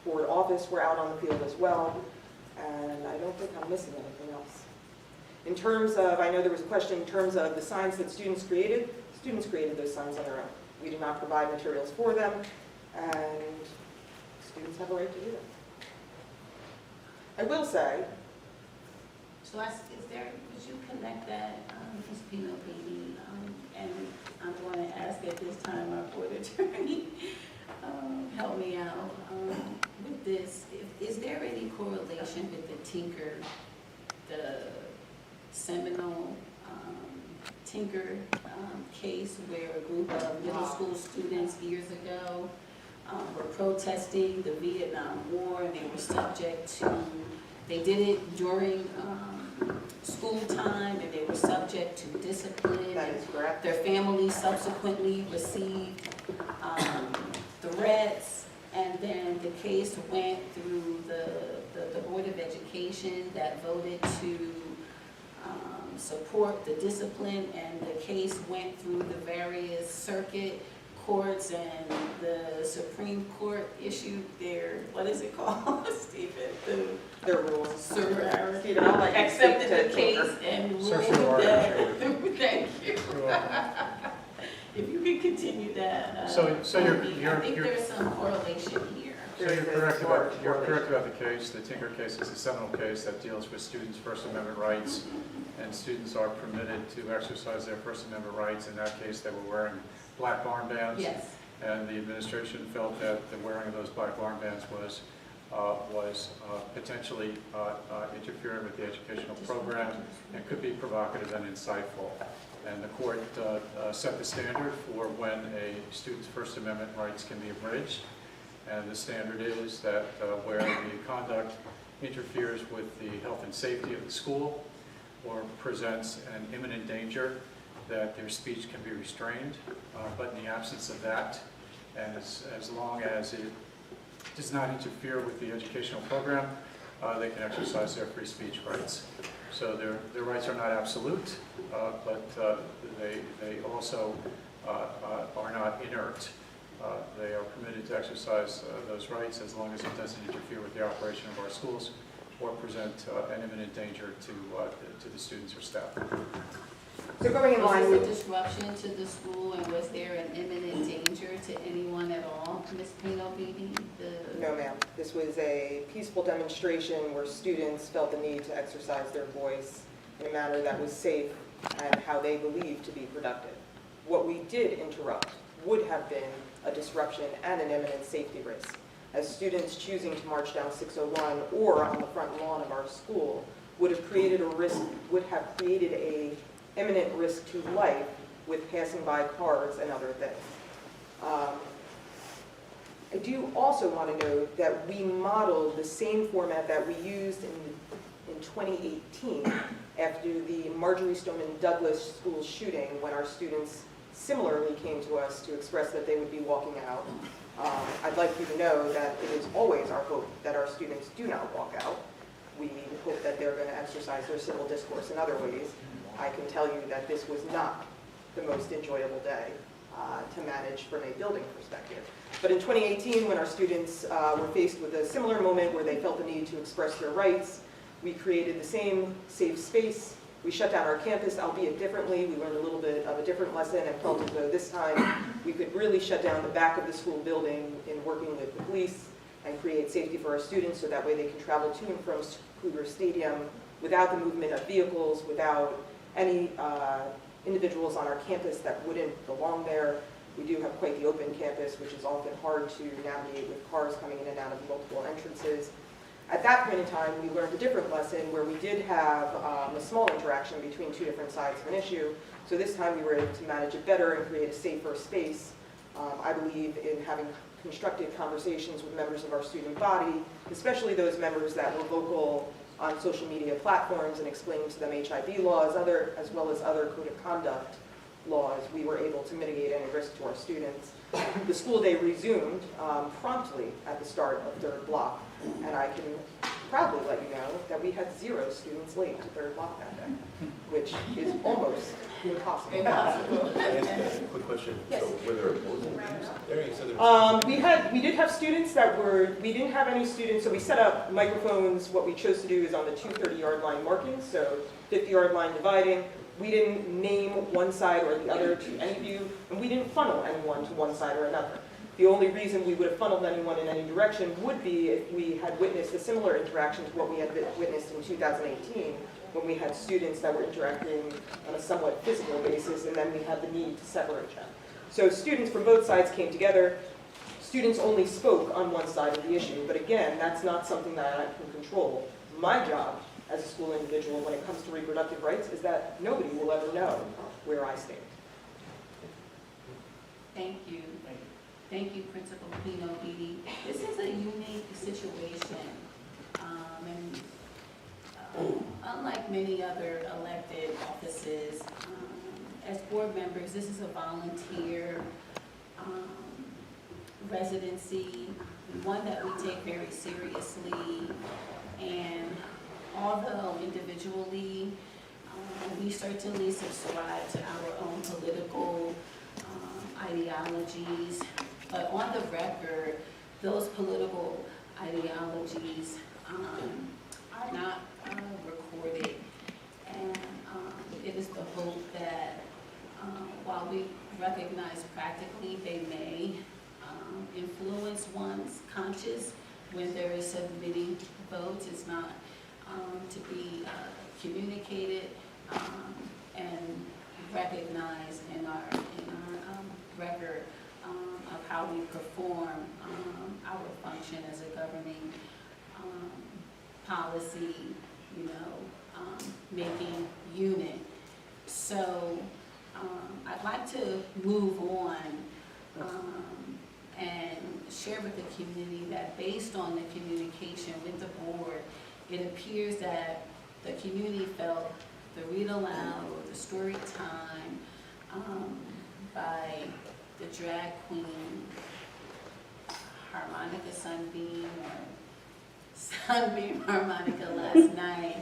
board office were out on the field as well. And I don't think I'm missing anything else. In terms of, I know there was a question in terms of the signs that students created those signs on their own. We did not provide materials for them, and students have a right to do that. I will say, So is there, would you connect that, Ms. Pino Beatty, and I'm going to ask at this time our board attorney, help me out with this. Is there any correlation with the Tinker, the Seminole Tinker case where a group of middle school students years ago were protesting the Vietnam War, and they were subject to, they did it during school time, and they were subject to discipline. that is correct. Their families subsequently received threats, and then the case went through the Board of Education that voted to support the discipline, and the case went through the various circuit courts, and the Supreme Court issued their, what is it called, Stephen? Their rules. Stephen, I'll let you accepted speak the to case and ruled that. Thank you. If you could continue that. So you're I think there's some correlation here. So you're correct about the case. The Tinker case is a seminal case that deals with students' First Amendment rights, and students are permitted to exercise their First Amendment rights. In that case, they were wearing black armbands. Yes. And the administration felt that the wearing of those black armbands was potentially interfering with the educational program and could be provocative and insightful. And the court set the standard for when a student's First Amendment rights can be abridged. And the standard is that where the conduct interferes with the health and safety of the school or presents an imminent danger, that their speech can be restrained. But in the absence of that, and as long as it does not interfere with the educational program, they can exercise their free speech rights. So their rights are not absolute, but they also are not inert. They are permitted to exercise those rights as long as it doesn't interfere with the operation of our schools or present an imminent danger to the students or staff. So going in line Was with this a disruption to the school, and was there an imminent danger to anyone at all, Ms. Pino Beatty? No, ma'am. This was a peaceful demonstration where students felt the need to exercise their voice in a manner that was safe and how they believed to be productive. What we did interrupt would have been a disruption and an imminent safety risk, as students choosing to march down 601 or on the front lawn of our school would have created a imminent risk to life with passing by cars and other things. I do also want to note that we modeled the same format that we used in 2018 after the Marjorie Stoneman Douglas school shooting, when our students similarly came to us to express that they would be walking out. I'd like you to know that it is always our hope that our students do not walk out. We hope that they're going to exercise their civil discourse in other ways. I can tell you that this was not the most enjoyable day to manage from a building perspective. But in 2018, when our students were faced with a similar moment where they felt the need to express their rights, we created the same safe space. We shut down our campus, albeit differently. We learned a little bit of a different lesson and felt as though this time we could really shut down the back of the school building in working with the police and create safety for our students so that way they can travel to and from Cougar Stadium without the movement of vehicles, without any individuals on our campus that wouldn't belong there. We do have quite the open campus, which is often hard to navigate with cars coming in and out of multiple entrances. At that point in time, we learned a different lesson where we did have a small interaction between two different sides of an issue. So this time we were able to manage it better and create a safer space. I believe in having constructive conversations with members of our student body, especially those members that were vocal on social media platforms and explaining to them HIV laws, as well as other code of conduct laws. We were able to mitigate any risk to our students. The school day resumed promptly at the start of third block, and I can proudly let you know that we had 0 students late to third block that day, which is almost impossible. Quick question. Yes. So were there opposing views there? You said there was We did have students that we didn't have any students, so we set up microphones. What we chose to do is on the 230-yard line markings, so 50-yard line dividing. We didn't name one side or the other to any view, and we didn't funnel anyone to one side or another. The only reason we would have funneled anyone in any direction would be if we had witnessed a similar interaction to what we had witnessed in 2018, when we had students that were interacting on a somewhat physical basis, and then we had the need to separate them. So students from both sides came together. Students only spoke on one side of the issue, but again, that's not something that I can control. My job as a school individual when it comes to reproductive rights is that nobody will ever know where I stand. Thank you. Thank you, Principal Pino Didi. This is a unique situation. Unlike many other elected offices, as board members, this is a volunteer residency, one that we take very seriously. And although individually, we certainly subscribe to our own political ideologies, but on the record, those political ideologies are not recorded. And it is the hope that while we recognize practically they may influence one's conscience when there is submitting votes, it's not to be communicated and recognized in our record of how we perform our function as a governing policy, making unit. So I'd like to move on and share with the community that based on the communication with the board, it appears that the community felt the read aloud or the story time by the drag queen Harmonica Sunbeam or Sunbeam Harmonica last night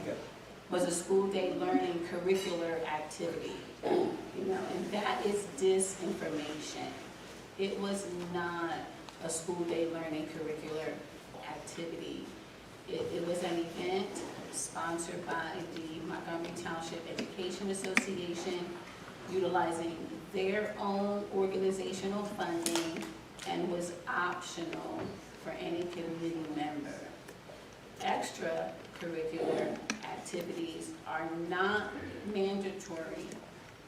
was a school day learning curricular activity, and that is disinformation. It was not a school day learning curricular activity. It was an event sponsored by the Montgomery Township Education Association, utilizing their own organizational funding, and was optional for any committee member. Extracurricular activities are not mandatory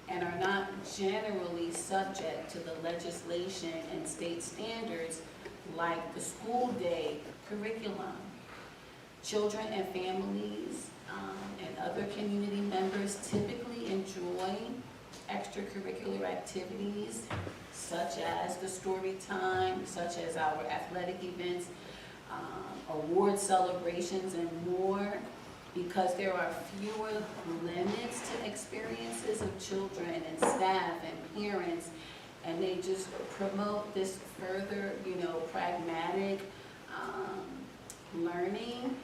and are not generally subject to the legislation and state standards like the school day curriculum. Children and families and other community members typically enjoy extracurricular activities such as the story time, such as our athletic events, award celebrations, and more, because there are fewer limits to experiences of children and staff and parents, and they just promote this further, pragmatic learning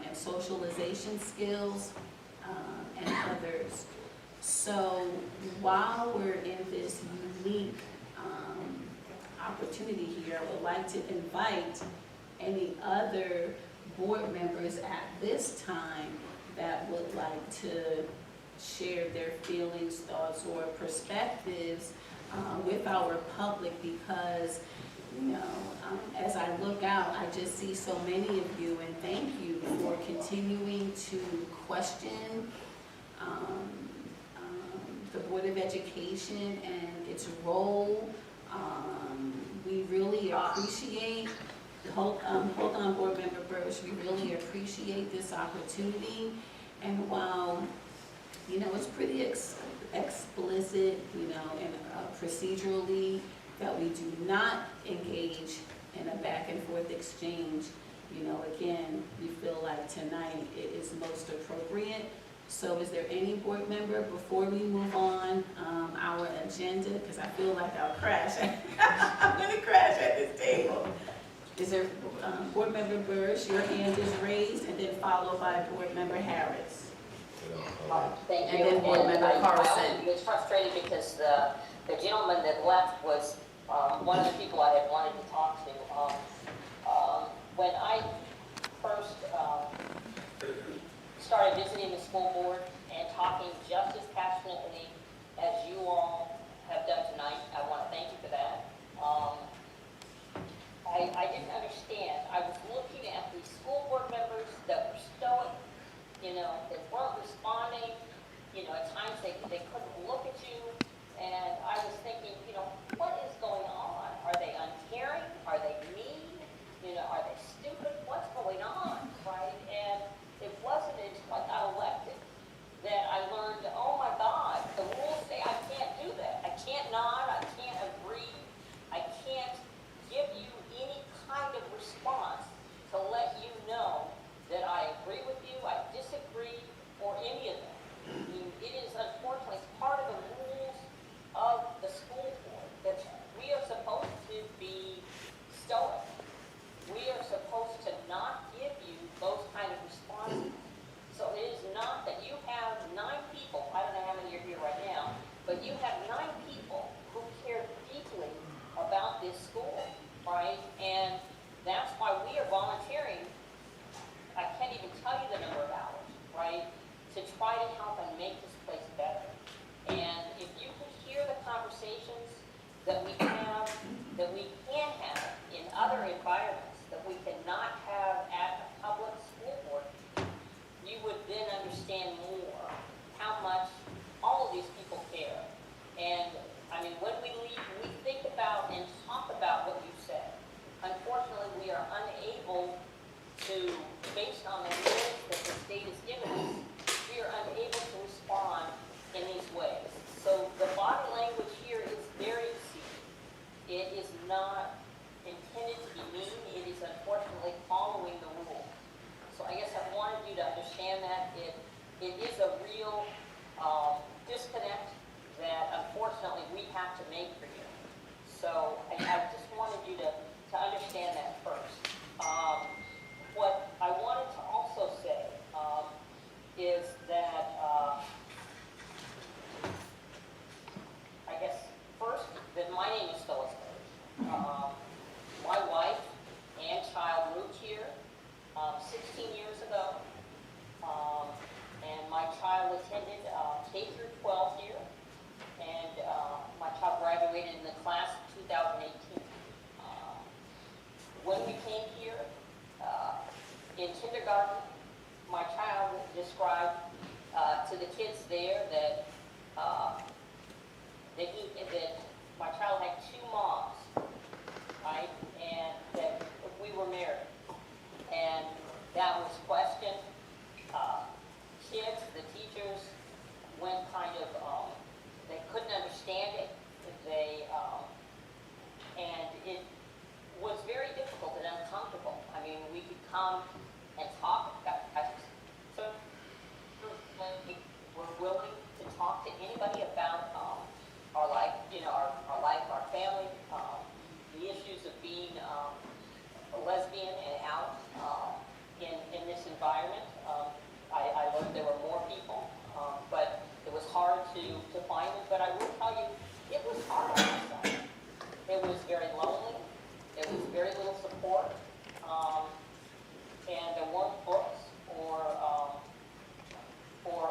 and socialization skills and others. So while we're in this unique opportunity here, I would like to invite any other board members at this time that would like to share their feelings, thoughts, or perspectives with our public, because as I look out, I just see so many of you, and thank you for continuing to question the Board of Education and its role. We really appreciate, hold on Board Member Burris, we really appreciate this opportunity. And while, it's pretty explicit, and procedurally, that we do not engage in a back and forth exchange, again, we feel like tonight it is most appropriate. So is there any board member, before we move on our agenda, because I feel like I'll crash, I'm going to crash at this table. Is there, Board Member Burris, your hand is raised, and then followed by Board Member Harris. Thank you. And then Board Member Carlson. I was frustrated because the gentleman that left was one of the people I had wanted to talk to. When I first started visiting the school board and talking just as passionately as you all have done tonight, I want to thank you for that. I didn't understand. I was looking at these school board members that were stoic, they weren't responding. At times they couldn't look at you, and I was thinking, what is going on? Are they uncaring? Are they mean? Are they stupid? What's going on, right? And it wasn't until I got elected that I learned, oh my God, the rules say I can't do that. I can't nod, I can't agree, I can't give you any kind of response to let you know that I agree with you, I disagree, or any of that. It is unfortunately part of the rules of the school board that we are supposed to be stoic. We are supposed to not give you those kind of responses. So it is not that you have 9 people, I don't know how many are here right now, but you have 9 people who care deeply about this school, right? And that's why we are volunteering, I can't even tell you the number of hours, right, to try to help and make this place better. And if you can hear the conversations that we have, that we can have in other environments, that we cannot have at a public school board, you would then understand more how much all of these people care. And when we leave, we think about and talk about what you said. Unfortunately, we are unable to, based on the rules that the state has given us, we are unable to respond in these ways. So the body language here is very deceiving. It is not intended to be mean. It is unfortunately following the rules. So I guess I wanted you to understand that it is a real disconnect that unfortunately we have to make for you. So I just wanted you to understand that first. What I wanted to also say is that I guess first that my name is Phyllis Burge. My wife and child moved here 16 years ago, and my child attended K through 12 here, and my child graduated in the class of 2018. When we came here in kindergarten, my child described to the kids there that my child had 2 moms, right, and that we were married. And that was come and talk about it. So we're willing to talk to anybody about our life, our life, our family, the issues of being a lesbian and out in this environment. I learned there were more people, but it was hard to find them. But I will tell you, it was hard on myself. It was very lonely. There was very little support, and there weren't books or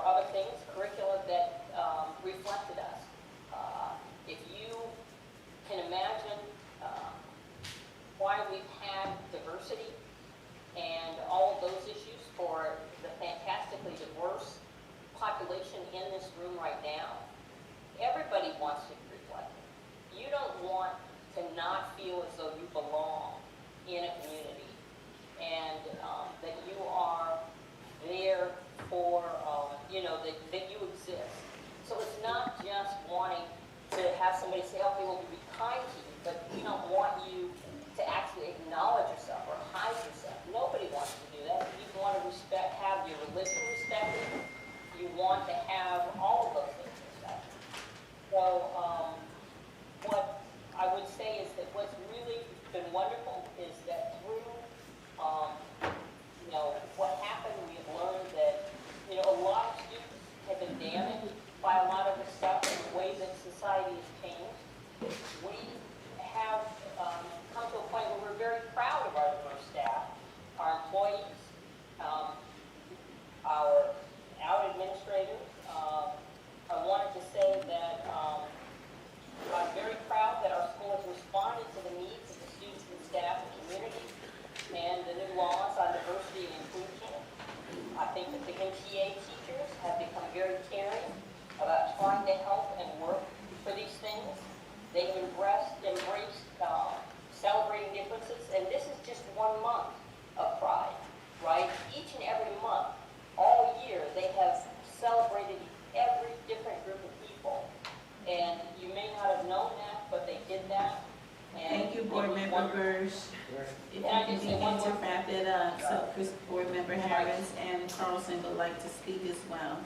other things, curricula that reflected us. If you can imagine why we've had diversity and all of those issues for the fantastically diverse population in this room right now, everybody wants to be reflected. You don't want to not feel as though you belong in a community and that you are there for, that you exist. So it's not just wanting to have somebody say, okay, well, we'll be kind to you, but we don't want you to actually acknowledge yourself or hide yourself. Nobody wants to do that. You want to have your religion respected. You want to have all of those things respected. So what I would say is that what's really been wonderful is that through what happened, we have learned that a lot of students have been damaged by a lot of the stuff and the way that society has changed. We have come to a point where we're very proud of our diverse staff, our employees, our administrators. I wanted to say that I'm very proud that our school has responded to the needs of the students and staff and community and the new laws on diversity and inclusion. I think that the MTA teachers have become very caring about trying to help and work for these things. They've embraced celebrating differences, and this is just 1 month of Pride, right? Each and every month, all year, they have celebrated every different group of people. And you may not have known that, but they did that. And Thank you, Board Member Bursch. If you can begin to wrap it up, so Board Member Harris and Carlson would like to speak as well.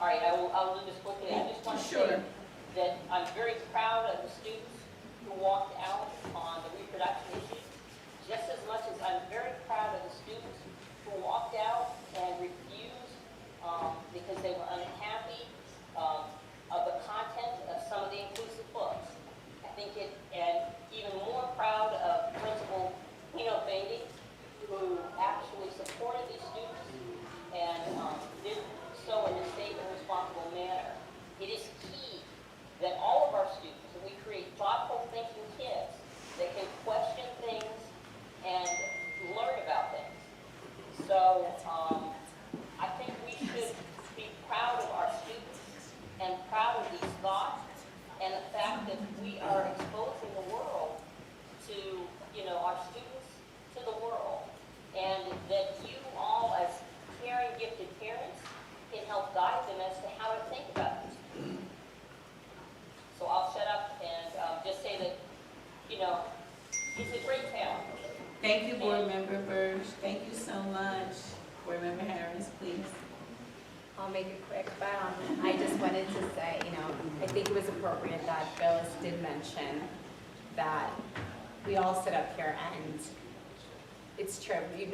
All right, I'll do this quickly. I just want to say that I'm very proud of the students who walked out on the reproduction issues, just as much as I'm very proud of the students who walked out and refused because they were unhappy of the content of some of the inclusive books. I think and even more proud of Principal Beatty, who actually supported these students and did so in a safe and responsible manner. It is key that all of our students, that we create thoughtful thinking kids that can question things and learn about things. So I think we should be proud of our students and proud of these thoughts and the fact that we are exposing the world to, our students to the world, and that you all as caring, gifted parents can help guide them as to how to think about this. So I'll shut up and just say that, it's a great town. Thank you, Board Member Bursch. Thank you so much. Board Member Harris, please. I'll make it quick, but I just wanted to say, I think it was appropriate that Phyllis did mention that we all sit up here and it's true. You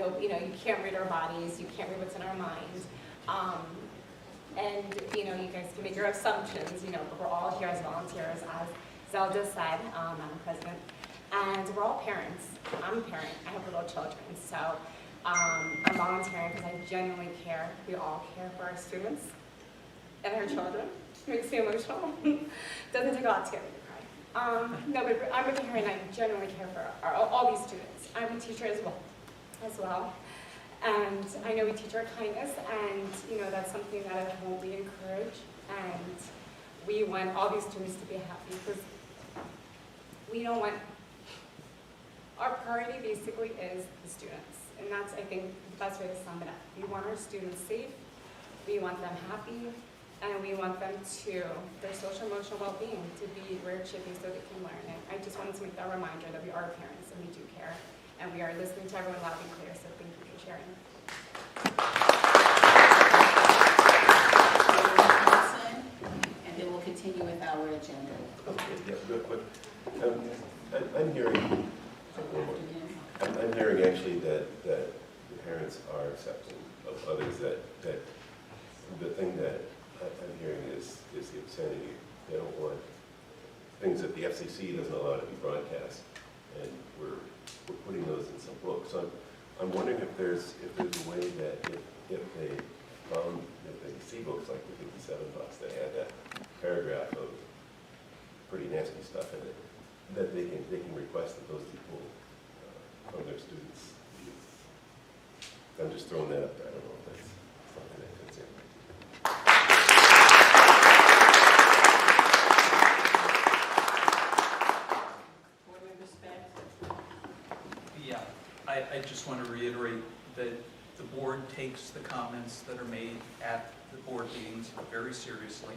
can't read our bodies, you can't read what's in our minds. And you guys can make your assumptions, but we're all here as volunteers, as Zelda said, Madam President. And we're all parents. I'm a parent, I have little children, so I'm volunteering because I genuinely care. We all care for our students and our children. It makes me emotional. Doesn't take a lot to get me to cry. No, but I'm a parent and I genuinely care for all these students. I'm a teacher as well. And I know we teach our kindness, and that's something that at home we encourage. And we want all these students to be happy because we don't want, our priority basically is the students. And that's, I think, the best way to sum it up. We want our students safe, we want them happy, and we want them to, their social emotional well-being, to be where it should be so they can learn. And I just wanted to make that reminder that we are parents and we do care. And we are listening to everyone loud and clear, so thank you. chairing. And then we'll continue with our agenda. Okay, yeah, real quick. I'm hearing, I'm hearing actually that the parents are accepting of others, that the thing that I'm hearing is the obscenity. They don't want things that the FCC doesn't allow to be broadcast, and we're putting those in some books. So I'm wondering if there's a way that if they see books like the 57 books that had that paragraph of pretty nasty stuff in it, that they can request that those people from their students use. I'm just throwing that up there. I don't know if that's something that fits in. Board member Spence? Yeah, I just want to reiterate that the board takes the comments that are made at the board meetings very seriously.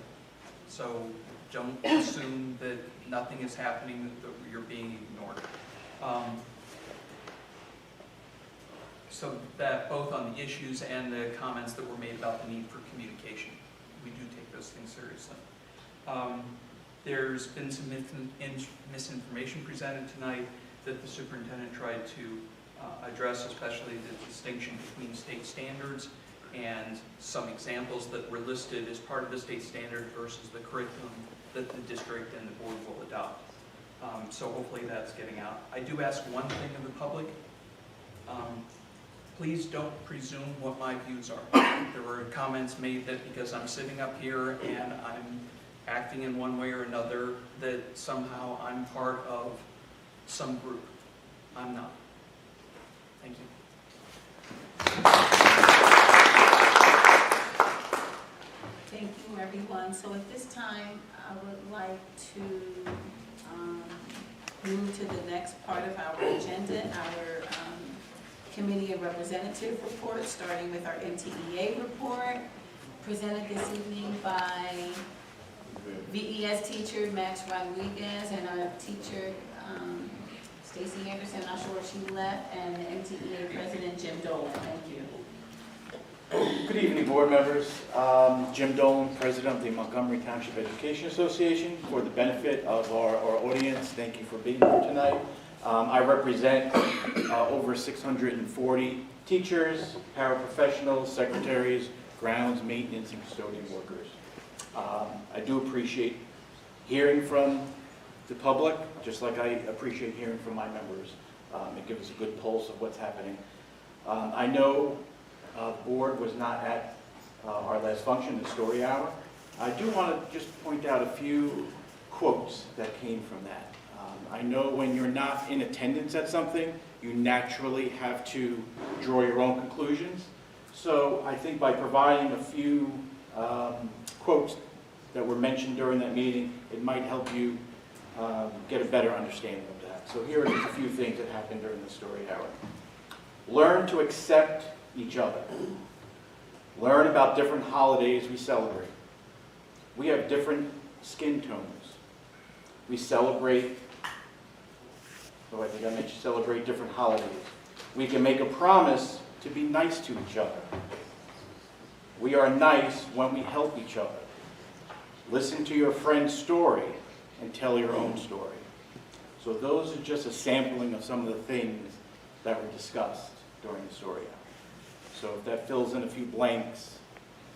So don't assume that nothing is happening, that you're being ignored. So that both on the issues and the comments that were made about the need for communication, we do take those things seriously. There's been some misinformation presented tonight that the superintendent tried to address, especially the distinction between state standards and some examples that were listed as part of the state standard versus the curriculum that the district and the board will adopt. So hopefully that's getting out. I do ask one thing of the public. Please don't presume what my views are. There were comments made that because I'm sitting up here and I'm acting in one way or another, that somehow I'm part of some group. I'm not. Thank you. Thank you, everyone. So at this time, I would like to move to the next part of our agenda, our Committee of Representative report, starting with our MTEA report, presented this evening by VES teacher Max Rodriguez and our teacher Stacey Anderson, not sure if she left, and the MTEA President Jim Dolan. Thank you. Good evening, board members. Jim Dolan, President of the Montgomery Township Education Association. For the benefit of our audience, thank you for being here tonight. I represent over 640 teachers, paraprofessionals, secretaries, grounds, maintenance, and custodian workers. I do appreciate hearing from the public, just like I appreciate hearing from my members. It gives us a good pulse of what's happening. I know the board was not at our last function, the story hour. I do want to just point out a few quotes that came from that. I know when you're not in attendance at something, you naturally have to draw your own conclusions. So I think by providing a few quotes that were mentioned during that meeting, it might help you get a better understanding of that. So here are just a few things that happened during the story hour. Learn to accept each other. Learn about different holidays we celebrate. We have different skin tones. We celebrate, I think I mentioned celebrate different holidays. We can make a promise to be nice to each other. We are nice when we help each other. Listen to your friend's story and tell your own story. So those are just a sampling of some of the things that were discussed during the story hour. So if that fills in a few blanks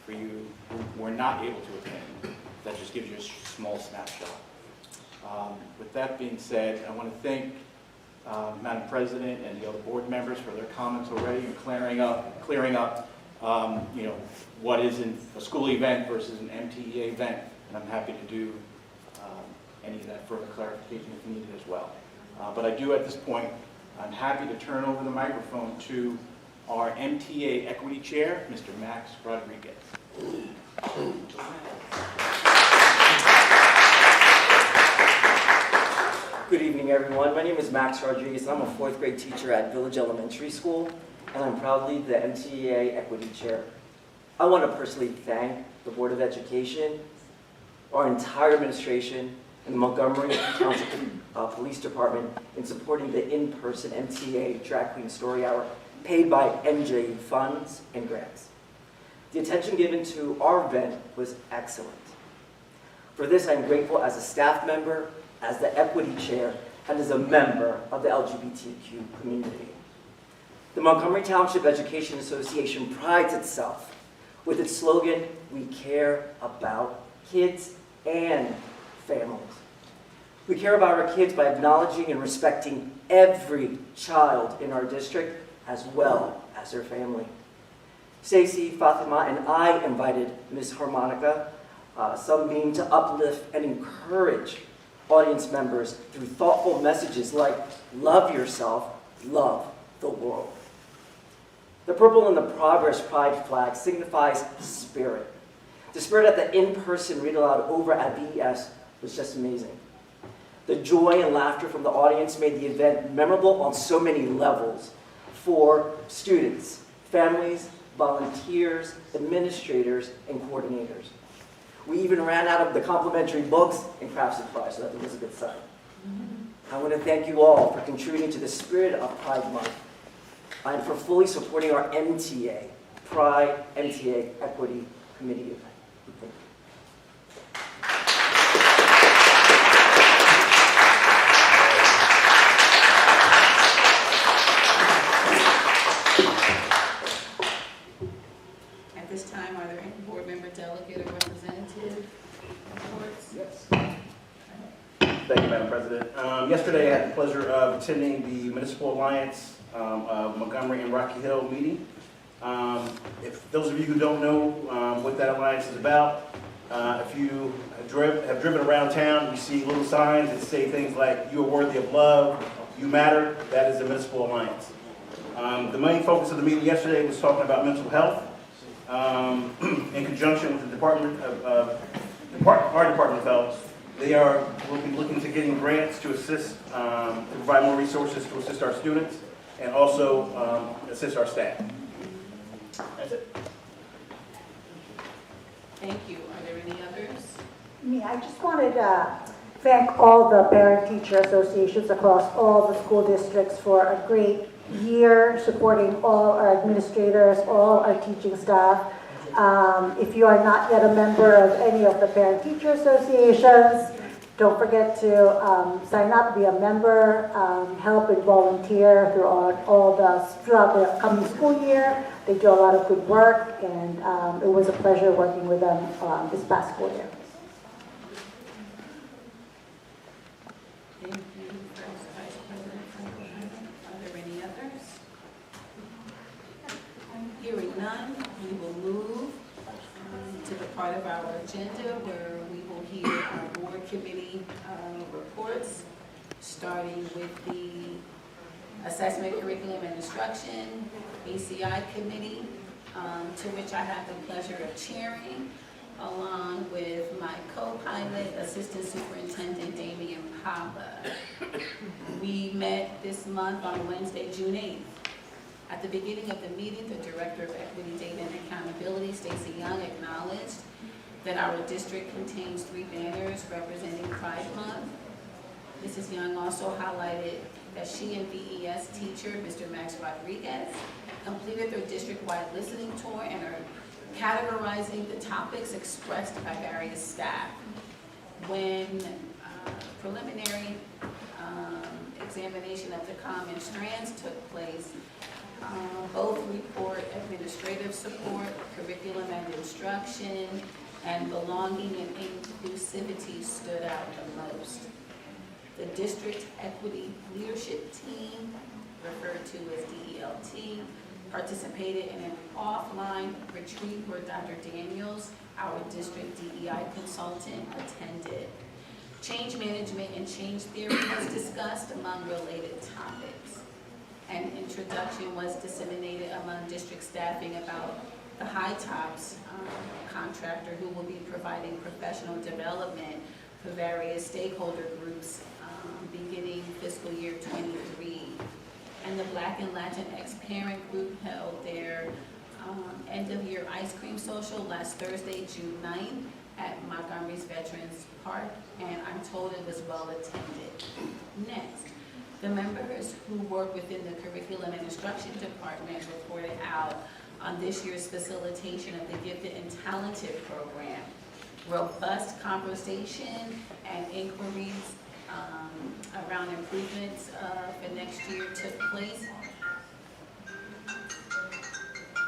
for you who were not able to attend, that just gives you a small snapshot. With that being said, I want to thank Madam President and the other board members for their comments already and clearing up, what is a school event versus an MTEA event. And I'm happy to do any of that further clarification if needed as well. But I do at this point, I'm happy to turn over the microphone to our MTA Equity Chair, Mr. Max Rodriguez. Good evening, everyone. My name is Max Rodriguez, and I'm a 4th grade teacher at Village Elementary School, and I'm proudly the MTEA Equity Chair. I want to personally thank the Board of Education, our entire administration, and the Montgomery Township Police Department in supporting the in-person MTEA Drag Queen Story Hour paid by MJU funds and grants. The attention given to our event was excellent. For this, I'm grateful as a staff member, as the equity chair, and as a member of the LGBTQ community. The Montgomery Township Education Association prides itself with its slogan, "We care about kids and families." We care about our kids by acknowledging and respecting every child in our district as well as their family. Stacy, Fatima, and I invited Ms. Harmonica, Sunbeam, to uplift and encourage audience members through thoughtful messages like, love yourself, love the world. The purple and the Progress Pride flag signifies spirit. The spirit at the in-person read aloud over at BES was just amazing. The joy and laughter from the audience made the event memorable on so many levels for students, families, volunteers, administrators, and coordinators. We even ran out of the complimentary books and craft supplies, so that was a good sign. I want to thank you all for contributing to the spirit of Pride Month and for fully supporting our MTA, Pride MTA Equity Committee event. Thank you. At this time, are there any board member, delegate, or representative reports? Yes. Thank you, Madam President. Yesterday, I had the pleasure of attending the Municipal Alliance of Montgomery and Rocky Hill meeting. If those of you who don't know what that alliance is about, if you have driven around town, you see little signs that say things like, "You are worthy of love," "You matter." That is the Municipal Alliance. The main focus of the meeting yesterday was talking about mental health in conjunction with the Department of our Department of Health. We'll be looking to getting grants to assist, to provide more resources to assist our students and also assist our staff. That's it. Thank you. Are there any others? I just wanted to thank all the parent-teacher associations across all the school districts for a great year supporting all our administrators, all our teaching staff. If you are not yet a member of any of the parent-teacher associations, don't forget to sign up, be a member, help and volunteer throughout the coming school year. They do a lot of good work, and it was a pleasure working with them this past school year. Thank you, Vice President Franklin. Are there any others? Hearing none, we will move to the part of our agenda where we will hear our board committee reports, starting with the Assessment, Curriculum, and Instruction, ACI Committee, to which I have the pleasure of chairing, along with my co-pilot, Assistant Superintendent Damian Pava. We met this month on Wednesday, June 8th. At the beginning of the meeting, the Director of Equity, Data, and Accountability, Stacey Young, acknowledged that our district contains 3 banners representing Pride Month. Mrs. Young also highlighted that she and VES teacher, Mr. Max Rodriguez, completed their district-wide listening tour and are categorizing the topics expressed by various staff. When preliminary examination of the common strands took place, both report administrative support, curriculum and instruction, and belonging and inclusivity stood out the most. The district equity leadership team, referred to as DELT, participated in an offline retreat where Dr. Daniels, our district DEI consultant, attended. Change management and change theory was discussed among related topics. An introduction was disseminated among district staffing about the High Tops contractor who will be providing professional development for various stakeholder groups beginning fiscal year 23. And the Black and Latinx parent group held their end-of-year ice cream social last Thursday, June 9th at Montgomery's Veterans Park, and I'm told it was well attended. Next, The members who work within the Curriculum and Instruction Department reported out on this year's facilitation of the Gifted and Talented program. Robust conversation and inquiries around improvements for next year took place.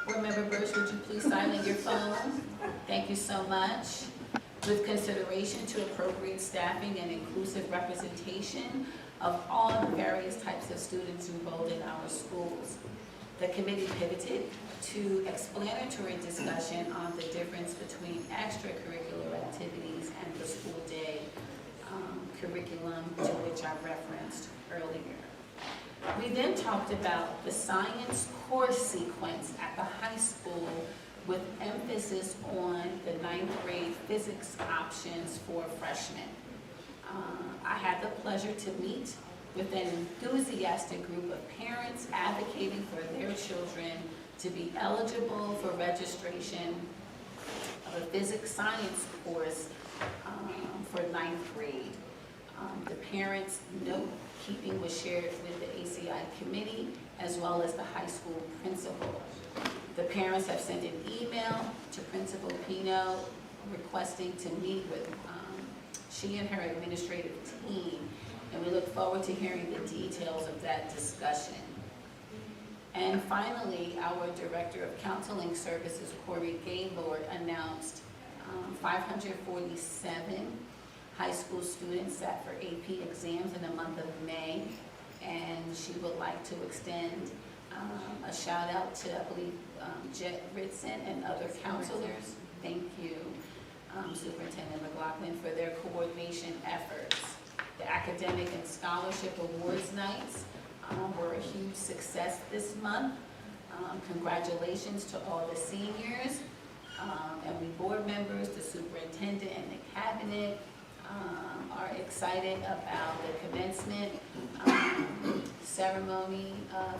Board Member Burch, would you please silence your phone? Thank you so much. With consideration to appropriate staffing and inclusive representation of all the various types of students enrolled in our schools. The committee pivoted to explanatory discussion on the difference between extracurricular activities and the school day curriculum to which I referenced earlier. We then talked about the science course sequence at the high school with emphasis on the 9th grade physics options for freshmen. I had the pleasure to meet with an enthusiastic group of parents advocating for their children to be eligible for registration of a physics science course for 9th grade. The parents' note keeping was shared with the ACI committee as well as the high school principal. The parents have sent an email to Principal Pino requesting to meet with she and her administrative team, and we look forward to hearing the details of that discussion. And finally, our Director of Counseling Services, Corey Gaylord, announced 547 high school students sat for AP exams in the month of May, and she would like to extend a shout out to, I believe, Jet Ritson and other counselors. Thank you, Superintendent McLaughlin, for their coordination efforts. The academic and scholarship awards nights were a huge success this month. Congratulations to all the seniors, and we board members, the superintendent, and the cabinet are excited about the commencement ceremony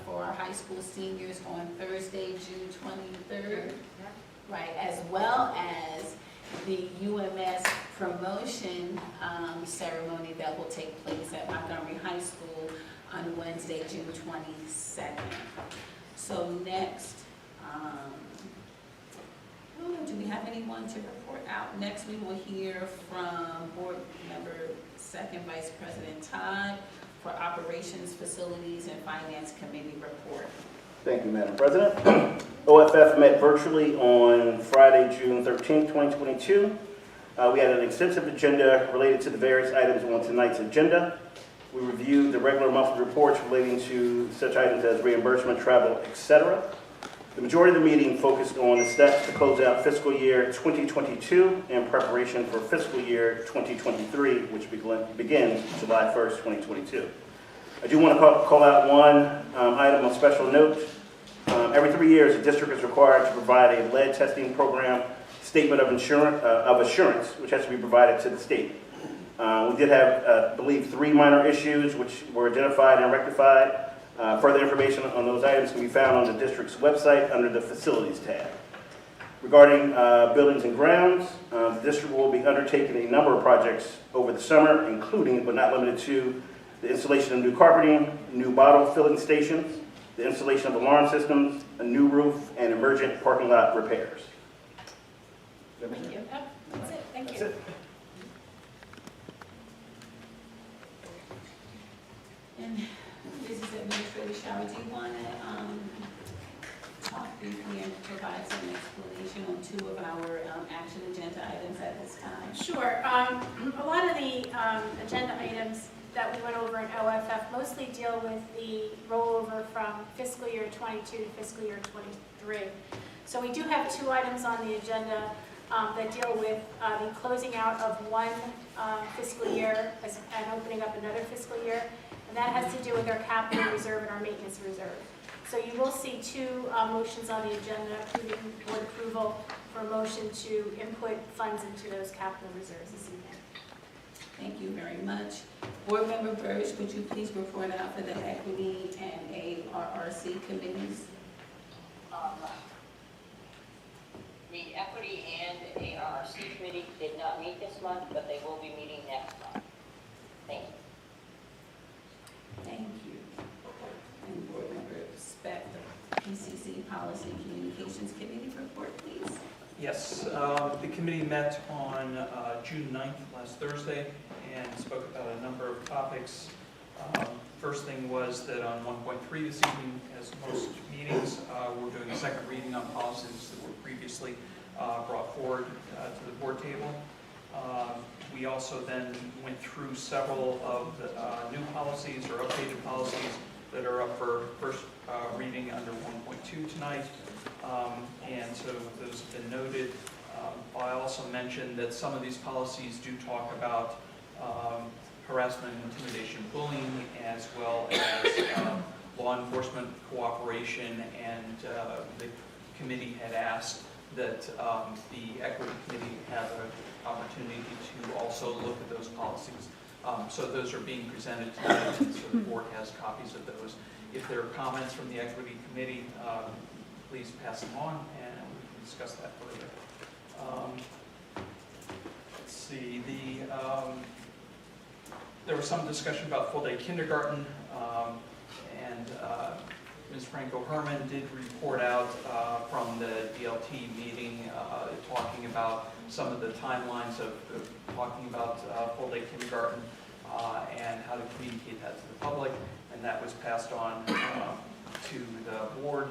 for our high school seniors on Thursday, June 23rd, right, as well as the UMS promotion ceremony that will take place at Montgomery High School on Wednesday, June 22nd. So next, do we have anyone to report out? Next, we will hear from Board Member Second Vice President Todd for Operations, Facilities, and Finance Committee report. Thank you, Madam President. OFF met virtually on Friday, June 13, 2022. We had an extensive agenda related to the various items on tonight's agenda. We reviewed the regular monthly reports relating to such items as reimbursement, travel, etc. The majority of the meeting focused on the steps to close out fiscal year 2022 in preparation for fiscal year 2023, which begins July 1st, 2022. I do want to call out one item on special note. Every 3 years, the district is required to provide a lead testing program statement of assurance, which has to be provided to the state. We did have, I believe, 3 minor issues which were identified and rectified. Further information on those items can be found on the district's website under the Facilities tab. Regarding buildings and grounds, the district will be undertaking a number of projects over the summer, including, but not limited to, the installation of new carpeting, new bottle filling stations, the installation of alarm systems, a new roof, and emergent parking lot repairs. Thank you. Yep, that's it. Thank you. That's it. And Business Administrator Shower, do you want to talk briefly and provide some explanation on 2 of our action agenda items at this time? Sure. A lot of the agenda items that we went over in OFF mostly deal with the rollover from fiscal year 22 to fiscal year 23. So we do have 2 items on the agenda that deal with the closing out of one fiscal year and opening up another fiscal year. And that has to do with our capital reserve and our maintenance reserve. So you will see 2 motions on the agenda approving board approval for a motion to input funds into those capital reserves this evening. Thank you very much. Board Member Burch, would you please report out for the Equity and ARRC committees? The Equity and ARRC committee did not meet this month, but they will be meeting next month. Thank you. Thank HRC Policy and Communications Committee report, please. Yes, the committee met on June 9th, last Thursday, and spoke about a number of topics. First thing was that on 1.3 this evening, as most meetings, we're doing a second reading on policies that were previously brought forward to the board table. We also then went through several of the new policies or updated policies that are up for first reading under 1.2 tonight. And so those have been noted. I also mentioned that some of these policies do talk about harassment, intimidation, bullying, as well as law enforcement cooperation, and the committee had asked that the Equity Committee have an opportunity to also look at those policies. So those are being presented tonight, so the board has copies of those. If there are comments from the Equity Committee, please pass them on, and we can discuss that further. Let's see, there was some discussion about full-day kindergarten, and Ms. Franco-Herman did report out from the DLT meeting talking about some of the timelines of talking about full-day kindergarten and how to communicate that to the public, and that was passed on to the board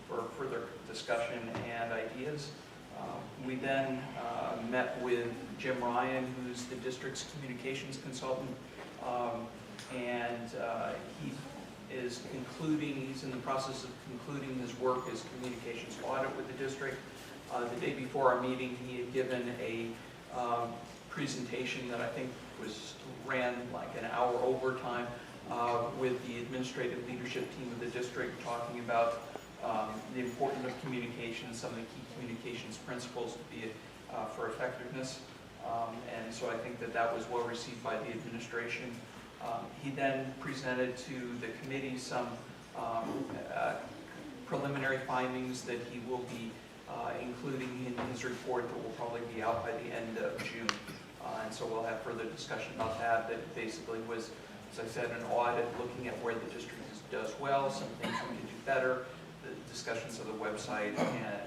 for further discussion and ideas. We then met with Jim Ryan, who's the district's communications consultant, and he is he's in the process of concluding his work as communications audit with the district. The day before our meeting, he had given a presentation that I think ran like an hour overtime with the administrative leadership team of the district, talking about the importance of communication, some of the key communications principles to be for effectiveness. And so I think that was well received by the administration. He then presented to the committee some preliminary findings that he will be including in his report that will probably be out by the end of June. And so we'll have further discussion about that. That basically was, as I said, an audit looking at where the district does well, some things we can do better, the discussions of the website,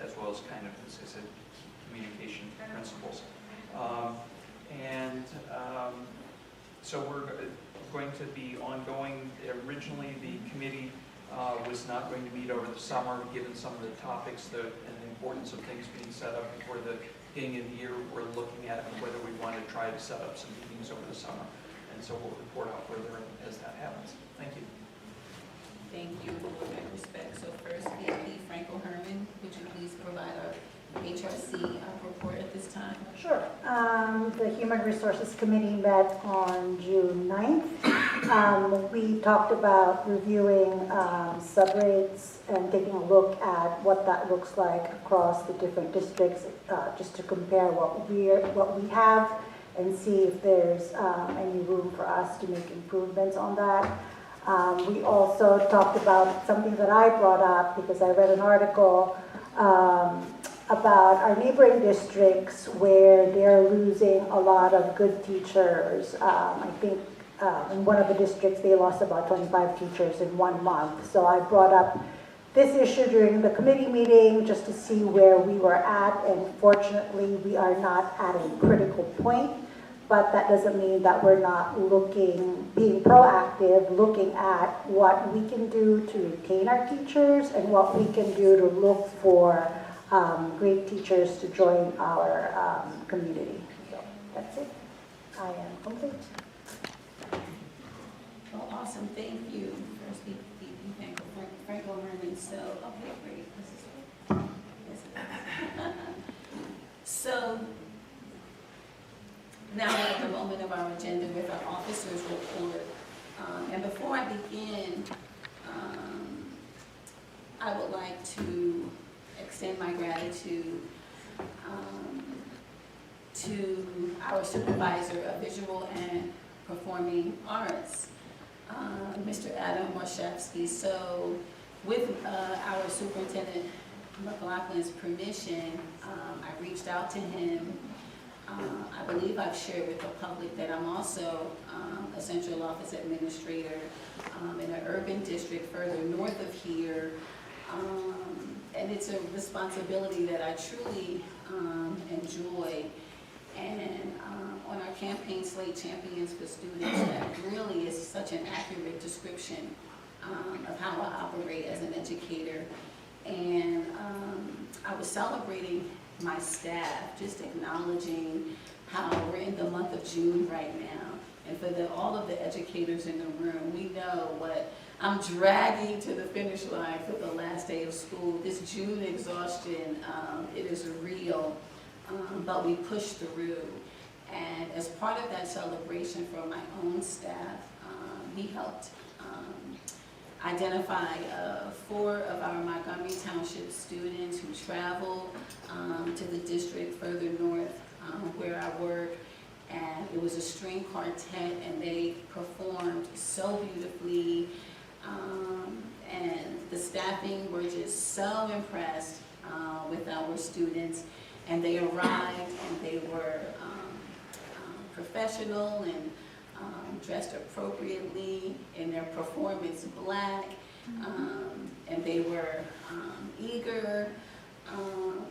as well as kind of, as I said, communication principles. So we're going to be ongoing. Originally, the committee was not going to meet over the summer, given some of the topics and the importance of things being set up before the beginning of the year. We're looking at whether we want to try to set up some meetings over the summer, and so we'll report out further as that happens. Thank you. Thank you. With that respect, so first, VP Franco-Herman, would you please provide our HRC report at this time? Sure. The Human Resources Committee met on June 9th. We talked about reviewing subrates and taking a look at what that looks like across the different districts, just to compare what we have and see if there's any room for us to make improvements on that. We also talked about something that I brought up because I read an article about our neighboring districts where they're losing a lot of good teachers. I think in one of the districts they lost about 25 teachers in 1 month. So I brought up this issue during the committee meeting just to see where we were at, and fortunately we are not at a critical point, but that doesn't mean that we're not being proactive, looking at what we can do to retain our teachers and what we can do to look for great teachers to join our community. So that's it. I am complete. Well, awesome. Thank you. First, VP Franco-Herman. So, okay, great. So, now we're at the moment of our agenda with our officers report. And before I begin, I would like to extend my gratitude to our supervisor of visual and performing arts, Mr. Adam Warshevsky. So with our Superintendent McLaughlin's permission, I reached out to him. I believe I've shared with the public that I'm also a central office administrator in an urban district further north of here. it's a responsibility that I truly enjoy. And on our campaign Slate Champions for Students, that really is such an accurate description of how I operate as an educator. And I was celebrating my staff, just acknowledging how we're in the month of June right now. And for all of the educators in the room, we know what I'm dragging to the finish line for the last day of school. This June exhaustion, it is real, but we push through. And as part of that celebration for my own staff, we helped identify 4 of our Montgomery Township students who travel to the district further north where I work. And it was a string quartet, and they performed so beautifully. And the staffing were just so impressed with our students. And they arrived, and they were professional and dressed appropriately in their performance black. And they were eager,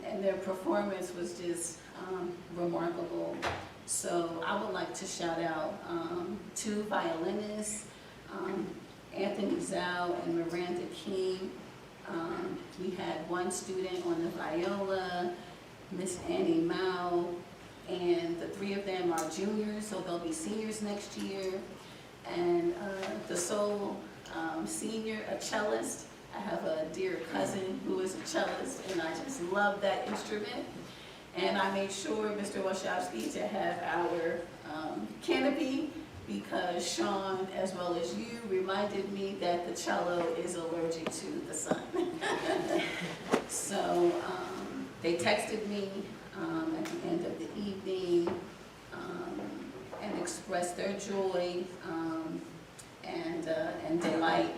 and their performance was just remarkable. So I would like to shout out 2 violinists, Anthony Zhao and Miranda King. We had 1 student on the viola, Miss Annie Mao, and the 3 of them are juniors, so they'll be seniors next year. And the sole senior, a cellist. I have a dear cousin who is a cellist, and I just love that instrument. And I made sure, Mr. Wachowski, to have our canopy, because Sean, as well as you, reminded me that the cello is allergic to the sun. So they texted me at the end of the evening and expressed their joy and delight,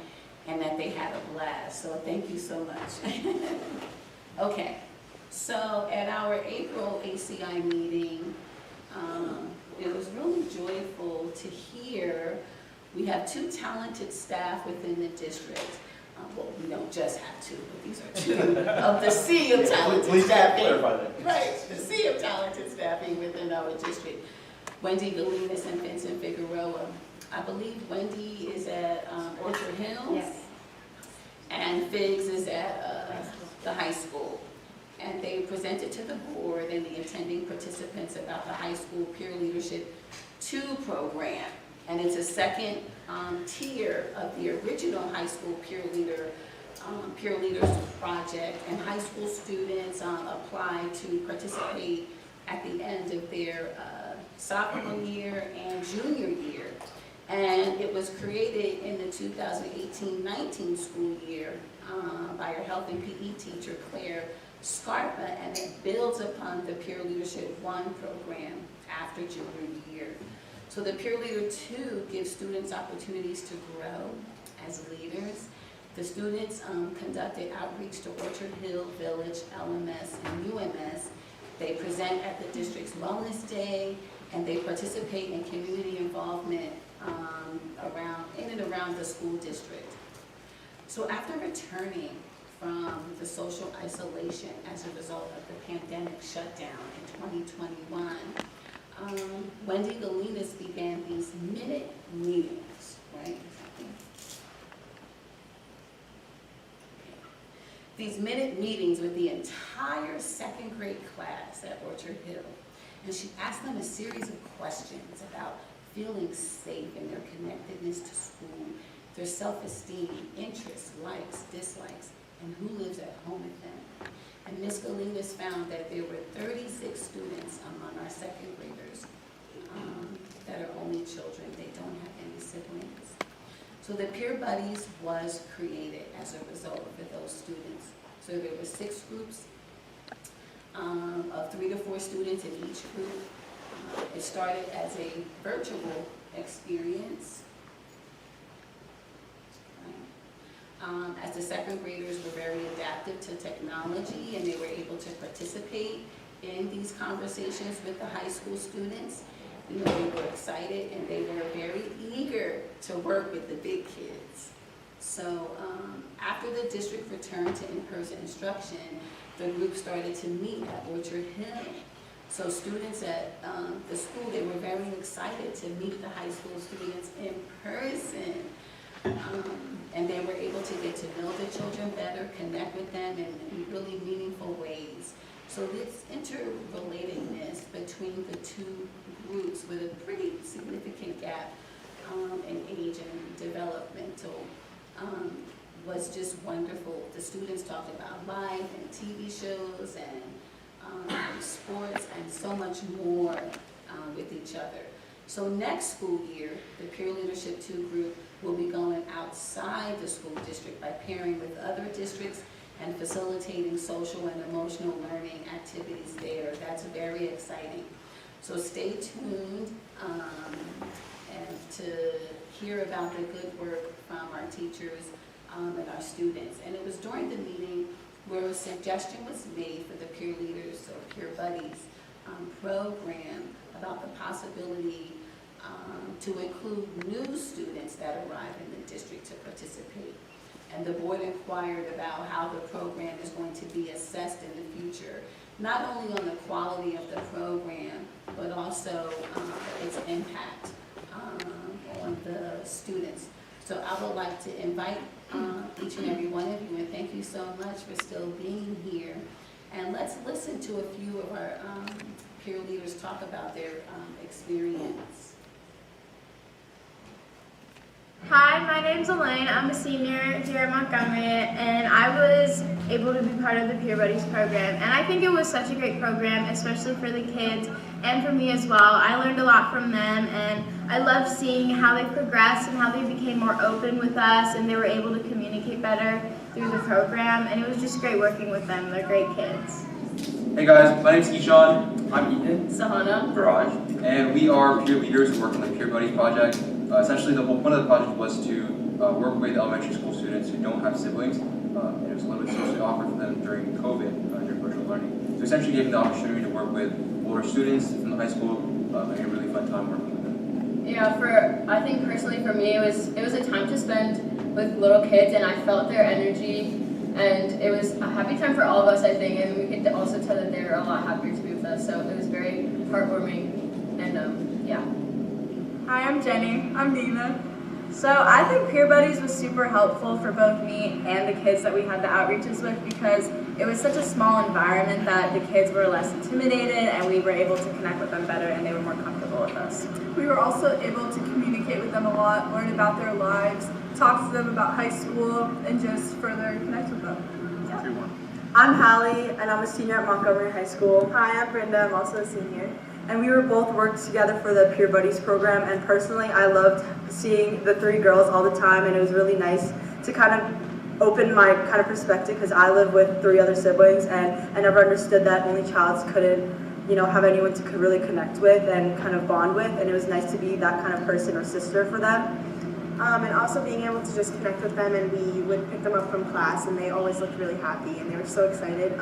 and that they had a blast. So thank you so much. Okay. So at our April ACI meeting, it was really joyful to hear we have 2 talented staff within the district. Well, we don't just have 2, but these are 2 of the sea of talented staffing. Right, the sea of talented staffing within our district. Wendy Galinas and Vincent Figueroa. I believe Wendy is at Orchard Hills. Yes. And Figs is at the high school. And they presented to the board and the attending participants about the high school peer leadership 2 program. And it's a second tier of the original high school peer leaders project. And high school students apply to participate at the end of their sophomore year and junior year. And it was created in the 2018-19 school year by our health and PE teacher, Claire Scarpa, and it builds upon the Peer Leadership 1 program after junior year. So the Peer Leader 2 gives students opportunities to grow as leaders. The students conducted outreach to Orchard Hill, Village, LMS, and UMS. They present at the district's Wellness Day, and they participate in community involvement in and around the school district. So after returning from the social isolation as a result of the pandemic shutdown in 2021, Wendy Galinas began these minute meetings, right? These minute meetings with the entire 2nd grade class at Orchard Hill. And she asked them a series of questions about feeling safe in their connectedness to school, their self-esteem, interests, likes, dislikes, and who lives at home with them. And Ms. Galinas found that there were 36 students among our 2nd graders that are only children. They don't have any siblings. So the Peer Buddies was created as a result for those students. So there were 6 groups of 3 to 4 students in each group. It started as a virtual experience. As the 2nd graders were very adaptive to technology, and they were able to participate in these conversations with the high school students. You know, they were excited and they were very eager to work with the big kids. So after the district returned to in-person instruction, the group started to meet at Orchard Hill. So students at the school, they were very excited to meet the high school students in person. And they were able to get to know the children better, connect with them in really meaningful ways. So this interrelatedness between the two groups with a pretty significant gap in age and developmental was just wonderful. The students talked about life and TV shows and sports and so much more with each other. So next school year, the Peer Leadership 2 group will be going outside the school district by pairing with other districts and facilitating social and emotional learning activities there. That's very exciting. So stay tuned and to hear about the good work from our teachers and our students. And it was during the meeting where a suggestion was made for the peer leaders or peer buddies program about the possibility to include new students that arrive in the district to participate. And the board inquired about how the program is going to be assessed in the future, not only on the quality of the program, but also its impact on the students. So I would like to invite each and every one of you, and thank you so much for still being here. And let's listen to a few of our peer leaders talk about their experience. Hi, my name's Elaine. I'm a senior here at Montgomery, and I was able to be part of the Peer Buddies program. And I think it was such a great program, especially for the kids and for me as well. I learned a lot from them, and I loved seeing how they progressed and how they became more open with us, and they were able to communicate better through the program. And it was just great working with them. They're great kids. Hey guys, my name's Ishan. I'm Ethan. Sahana. Viraj. And we are peer leaders who work on the Peer Buddies project. Essentially, one of the projects was to work with elementary school students who don't have siblings. And it was a little bit socially awkward for them during COVID, during virtual learning. So essentially gave them the opportunity to work with older students from the high school and a really fun time working with them. Yeah, I think personally for me, it was a time to spend with little kids, and I felt their energy, and it was a happy time for all of us, I think, and we could also tell that they were a lot happier to be with us, so it was very heartwarming, and yeah. Hi, I'm Jenny. I'm Nina. So I think Peer Buddies was super helpful for both me and the kids that we had the outreaches with, because it was such a small environment that the kids were less intimidated and we were able to connect with them better and they were more comfortable with us. We were also able to communicate with them a lot, learn about their lives, talk to them about high school, and just further connect with them. Yeah. I'm Hallie, and I'm a senior at Montgomery High School. Hi, I'm Brenda. I'm also a senior. And we were both worked together for the Peer Buddies program, and personally I loved seeing the three girls all the time, and it was really nice to kind of open my kind of perspective, because I live with three other siblings and I never understood that only childs couldn't, have anyone to really connect with and kind of bond with, and it was nice to be that kind of person or sister for them. And also being able to just connect with them, and we would pick them up from class, and they always looked really happy, and they were so excited.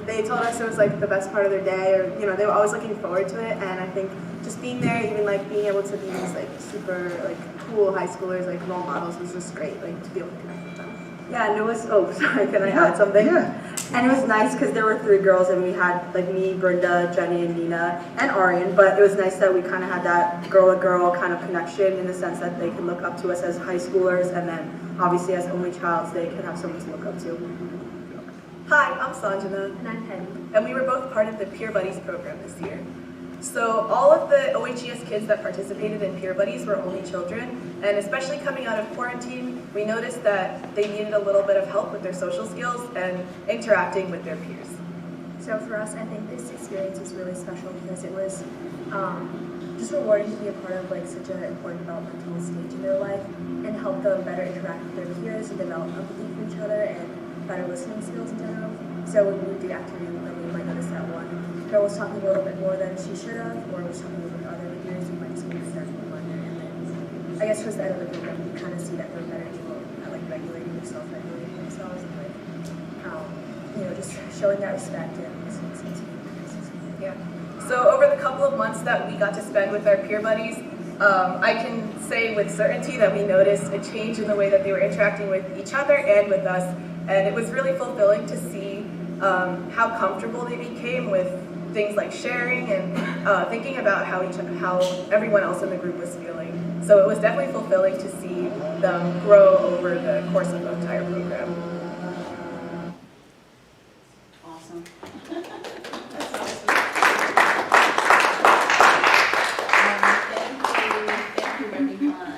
They told us it was like the best part of their day, or they were always looking forward to it. And I think just being there, even like being able to be these like super like cool high schoolers, like role models, was just great. Like to be able to connect with them. Yeah, and it was. Oh, sorry. Can I add something? Yeah. And it was nice because there were three girls, and we had like me, Brenda, Jenny, and Nina, and Arian. But it was nice that we kind of had that girl-to-girl kind of connection, in the sense that they could look up to us as high schoolers, and then obviously as only childs, they could have someone to look up to. Hi, I'm Sanjana. And I'm Penny. And we were both part of the Peer Buddies program this year. So all of the OHES kids that participated in Peer Buddies were only children, and especially coming out of quarantine, we noticed that they needed a little bit of help with their social skills and interacting with their peers. So for us, I think this experience was really special because it was just rewarding to be a part of like such an important developmental stage in their life and help them better interact with their peers and develop empathy for each other and better listening skills in general. So when we do activity, like we might notice that one girl was talking a little bit more than she should have, or was talking with other peers, we might just start to wonder. And then I guess towards the end of the program, we kind of see that they're better able at like regulating and self-regulating themselves, and like just showing that respect and listening to. Yeah. So over the couple of months that we got to spend with our Peer Buddies, I can say with certainty that we noticed a change in the way that they were interacting with each other and with us, and it was really fulfilling to see how comfortable they became with things like sharing and thinking about how everyone else in the group was feeling. So it was definitely fulfilling to see them grow over the course of the entire program. Awesome. Thank you, everyone.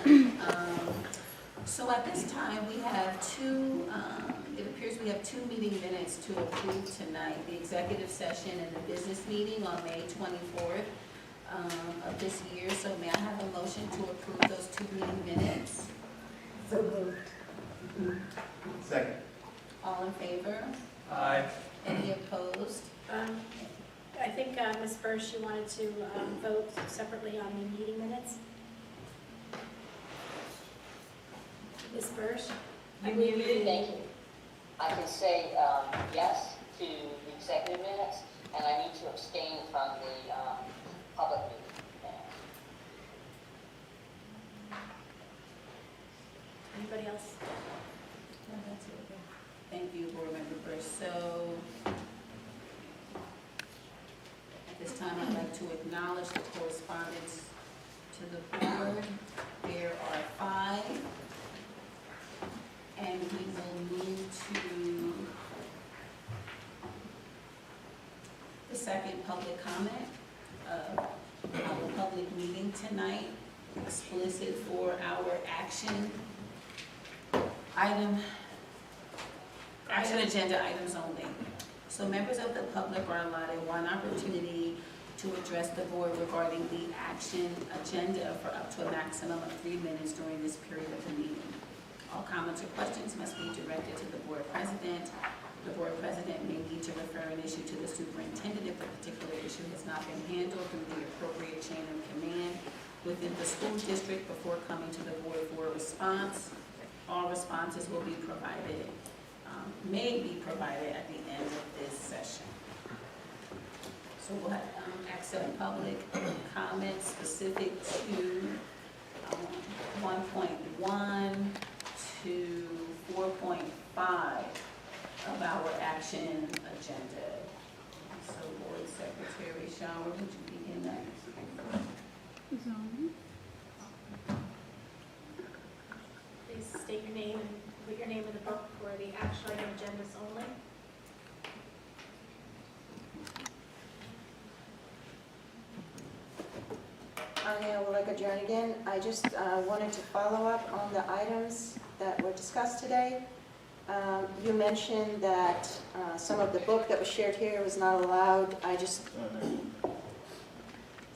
So at this time, we have it appears we have 2 meeting minutes to approve tonight. The executive session and the business meeting on May 24th of this year. So may I have a motion to approve those 2 meeting minutes? So moved. Second. All in favor? Aye. Any opposed? I think, Ms. Bursch, you wanted to vote separately on the meeting minutes? Ms. Bursch? Thank you. I can say yes to the executive minutes, and I need to abstain from the public meeting minutes. Anybody else? No, that's it. Thank you, Board Member Bursch. So at this time, I'd like to acknowledge the correspondence to the board. There are 5. And we will move to the second public comment of our public meeting tonight, explicit for our action agenda items only. So members of the public are allotted 1 opportunity to address the board regarding the action agenda for up to a maximum of 3 minutes during this period of the meeting. All comments or questions must be directed to the board president. The board president may need to refer an issue to the superintendent if a particular issue has not been handled through the appropriate chain of command within the school district before coming to the board for a response. All responses will be provided, may be provided at the end of this session. So we'll have accept public comments specific to 1.1 to 4.5 of our action agenda. So Board Secretary Shower, would you begin next? Please state your name and put your name in the book for the action item agendas only. I would like to adjourn again. I just wanted to follow up on the items that were discussed today. You mentioned that some of the book that was shared here was not allowed.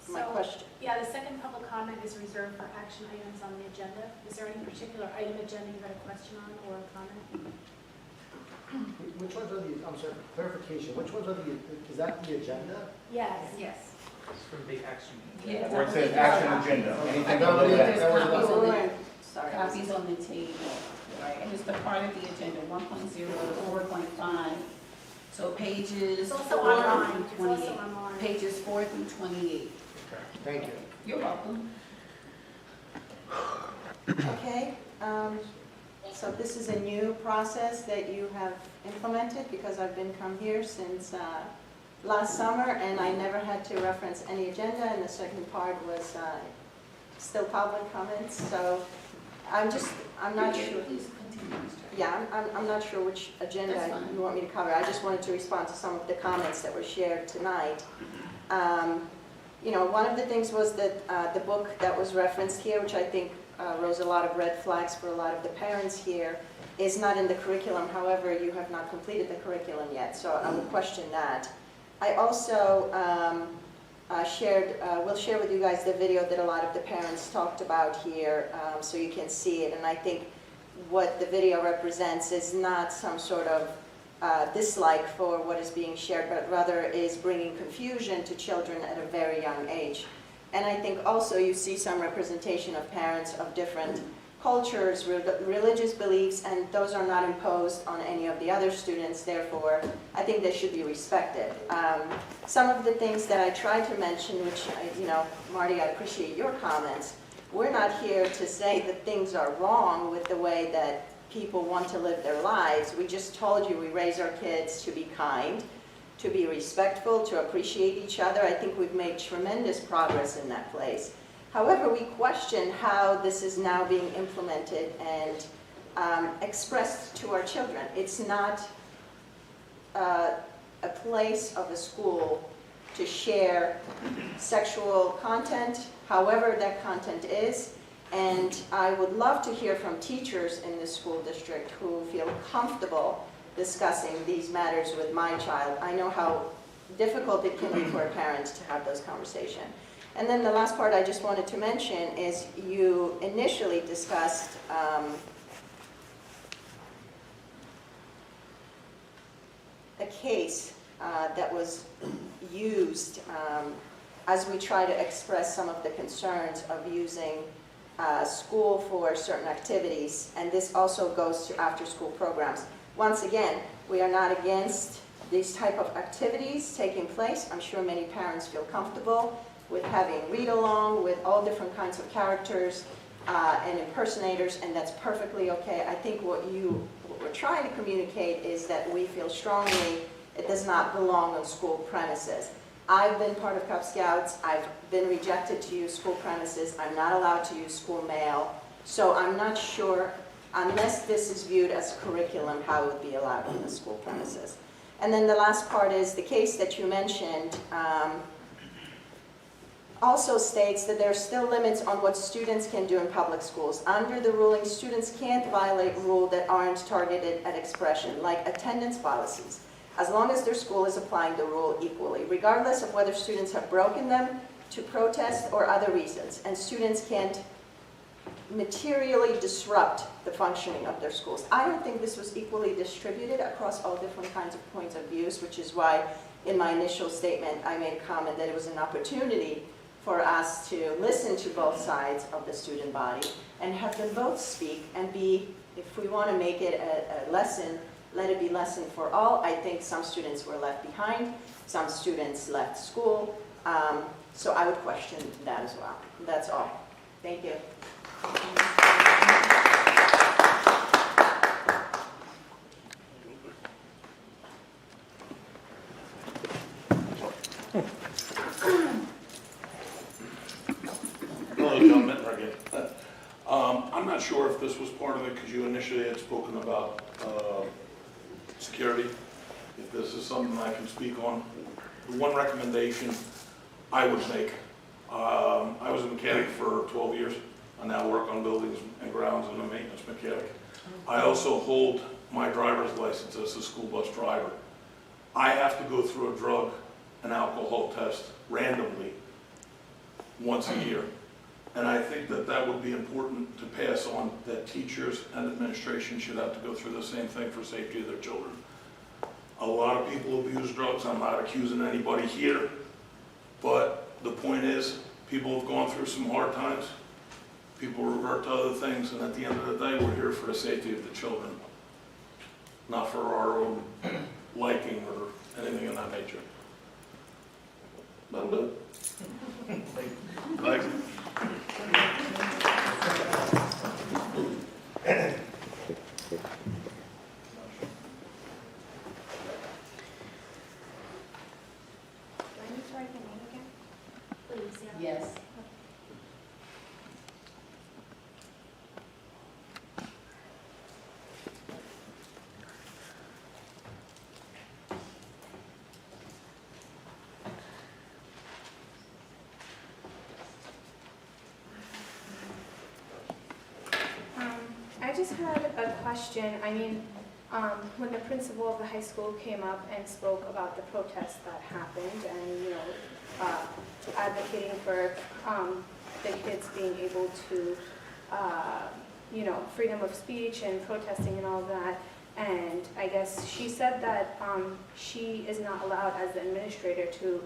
My question. Yeah, the second public comment is reserved for action items on the agenda. Is there any particular item agenda you had a question on or a comment? Which ones are the, I'm sorry, clarification, which ones are the, is that the agenda? Yes. Yes. It's from the action. Yeah. Where it says action agenda, anything No, below that. Copies on the table, right, and it's the part of the agenda, 1.0 to 4.5. So pages It's also 4 online. through It's also 28. online. Pages 4 through 28. Thank you. You're welcome. Okay, so this is a new process that you have implemented because I've been come here since last summer and I never had to reference any agenda, and the second part was still public comments. So I'm not sure. Please continue, Mr. Yeah, I'm not sure which agenda you want me to cover. I just wanted to respond to some of the comments that were shared tonight. You know, one of the things was that the book that was referenced here, which I think rose a lot of red flags for a lot of the parents here, is not in the curriculum. However, you have not completed the curriculum yet, so I will question that. I also will share with you guys the video that a lot of the parents talked about here, so you can see it. And I think what the video represents is not some sort of dislike for what is being shared, but rather is bringing confusion to children at a very young age. And I think also you see some representation of parents of different cultures, religious beliefs, and those are not imposed on any of the other students. Therefore, I think they should be respected. Some of the things that I tried to mention, which, Marty, I appreciate your comments, We're not here to say that things are wrong with the way that people want to live their lives. We just told you we raise our kids to be kind, to be respectful, to appreciate each other. I think we've made tremendous progress in that place. However, we question how this is now being implemented and expressed to our children. It's not a place of a school to share sexual content, however that content is. And I would love to hear from teachers in the school district who feel comfortable discussing these matters with my child. I know how difficult it can be for a parent to have those conversations. And then the last part I just wanted to mention is you initially discussed a case that was used as we try to express some of the concerns of using school for certain activities, and this also goes to after-school programs. Once again, we are not against these type of activities taking place. I'm sure many parents feel comfortable with having read-along with all different kinds of characters and impersonators, and that's perfectly okay. I think what we're trying to communicate is that we feel strongly it does not belong on school premises. I've been part of Cub Scouts. I've been rejected to use school premises. I'm not allowed to use school mail. So I'm not sure, unless this is viewed as curriculum, how it would be allowed in the school premises. And then the last part is the case that you mentioned also states that there are still limits on what students can do in public schools. Under the ruling, students can't violate rules that aren't targeted at expression, like attendance policies, as long as their school is applying the rule equally, regardless of whether students have broken them to protest or other reasons. And students can't materially disrupt the functioning of their schools. I don't think this was equally distributed across all different kinds of points of views, which is why in my initial statement I made a comment that it was an opportunity for us to listen to both sides of the student body and have them both speak and be, if we want to make it a lesson, let it be lesson for all. I think some students were left behind, some students left school, so I would question that as well. That's all. Thank you. Hello, John Mittner again. I'm not sure if this was part of it because you initially had spoken about security. If this is something I can speak on, the one recommendation I would make, I was a mechanic for 12 years. I now work on buildings and grounds as a maintenance mechanic. I also hold my driver's license as a school bus driver. I have to go through a drug and alcohol test randomly once a year. And I think that that would be important to pass on, that teachers and administration should have to go through the same thing for safety of their children. A lot of people abuse drugs. I'm not accusing anybody here, but the point is, people have gone through some hard times. People revert to other things, and at the end of the day, we're here for the safety of the children, not for our own liking or anything of that nature. That'll do it. Thanks. Yes. I just had a question. I mean, when the principal of the high school came up and spoke about the protest that happened and, you know, advocating for the kids being able to, you know, freedom of speech and protesting and all that. And I guess she said that she is not allowed as the administrator to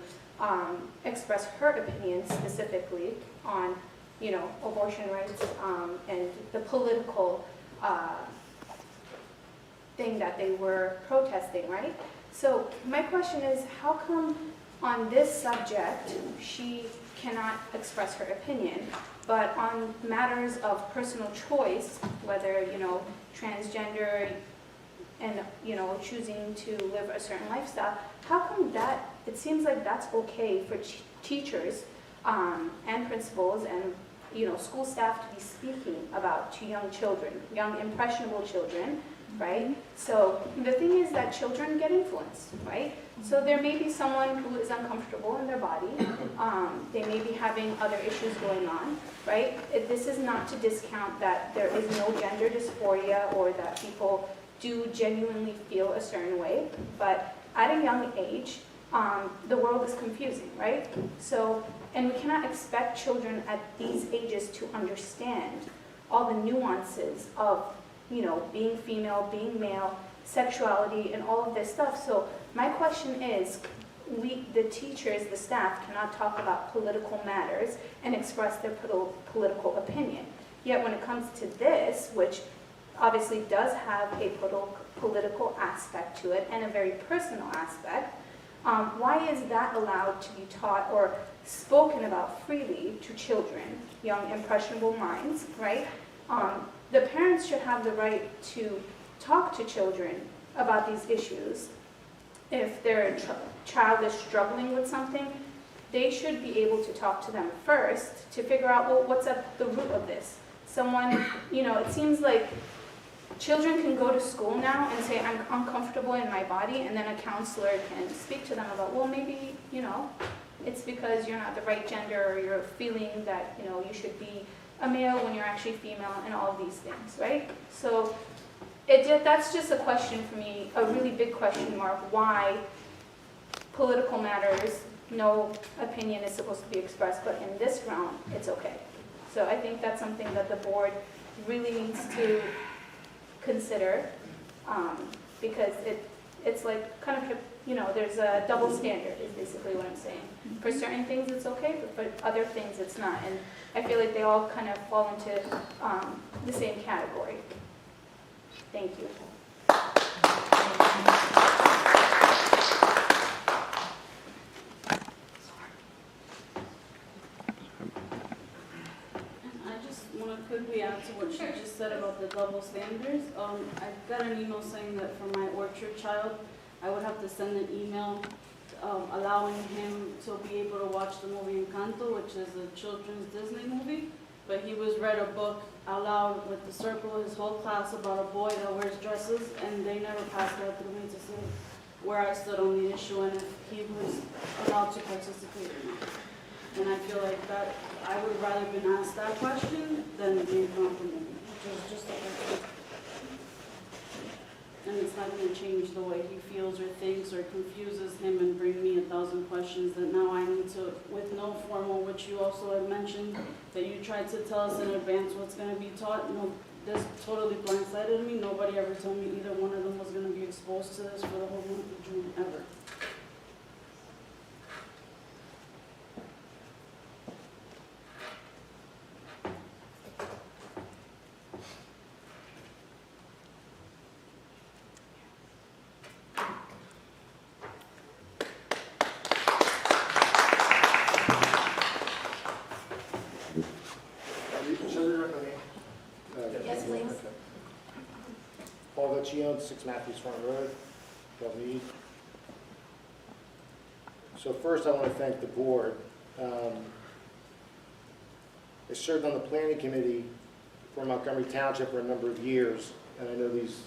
express her opinion specifically on, you know, abortion rights and the political thing that they were protesting, right? So my question is, how come on this subject, she cannot express her opinion, but on matters of personal choice, whether, transgender and, choosing to live a certain lifestyle, how come that, it seems like that's okay for teachers and principals and, school staff to be speaking about to young children, young impressionable children, right? So the thing is that children get influenced, right? So there may be someone who is uncomfortable in their body. They may be having other issues going on, right? This is not to discount that there is no gender dysphoria or that people do genuinely feel a certain way, but at a young age, the world is confusing, right? So, and we cannot expect children at these ages to understand all the nuances of, being female, being male, sexuality, and all of this stuff. So my question is, the teachers, the staff, cannot talk about political matters and express their political opinion. Yet when it comes to this, which obviously does have a political aspect to it and a very personal aspect, why is that allowed to be taught or spoken about freely to children, young impressionable minds, right? The parents should have the right to talk to children about these issues. If their child is struggling with something, they should be able to talk to them first to figure out, well, what's at the root of this? Someone, it seems like children can go to school now and say, I'm uncomfortable in my body, and then a counselor can speak to them about, well, maybe, it's because you're not the right gender, or you're feeling that, you should be a male when you're actually female, and all of these things, right? So that's just a question for me, a really big question mark, why political matters, no opinion is supposed to be expressed, but in this realm, it's okay. So I think that's something that the board really needs to consider, because it's like kind of, there's a double standard is basically what I'm saying. For certain things it's okay, but for other things it's not. And I feel like they all kind of fall into the same category. Thank you. Quickly add to what she just said about the double standards. I got an email saying that for my orchard child, I would have to send an email allowing him to be able to watch the movie Encanto, which is a children's Disney movie. But he was read a book out loud with the circle, his whole class, about a boy that wears dresses, and they never passed that through me to say where I stood on the issue and if he was allowed to participate or not. And I feel like that I would rather been asked that question than being complimented, which is just a question. And it's not going to change the way he feels or thinks or confuses him and bring me 1,000 questions that now I need to, with no formal, which you also had mentioned, that you tried to tell us in advance what's going to be taught. No, this totally blindsided me. Nobody ever told me either one of them was going to be exposed to this for the whole month of June, ever. Yes, please. Paul Vecchio, 6 Matthews Front Road, Mead. So first I want to thank the board. I served on the planning committee for Montgomery Township for a number of years, and I know these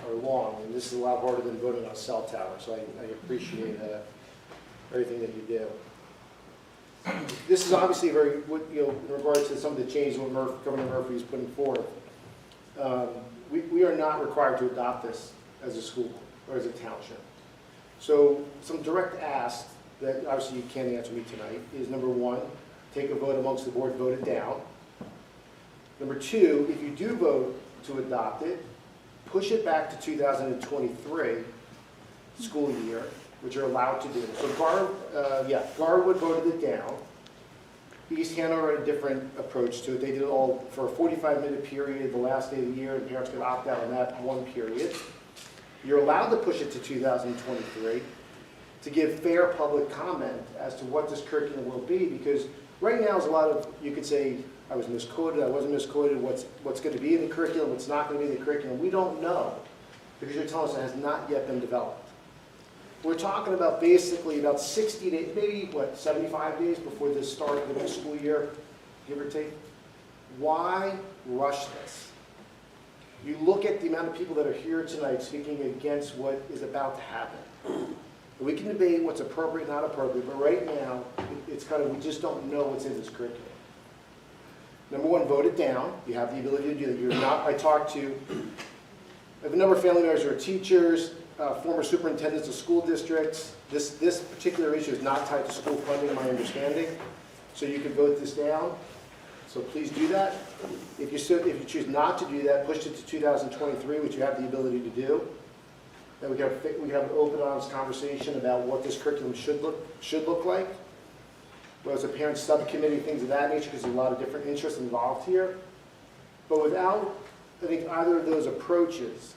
are long, and this is a lot harder than voting on a cell tower, so I appreciate everything that you do. This is obviously very, in regards to some of the changes that Governor Murphy is putting forth. We are not required to adopt this as a school or as a township. So some direct asks that obviously you can't answer me tonight is, number one, take a vote amongst the board, vote it down. Number two, if you do vote to adopt it, push it back to 2023 school year, which you're allowed to do. So Garwood voted it down. East Hanover had a different approach to it. They did it all for a 45-minute period, the last day of the year, and parents could opt out on that one period. You're allowed to push it to 2023. to give fair public comment as to what this curriculum will be, because right now there's a lot of, you could say, I was misquoted, I wasn't misquoted, what's going to be in the curriculum, what's not going to be in the curriculum. We don't know, because you're telling us it has not yet been developed. We're talking about basically about 60 days, maybe, 75 days before the start of the next school year, give or take. Why rush this? You look at the amount of people that are here tonight speaking against what is about to happen. We can debate what's appropriate, not appropriate, but right now, it's kind of, we just don't know what's in this curriculum. Number one, vote it down. You have the ability to do that. You're not, I have a number of family members who are teachers, former superintendents of school districts. This particular issue is not tied to school funding, my understanding. So you can vote this down. So please do that. If you choose not to do that, push it to 2023, which you have the ability to do. Then we can have an open, honest conversation about what this curriculum should look like. Well, as a parent subcommittee, things of that nature, because there's a lot of different interests involved here. But without, I think, either of those approaches,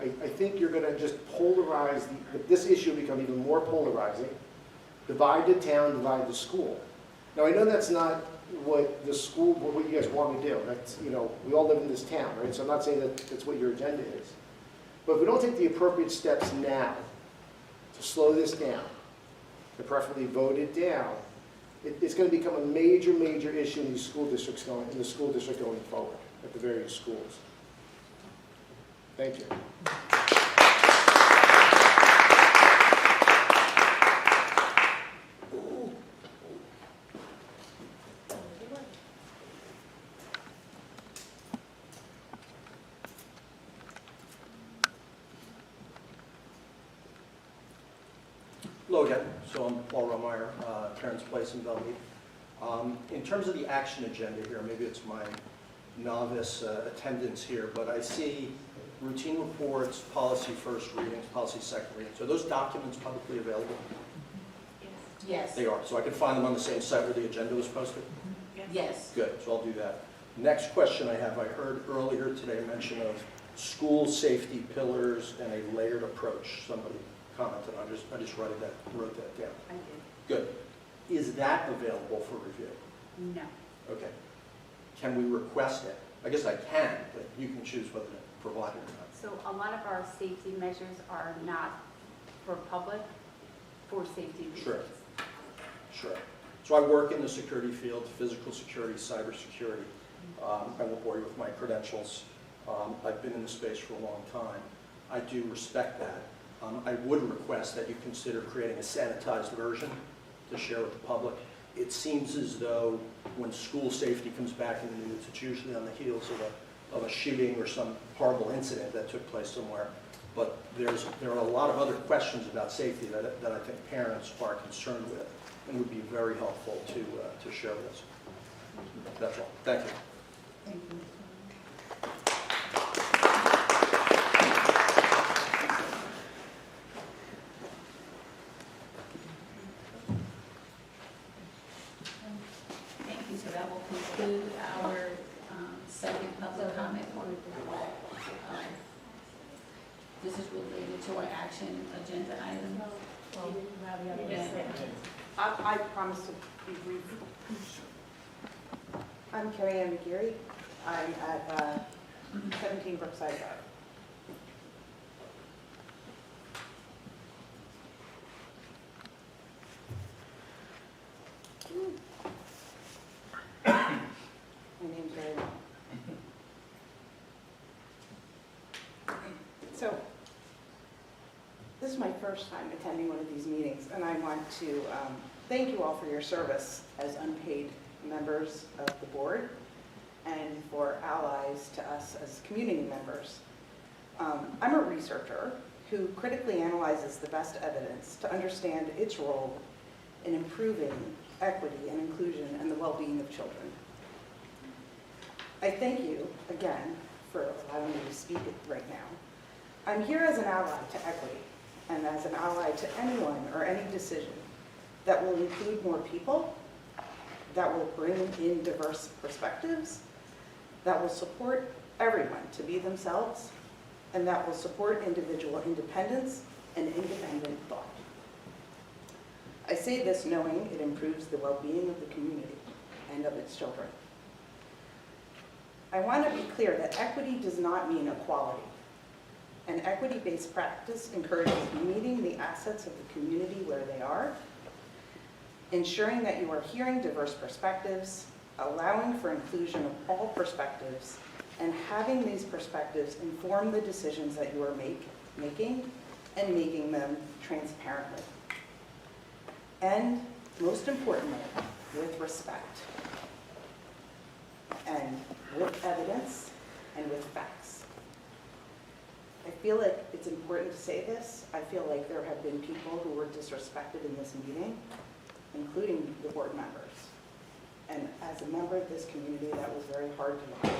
I think you're going to just polarize, this issue will become even more polarizing. Divide the town, divide the school. Now, I know that's not what the school, what you guys want to do. That's, we all live in this town, right? So I'm not saying that that's what your agenda is. But if we don't take the appropriate steps now to slow this down, to preferably vote it down, it's going to become a major, major issue in the school district going forward at the various schools. Thank you. Hello again. So I'm Paul Romeyer, Terrence Place in Bellevue. In terms of the action agenda here, maybe it's my novice attendance here, but I see routine reports, policy first readings, policy second readings. Are those documents publicly available? Yes. They are. So I can find them on the same site where the agenda was posted? Yes. Good. So I'll do that. Next question I have, I heard earlier today mention of school safety pillars and a layered approach. Somebody commented. I just wrote that down. I did. Good. Is that available for review? No. Okay. Can we request it? I guess I can, but you can choose whether to provide it or not. So a lot of our safety measures are not for public, for safety reasons. Sure. Sure. So I work in the security field, physical security, cyber security. I won't bore you with my credentials. I've been in the space for a long time. I do respect that. I would request that you consider creating a sanitized version to share with the public. It seems as though when school safety comes back in the news, it's usually on the heels of a shooting or some horrible incident that took place somewhere. But there are a lot of other questions about safety that I think parents are concerned with and would be very helpful to share with us. That's all. Thank you. Thank you. Thank you. So that will conclude our second public comment. This is related to our action agenda item. I promise to be brief. I'm Carrie Ann McGeary. I'm at 17 Brookside Drive. My name's very long. So, this is my first time attending one of these meetings, and I want to thank you all for your service as unpaid members of the board and for allies to us as community members. I'm a researcher who critically analyzes the best evidence to understand its role in improving equity and inclusion and the well-being of children. I thank you again for allowing me to speak right now. I'm here as an ally to equity and as an ally to anyone or any decision that will include more people, that will bring in diverse perspectives, that will support everyone to be themselves, and that will support individual independence and independent thought. say this knowing it improves the well-being of the community and of its children. I want to be clear that equity does not mean equality. An equity-based practice encourages meeting the assets of the community where they are, ensuring that you are hearing diverse perspectives, allowing for inclusion of all perspectives, and having these perspectives inform the decisions that you are making and making them transparently. And most importantly, with respect, and with evidence, and with facts. I feel like it's important to say this. I feel like there have been people who were disrespected in this meeting, including the board members. And as a member of this community, that was very hard to watch.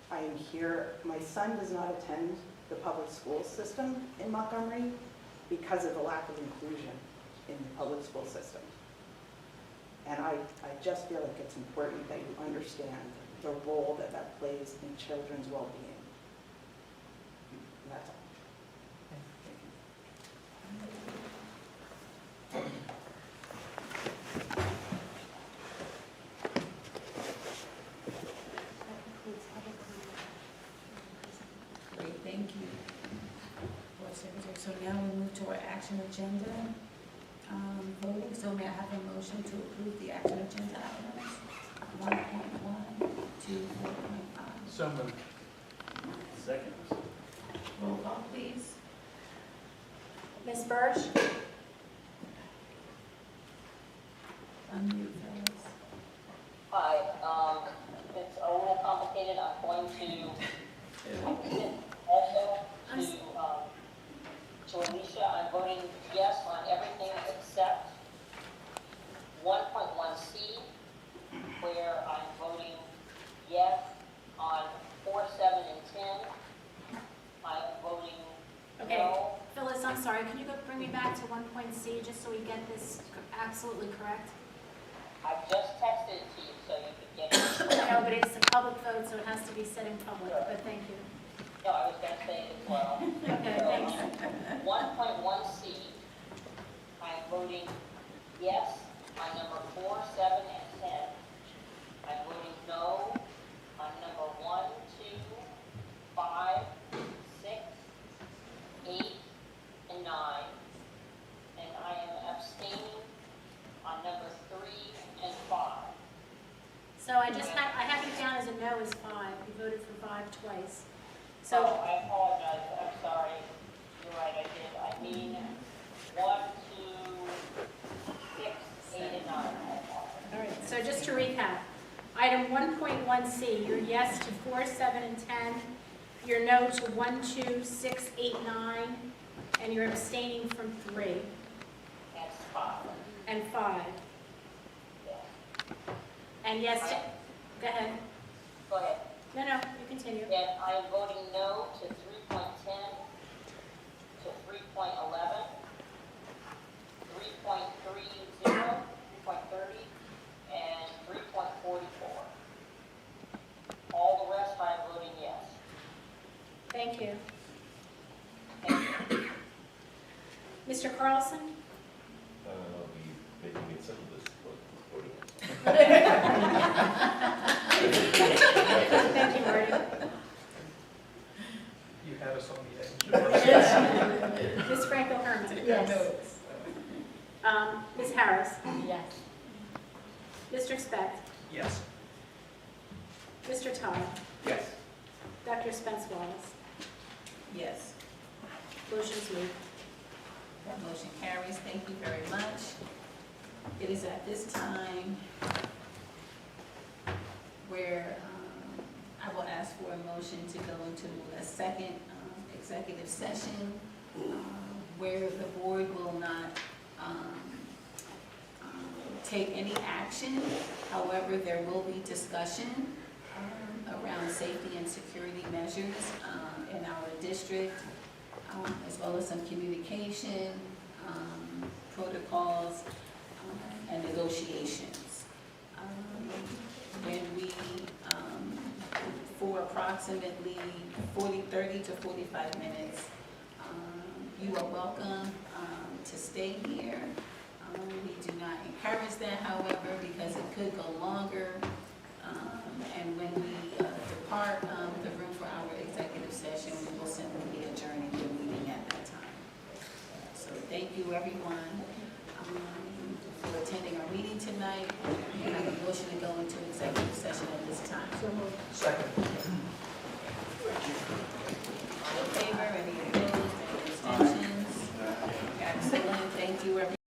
I am here, my son does not attend the public school system in Montgomery because of the lack of inclusion in the public school system. And I just feel like it's important that you understand the role that that plays in children's well-being. And that's all. Great, thank you. Board Secretary, so now we move to our action agenda. Voting, so may I have a motion to approve the action agenda items? 1.1 to 4.5. So moved. Second. Roll call, please. Ms. Burch? Unmute, fellas. Hi, it's a little complicated. I'm going to also to Alicia, I'm voting yes on everything except 1.1C, where I'm voting yes on 4, 7, and 10. I'm voting Okay. no. Phyllis, I'm sorry, can you go bring me back to 1.C just so we get this absolutely correct? I just texted it to you so you could get it. I know, but it's a public vote, so it has to be said in public, but thank you. No, I was going to say it as well. Okay, thanks. 1.1C, I'm voting yes on number 4, 7, and 10. I'm voting no on number 1, 2, 5, 6, 8, and 9. And I am abstaining on number 3 and 5. So I have you down as a no as 5. You voted for 5 twice. So, Oh, I apologize, I'm sorry. You're right, I did. I mean 1, 2, 6, 8, and 9. all right, so just to recap, item 1.1C, you're yes to 4, 7, and 10, you're no to 1, 2, 6, 8, 9, and you're abstaining from 3 And 5. and 5. Yes. And yes to, go ahead. Go ahead. No, you continue. And I am voting no to 3.10, to 3.11, 3.30, 3.30, and 3.44. All the rest I'm voting yes. Thank you. Mr. Carlson? I'll be making it simple this voting. Thank you, Marty. You had us on the edge. Ms. Franco-Herman? Yes. Ms. Harris? Yes. Mr. Speck? Yes. Mr. Todd? Yes. Dr. Spence-Wallace? Yes. Motion's moved. That motion carries. Thank you very much. It is at this time where I will ask for a motion to go into a second executive session where the board will not take any action. However, there will be discussion around safety and security measures in our district, as well as some communication, protocols, and negotiations. When we, for approximately 30 to 45 minutes, you are welcome to stay here. We not encourage that, however, because it could go longer. And when we depart the room for our executive session, we will simply be adjourning the meeting at that time. So thank you, everyone, for attending our meeting tonight. And I have a motion to go into executive session at this time. Second. All in favor, any opposed, any abstentions? Excellent, thank you, everyone.